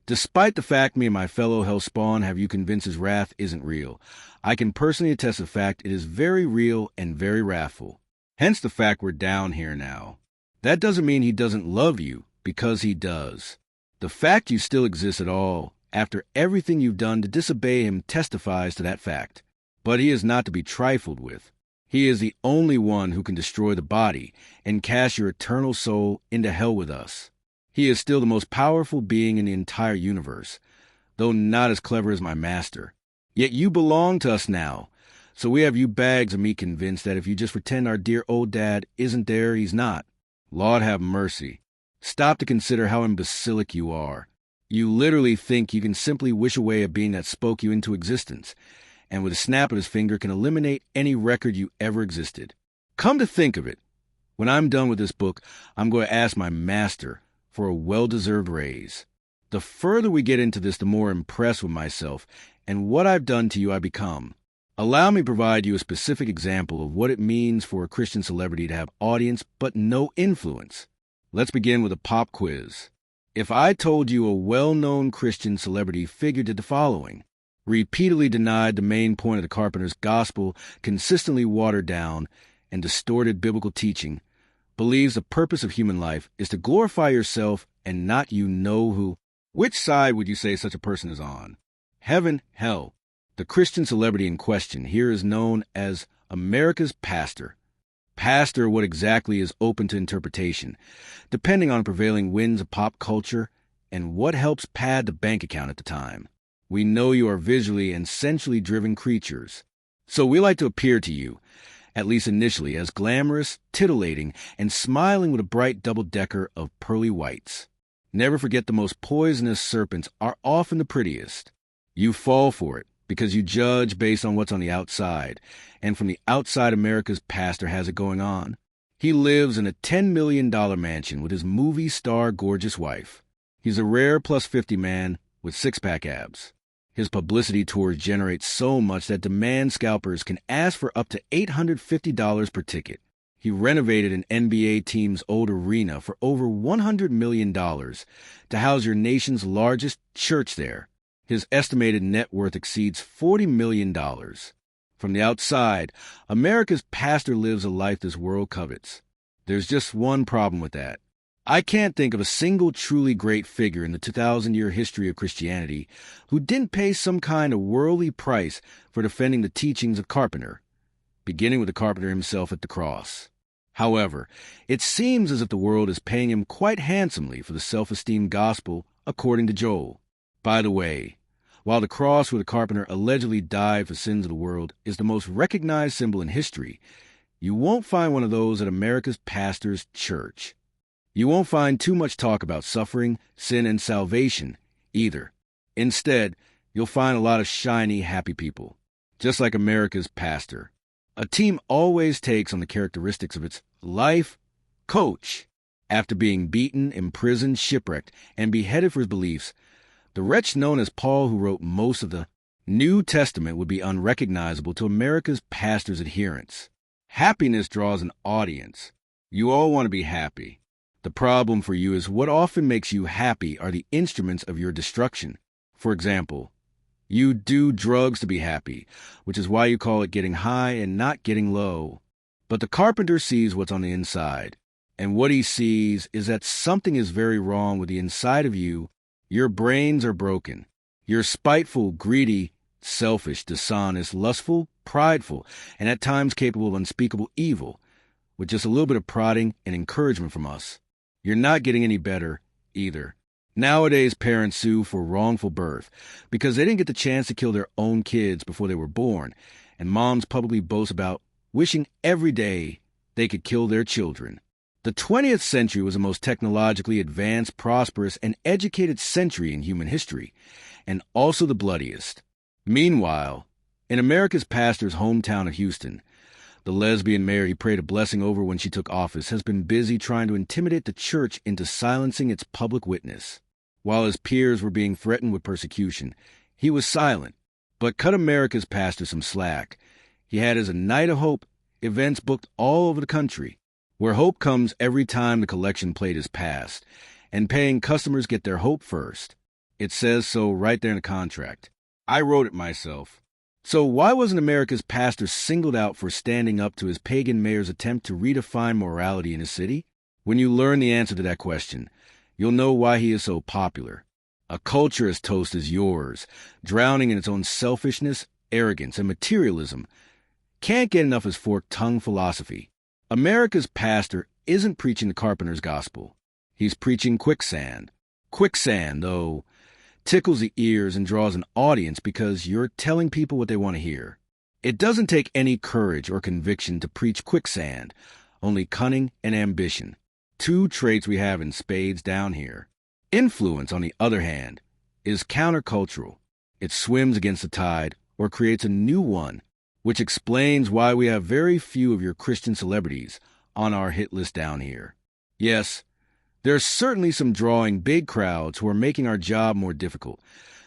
Despite the fact me and my fellow hell spawn have you convinced his wrath isn't real, I can personally attest to the fact it is very real and very wrathful. Hence the fact we're down here now. That doesn't mean he doesn't love you, because he does. The fact you still exist at all, after everything you've done to disobey him, testifies to that fact. But he is not to be trifled with. He is the only one who can destroy the body and cast your eternal soul into hell with us. He is still the most powerful being in the entire universe, though not as clever as my master. Yet you belong to us now, so we have you bags of meat convinced that if you just pretend our dear old dad isn't there, he's not. Lord have mercy. Stop to consider how imbecilic you are. You literally think you can simply wish away a being that spoke you into existence, and with a snap of his finger can eliminate any record you ever existed. Come to think of it, when I'm done with this book, I'm going to ask my master for a well-deserved raise. The further we get into this, the more impressed with myself and what I've done to you I become. Allow me to provide you a specific example of what it means for a Christian celebrity to have audience but no influence. Let's begin with a pop quiz. If I told you a well-known Christian celebrity figure did the following: repeatedly denied the main point of the Carpenter's gospel, consistently watered down and distorted biblical teaching, believes the purpose of human life is to glorify yourself and not you know who, which side would you say such a person is on? Heaven, hell. The Christian celebrity in question here is known as America's pastor. Pastor, what exactly is open to interpretation, depending on prevailing winds of pop culture and what helps pad the bank account at the time. We know you are visually and sensually driven creatures, so we like to appear to you, at least initially, as glamorous, titillating, and smiling with a bright double-decker of pearly whites. Never forget the most poisonous serpents are often the prettiest. You fall for it because you judge based on what's on the outside, and from the outside America's pastor has it going on. He lives in a $10 million mansion with his movie star gorgeous wife. He's a rare plus 50 man with six-pack abs. His publicity tours generate so much that demand scalpers can ask for up to $850 per ticket. He renovated an NBA team's old arena for over $100 million to house your nation's largest church there. His estimated net worth exceeds $40 million. From the outside, America's pastor lives a life this world covets. There's just one problem with that. I can't think of a single truly great figure in the 2,000-year history of Christianity who didn't pay some kind of worldly price for defending the teachings of Carpenter, beginning with the Carpenter himself at the cross. However, it seems as if the world is paying him quite handsomely for the self-esteem gospel, according to Joel. By the way, while the cross where the Carpenter allegedly died for sins of the world is the most recognized symbol in history, You won't find one of those at America's pastor's church. You won't find too much talk about suffering, sin, and salvation either. Instead, you'll find a lot of shiny, happy people, just like America's pastor. A team always takes on the characteristics of its life coach. After being beaten, imprisoned, shipwrecked, and beheaded for his beliefs, the wretch known as Paul, who wrote most of the New Testament, would be unrecognizable to America's pastor's adherents. Happiness draws an audience. You all want to be happy. The problem for you is what often makes you happy are the instruments of your destruction. For example, you do drugs to be happy, which is why you call it getting high and not getting low. But the carpenter sees what's on the inside, and what he sees is that something is very wrong with the inside of you. Your brains are broken. You're spiteful, greedy, selfish, dishonest, lustful, prideful, and at times capable of unspeakable evil, with just a little bit of prodding and encouragement from us. You're not getting any better either. Nowadays, parents sue for wrongful birth because they didn't get the chance to kill their own kids before they were born, and moms publicly boast about wishing every day they could kill their children. The 20th century was the most technologically advanced, prosperous, and educated century in human history, and also the bloodiest. Meanwhile, in America's pastor's hometown of Houston, the lesbian mayor he prayed a blessing over when she took office has been busy trying to intimidate the church into silencing its public witness. While his peers were being threatened with persecution, he was silent, but cut America's pastor some slack. He had his A Night of Hope events booked all over the country, where hope comes every time the collection plate is passed, and paying customers get their hope first. It says so right there in the contract. I wrote it myself. So why wasn't America's pastor singled out for standing up to his pagan mayor's attempt to redefine morality in his city? When you learn the answer to that question, you'll know why he is so popular. A culture as toast as yours, drowning in its own selfishness, arrogance, and materialism, can't get enough of his forked-tongue philosophy. America's pastor isn't preaching the carpenter's gospel. He's preaching quicksand. Quicksand, though, tickles the ears and draws an audience because you're telling people what they want to hear. It doesn't take any courage or conviction to preach quicksand, only cunning and ambition, two traits we have in spades down here. Influence, on the other hand, is countercultural. It swims against the tide or creates a new one, which explains why we have very few of your Christian celebrities on our hit list down here. Yes, there's certainly some drawing big crowds who are making our job more difficult,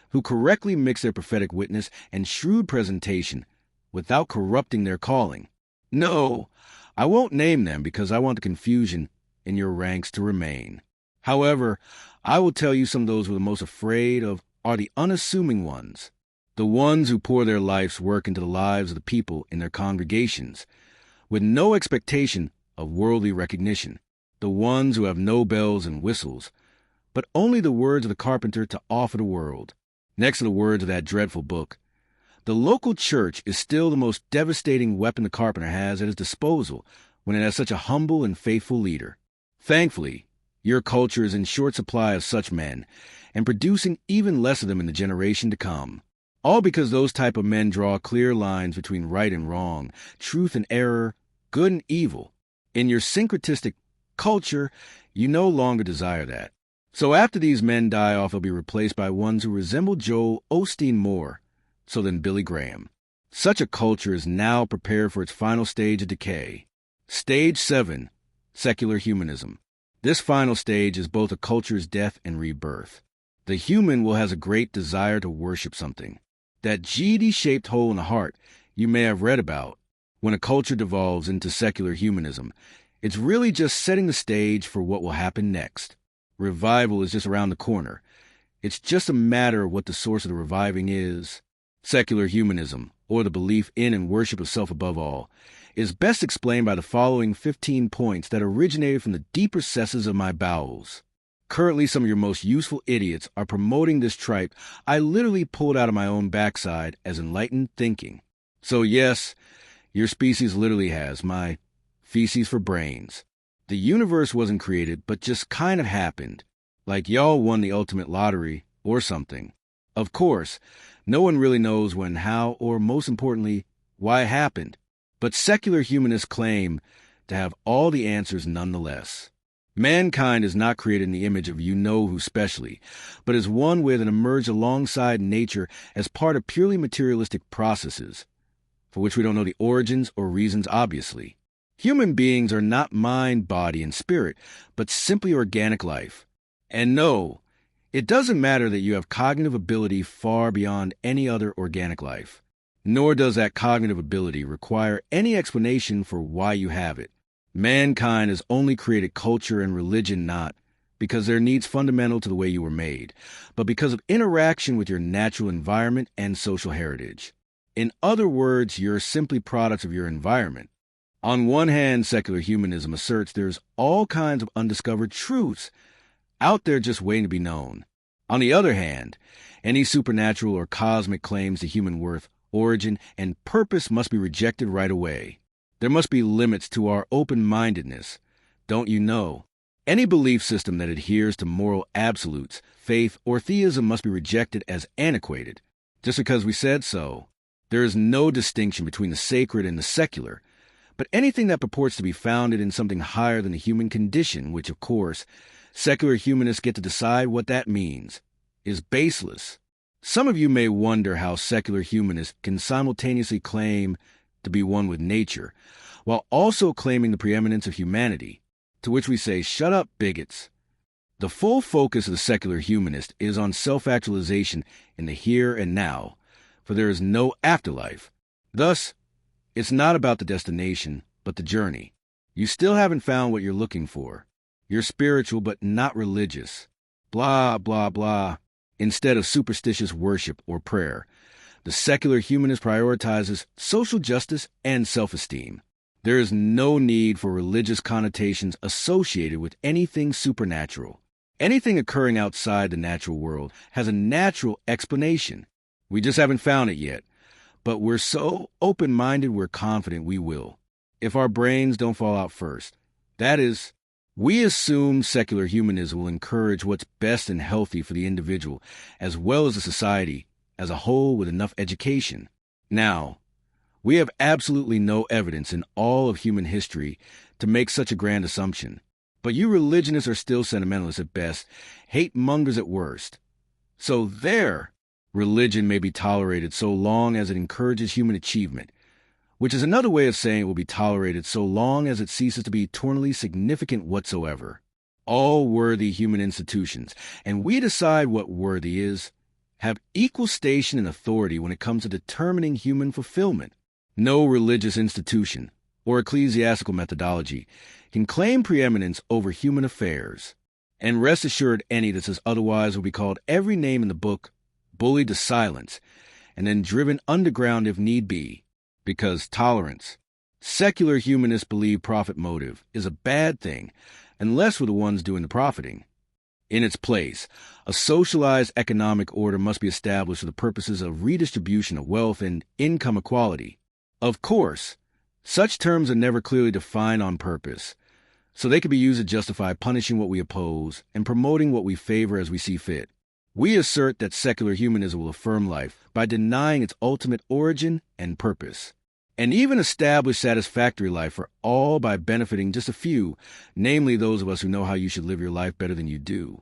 who correctly mix their prophetic witness and shrewd presentation without corrupting their calling. No, I won't name them because I want the confusion in your ranks to remain. However, I will tell you some of those we're the most afraid of are the unassuming ones, the ones who pour their life's work into the lives of the people in their congregations, with no expectation of worldly recognition, the ones who have no bells and whistles, but only the words of the carpenter to offer the world. Next to the words of that dreadful book, the local church is still the most devastating weapon the carpenter has at his disposal when it has such a humble and faithful leader. Thankfully, your culture is in short supply of such men, and producing even less of them in the generation to come. All because those type of men draw clear lines between right and wrong, truth and error, good and evil. In your syncretistic culture, you no longer desire that. So after these men die off, they'll be replaced by ones who resemble Joel Osteen more so than Billy Graham. Such a culture is now prepared for its final stage of decay. Stage 7, secular humanism. This final stage is both a culture's death and rebirth. The human will has a great desire to worship something. That GD-shaped hole in the heart you may have read about. When a culture devolves into secular humanism, it's really just setting the stage for what will happen next. Revival is just around the corner. It's just a matter of what the source of the reviving is. Secular humanism, or the belief in and worship of self above all, is best explained by the following 15 points that originated from the deep recesses of my bowels. Currently, some of your most useful idiots are promoting this tripe I literally pulled out of my own backside as enlightened thinking. So yes, your species literally has my feces for brains. The universe wasn't created, but just kind of happened. Like y'all won the ultimate lottery or something. Of course, no one really knows when, how, or most importantly, why it happened. But secular humanists claim to have all the answers nonetheless. Mankind is not created in the image of you-know-who specially, but is one with and emerged alongside nature as part of purely materialistic processes, for which we don't know the origins or reasons obviously. Human beings are not mind, body, and spirit, but simply organic life. And no, it doesn't matter that you have cognitive ability far beyond any other organic life, nor does that cognitive ability require any explanation for why you have it. Mankind has only created culture and religion not because they're needs fundamental to the way you were made, but because of interaction with your natural environment and social heritage. In other words, you're simply products of your environment. On one hand, secular humanism asserts there's all kinds of undiscovered truths out there just waiting to be known. On the other hand, any supernatural or cosmic claims to human worth, origin, and purpose must be rejected right away. There must be limits to our open-mindedness, don't you know? Any belief system that adheres to moral absolutes, faith, or theism must be rejected as antiquated, just because we said so. There is no distinction between the sacred and the secular, but anything that purports to be founded in something higher than the human condition, which, of course, secular humanists get to decide what that means, is baseless. Some of you may wonder how secular humanists can simultaneously claim to be one with nature, while also claiming the preeminence of humanity, to which we say, shut up, bigots. The full focus of the secular humanist is on self-actualization in the here and now, for there is no afterlife. Thus, it's not about the destination, but the journey. You still haven't found what you're looking for. You're spiritual, but not religious. Blah, blah, blah. Instead of superstitious worship or prayer, the secular humanist prioritizes social justice and self-esteem. There is no need for religious connotations associated with anything supernatural. Anything occurring outside the natural world has a natural explanation. We just haven't found it yet, but we're so open-minded we're confident we will, if our brains don't fall out first. That is, we assume secular humanism will encourage what's best and healthy for the individual, as well as the society as a whole with enough education. Now, we have absolutely no evidence in all of human history to make such a grand assumption. But you religionists are still sentimentalists at best, hate-mongers at worst. So there, religion may be tolerated so long as it encourages human achievement, which is another way of saying it will be tolerated so long as it ceases to be eternally significant whatsoever. All worthy human institutions, and we decide what worthy is, have equal station and authority when it comes to determining human fulfillment. No religious institution or ecclesiastical methodology can claim preeminence over human affairs. And rest assured, any that says otherwise will be called every name in the book, bullied to silence, and then driven underground if need be, because tolerance. Secular humanists believe profit motive is a bad thing unless we're the ones doing the profiting. In its place, a socialized economic order must be established for the purposes of redistribution of wealth and income equality. Of course, such terms are never clearly defined on purpose, so they can be used to justify punishing what we oppose and promoting what we favor as we see fit. We assert that secular humanism will affirm life by denying its ultimate origin and purpose, and even establish satisfactory life for all by benefiting just a few, namely those of us who know how you should live your life better than you do.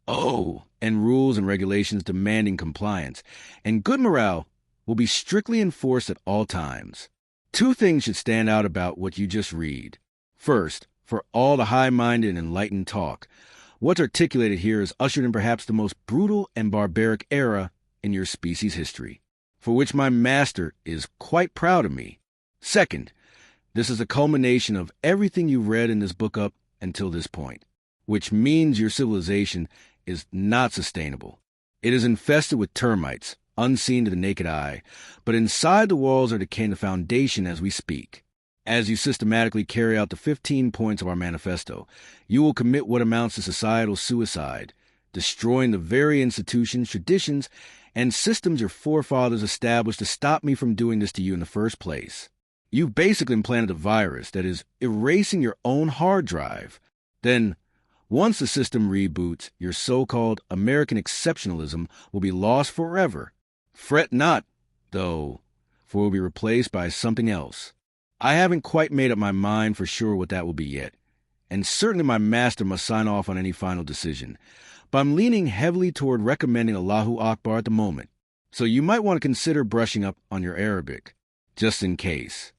Oh, and rules and regulations demanding compliance, and good morale will be strictly enforced at all times. Two things should stand out about what you just read. First, for all the high-minded and enlightened talk, what's articulated here is ushered in perhaps the most brutal and barbaric era in your species' history, for which my master is quite proud of me. Second, this is a culmination of everything you've read in this book up until this point, which means your civilization is not sustainable. It is infested with termites, unseen to the naked eye, but inside the walls are decaying the foundation as we speak. As you systematically carry out the 15 points of our manifesto, you will commit what amounts to societal suicide, destroying the very institutions, traditions, and systems your forefathers established to stop me from doing this to you in the first place. You've basically implanted a virus that is erasing your own hard drive. Then, once the system reboots, your so-called American exceptionalism will be lost forever. Fret not, though, for it will be replaced by something else. I haven't quite made up my mind for sure what that will be yet, and certainly my master must sign off on any final decision. But I'm leaning heavily toward recommending Allahu Akbar at the moment, so you might want to consider brushing up on your Arabic, just in case.